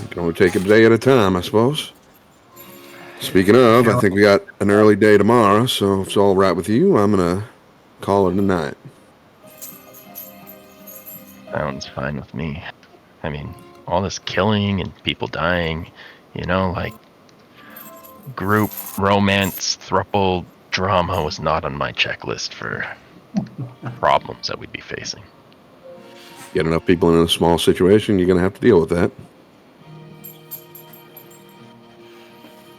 You can only take it a day at a time, I suppose. Speaking of, I think we got an early day tomorrow, so if it's all right with you, I'm gonna call it a night. Sounds fine with me. I mean, all this killing and people dying, like group romance, throuple drama was not on my checklist for problems that we'd be facing. Get enough people in a small situation, you're gonna have to deal with that.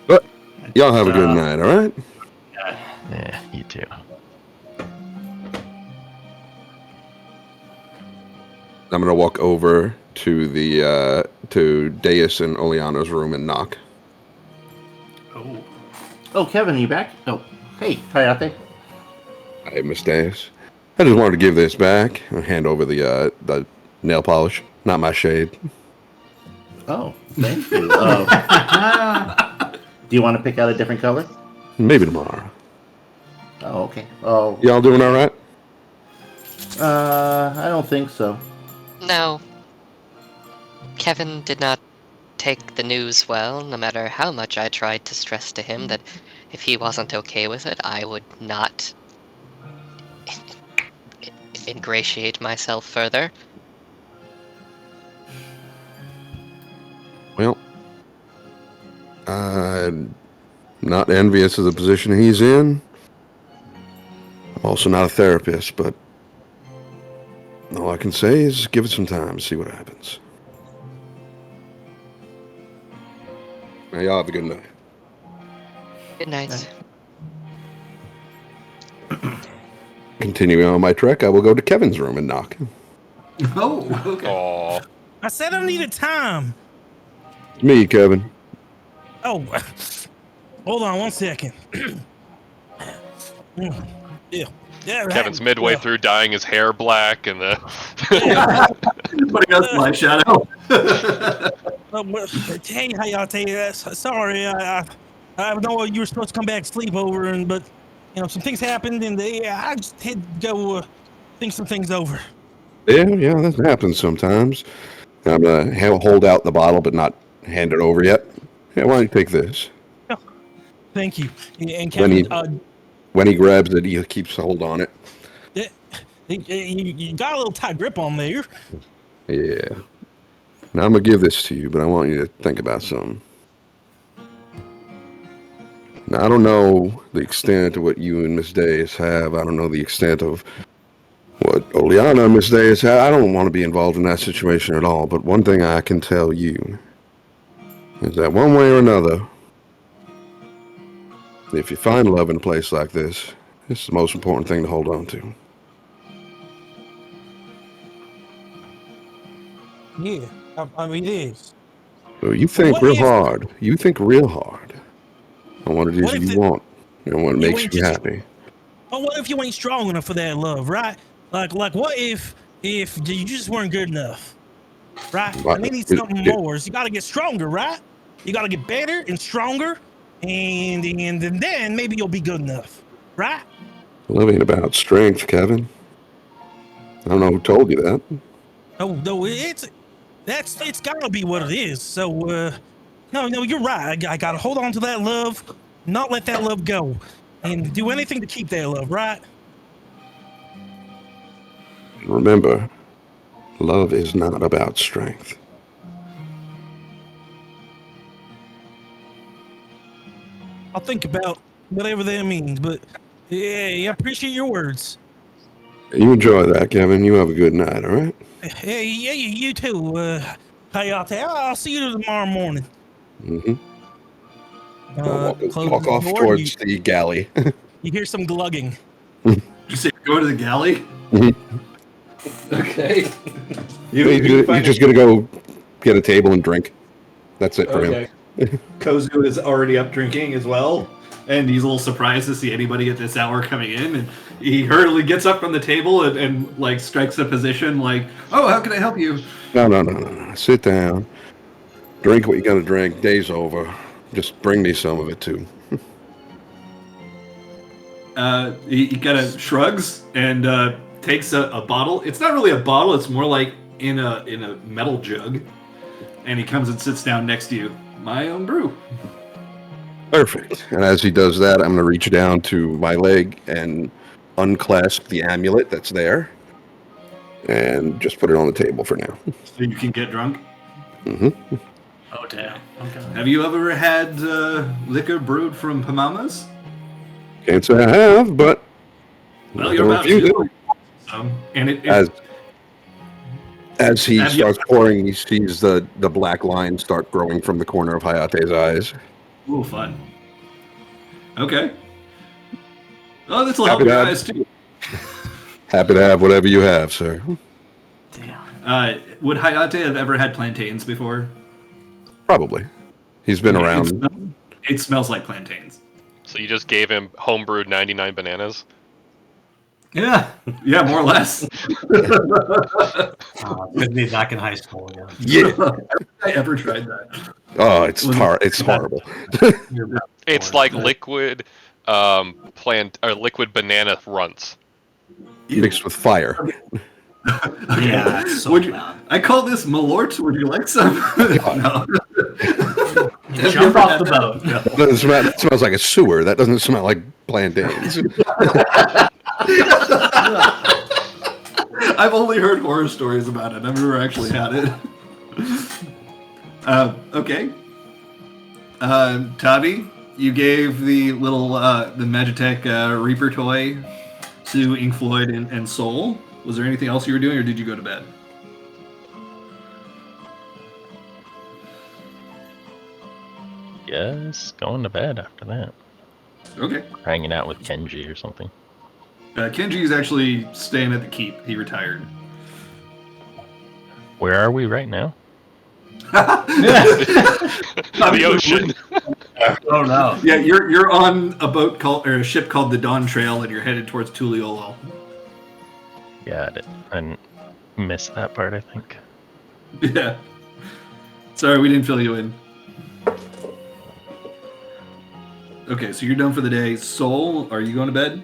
But y'all have a good night, all right? Yeah, you too. I'm gonna walk over to the to Deus and Oleano's room and knock. Oh, Kevin, are you back? Oh, hey, Hayate. Hey, Miss Deus. I just wanted to give this back and hand over the nail polish. Not my shade. Oh, thank you. Do you want to pick out a different color? Maybe tomorrow. Oh, okay. Oh, Y'all doing all right? I don't think so. No. Kevin did not take the news well, no matter how much I tried to stress to him that if he wasn't okay with it, I would not ingratiate myself further. Well, I'm not envious of the position he's in. I'm also not a therapist, but all I can say is give it some time, see what happens. Now, y'all have a good night. Good night. Continuing on my trek, I will go to Kevin's room and knock. Oh, okay. Aww. I said I needed time. Me, Kevin. Oh, hold on 1 second. Yeah. Kevin's midway through dyeing his hair black and the. Putting us my shadow. Hey, how y'all take that? Sorry, I know you were supposed to come back sleep over, but some things happened, and I just had to go think some things over. Yeah, that happens sometimes. I'm gonna hold out the bottle, but not hand it over yet. Yeah, why don't you take this? Thank you. And When Kevin, when he grabs it, he keeps hold on it. you got a little tight grip on there. Yeah. Now I'm gonna give this to you, but I want you to think about something. Now I don't know the extent of what you and Miss Days have. I don't know the extent of what Oleana and Miss Days have. I don't want to be involved in that situation at all. But one thing I can tell you is that one way or another, if you find love in a place like this, it's the most important thing to hold on to. Yeah, I mean it is. So you think What real if? hard. You think real hard on what it is What if you want and what you makes ain't you just? happy. But what if you ain't strong enough for that love, right? Like what if you just weren't good enough, right? And they need something more. So you got to get stronger, right? You got to get better and stronger, and then maybe you'll be good enough, right? Love ain't about strength, Kevin. I don't know who told you that. No, it's gotta be what it is. So no, you're right. I gotta hold on to that love, not let that love go, and do anything to keep that love, right? Remember, love is not about strength. I'll think about whatever that means, but yeah, I appreciate your words. You enjoy that, Kevin. You have a good night, all right? Hey, yeah, you too. Hayate, I'll see you tomorrow morning. Mm-hmm. I'll Close walk the off door and towards the galley. you hear some glugging. You say go to the galley? Okay. He's just gonna go get a table and drink. That's it for Okay. Kozu is already up drinking as well, and he's a little surprised to see anybody at this hour coming in. And he hurriedly gets up from the table and like strikes a position, like, "Oh, how can I help you?" No. Sit down. Drink what you gotta drink. Day's over. Just bring me some of it too. He kind of shrugs and takes a bottle. It's not really a bottle. It's more like in a metal jug. And he comes and sits down next to you. My own brew. Perfect. And as he does that, I'm going to reach down to my leg and unclasp the amulet that's there and just put it on the table for now. So you can get drunk? Mm-hmm. Oh, damn. Okay. Have you ever had liquor brewed from Pamamas? Can't say I have, but Well, you're about to. And as he Have you- starts pouring, he sees the black line start growing from the corner of Hayate's eyes. Ooh, fun. Okay. Oh, this will help your eyes too. Happy to have whatever you have, sir. Would Hayate have ever had plantains before? Probably. He's been around. It smells like plantains. So you just gave him homebrewed 99 bananas? Yeah, more or less. Could be back in high school. Yeah. Have I ever tried that? Oh, it's horrible. It's like liquid liquid banana runts. Mixed with fire. Yeah. I call this Malort. Would you like some? No. Jump off the boat. That smells like a sewer. That doesn't smell like plantains. I've only heard horror stories about it. I've never actually had it. Okay. Tavi, you gave the little the Magitech Reaper toy to Ink Floyd and Soul. Was there anything else you were doing, or did you go to bed? Yes, going to bed after that. Okay. Hanging out with Kenji or something. Kenji is actually staying at the keep. He retired. Where are we right now? The ocean. Oh no. Yeah, you're on a ship called the Dawn Trail, and you're headed towards Tuliolo. Yeah, I missed that part, I think. Yeah. Sorry, we didn't fill you in. Okay, so you're done for the day. Soul, are you going to bed?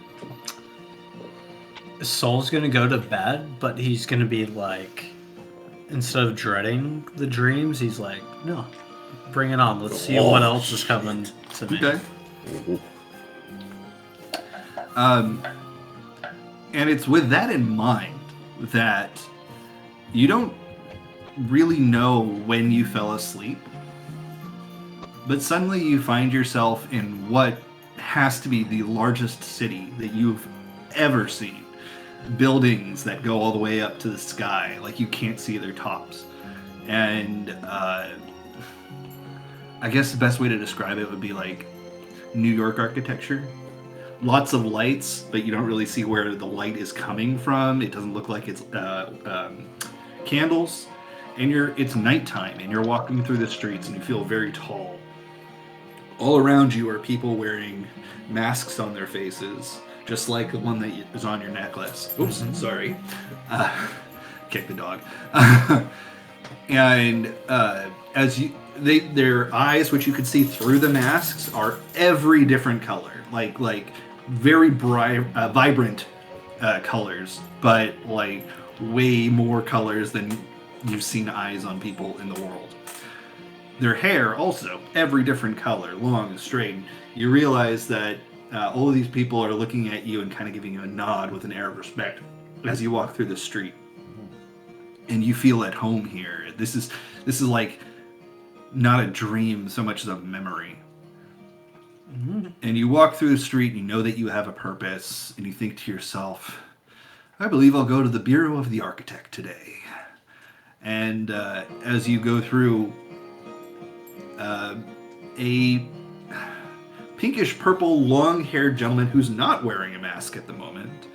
Soul's gonna go to bed, but he's gonna be like, instead of dreading the dreams, he's like, no, bring it on. Let's see what else is coming to me. Okay. And it's with that in mind that you don't really know when you fell asleep, but suddenly you find yourself in what has to be the largest city that you've ever seen. Buildings that go all the way up to the sky, like you can't see their tops. And I guess the best way to describe it would be like New York architecture. Lots of lights, but you don't really see where the light is coming from. It doesn't look like it's candles. And it's nighttime, and you're walking through the streets, and you feel very tall. All around you are people wearing masks on their faces, just like the one that is on your necklace. Oops, sorry. Kick the dog. And their eyes, which you can see through the masks, are every different color, like very bright, vibrant colors, but like way more colors than you've seen eyes on people in the world. Their hair also every different color, long and straight. You realize that all of these people are looking at you and kind of giving you a nod with an air of respect as you walk through the street, and you feel at home here. This is like not a dream so much as a memory. And you walk through the street and you know that you have a purpose, and you think to yourself, I believe I'll go to the Bureau of the Architect today. And as you go through, a pinkish purple long-haired gentleman who's not wearing a mask at the moment,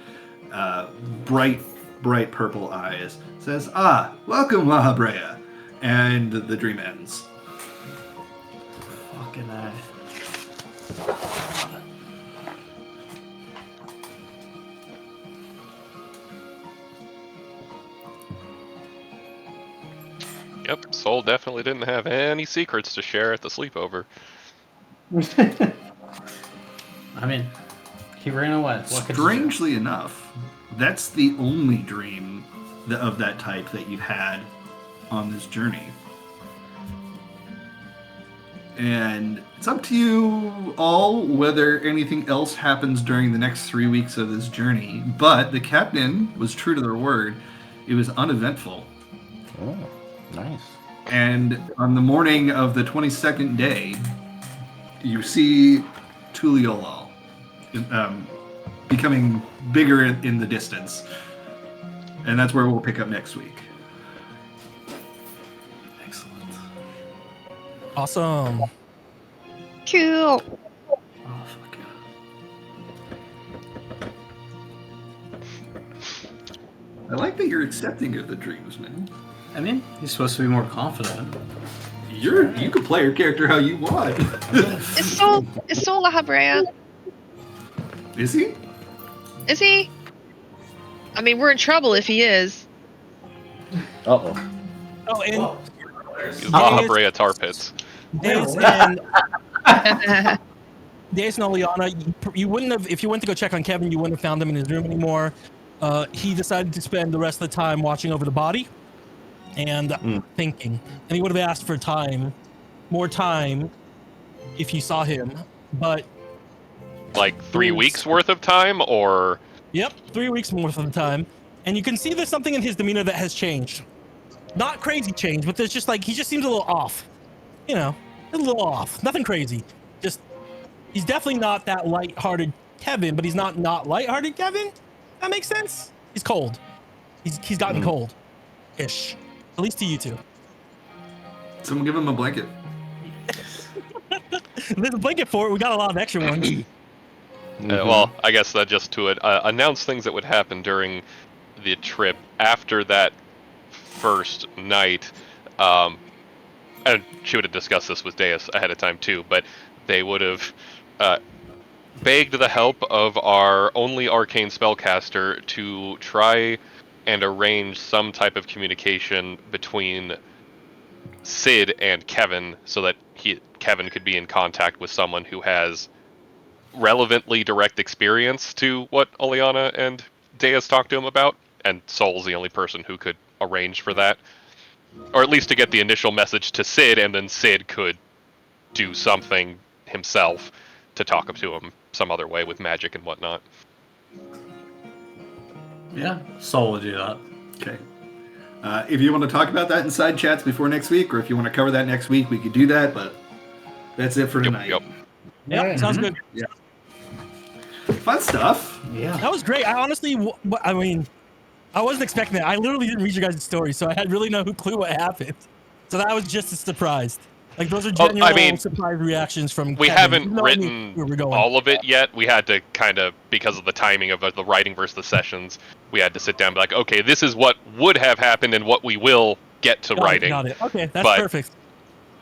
bright purple eyes, says, welcome, Mahabrea. And the dream ends. Fucking A. Yep, Soul definitely didn't have any secrets to share at the sleepover. I mean, he ran away. What could you do? Strangely enough, that's the only dream of that type that you've had on this journey. And it's up to you all whether anything else happens during the next 3 weeks of this journey. But the captain was true to their word. It was uneventful. Oh, nice. And on the morning of the 22nd day, you see Tuliolal becoming bigger in the distance. And that's where we'll pick up next week. Excellent. Awesome. Cool. Oh, fuck yeah. I like that you're accepting of the dreams, man. I mean, he's supposed to be more confident. You can play your character how you want. Is Sol Lahabrea? Is he? Is he? I mean, we're in trouble if he is. Uh-oh. Oh, and He's Mahabrea Tar Pits. Days and Oleana, you wouldn't have, if you went to go check on Kevin, you wouldn't have found him in his room anymore. He decided to spend the rest of the time watching over the body and thinking. And he would have asked for more time if you saw him. But Like 3 weeks worth of time, or? Yep, 3 weeks worth of the time. And you can see there's something in his demeanor that has changed. Not crazy change, but there's just like, he just seems a little off. You know, a little off. Nothing crazy. Just, he's definitely not that lighthearted Kevin, but he's not lighthearted Kevin. That makes sense. He's cold. He's gotten cold-ish. At least to you two. Someone give him a blanket. There's a blanket for it. We got a lot of extra ones. Well, I guess that just to announce things that would happen during the trip after that first night. And she would have discussed this with Deus ahead of time too, but they would have begged the help of our only arcane spellcaster to try and arrange some type of communication between Sid and Kevin so that Kevin could be in contact with someone who has relevantly direct experience to what Oleana and Deus talked to him about, and Soul's the only person who could arrange for that. Or at least to get the initial message to Sid, and then Sid could do something himself to talk to him some other way with magic and whatnot. Yeah, Soul would do that. Okay. If you want to talk about that in side chats before next week, or if you want to cover that next week, we could do that. But that's it for tonight. Yeah, sounds good. Yeah. Fun stuff. Yeah. That was great. I honestly, I mean, I wasn't expecting that. I literally didn't read your guys' story, so I had really no clue what happened. So that was just as surprised. Like, those are genuine surprise reactions from We Kevin. haven't You know written where we're going. all of it yet. We had to kind of, because of the timing of the writing versus the sessions, we had to sit down and be like, okay, this is what would have happened and what we will get to writing. Got it. Okay, that's but perfect.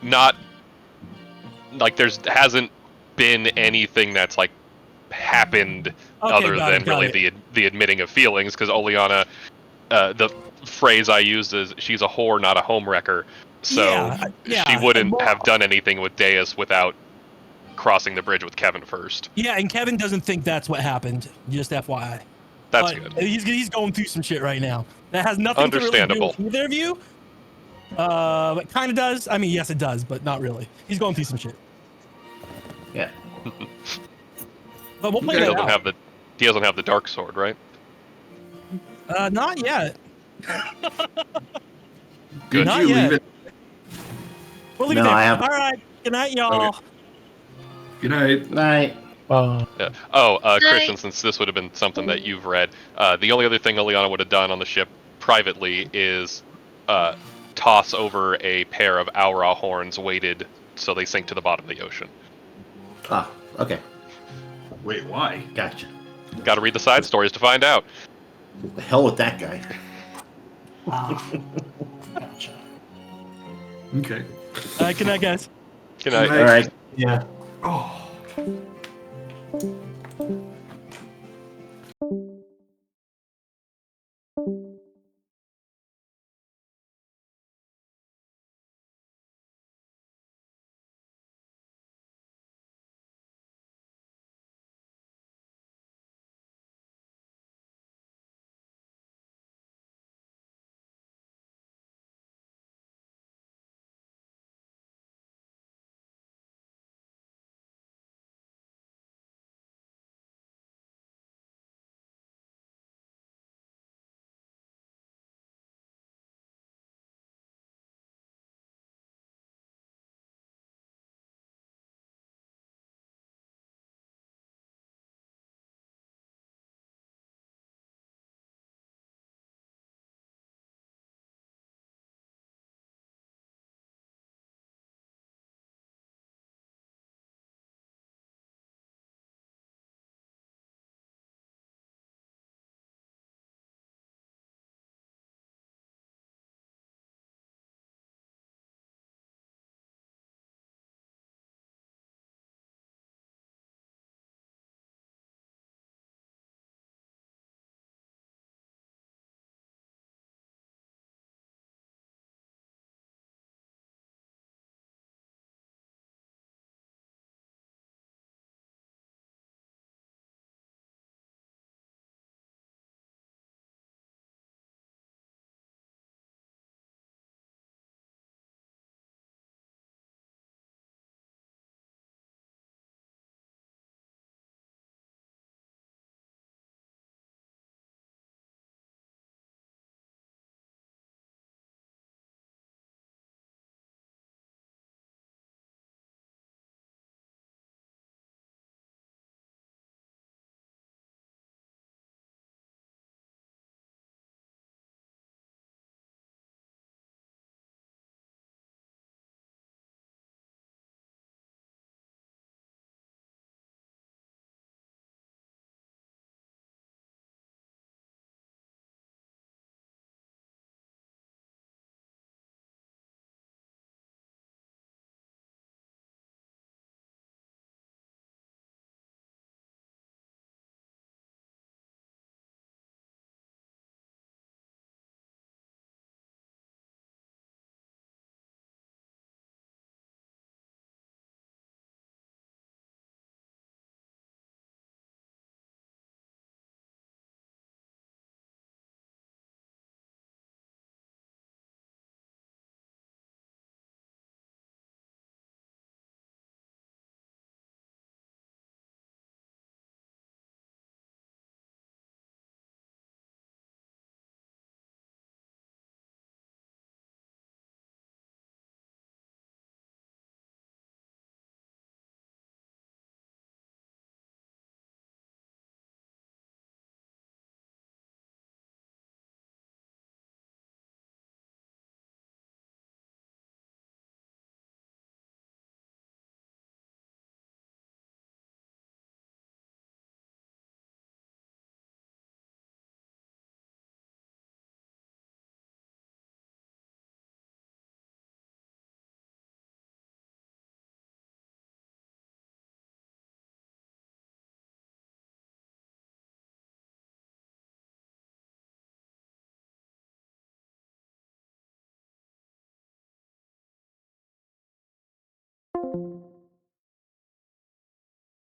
Not, like, hasn't been anything that's, like, happened other than really the admitting of feelings, because Oleana, the phrase I used is, she's a whore, not a homewrecker. So she wouldn't have done anything with Deus without crossing the bridge with Kevin first. Yeah, and Kevin doesn't think that's what happened. Just FYI. That's but good. He's going through some shit right now. That has nothing to really do with either of you. But kind of does. I mean, yes, it does, but not really. He's going through some shit. Yeah. But we'll play that out. He doesn't have the dark sword, right? Not yet. Did not you yet. leave it? We'll leave it there. All right. Good night, y'all. Okay. Good night. Night. Yeah. Christian, since this would have been something that you've read, the only other thing Oleana would have done on the ship privately is toss over a pair of Aura horns weighted so they sink to the bottom of the ocean. Ah, okay. Wait, why? Gotcha. Got to read the side stories to find out. The hell with that guy. Gotcha. Okay. Good night, guys. Good night. All right. Yeah. Oh.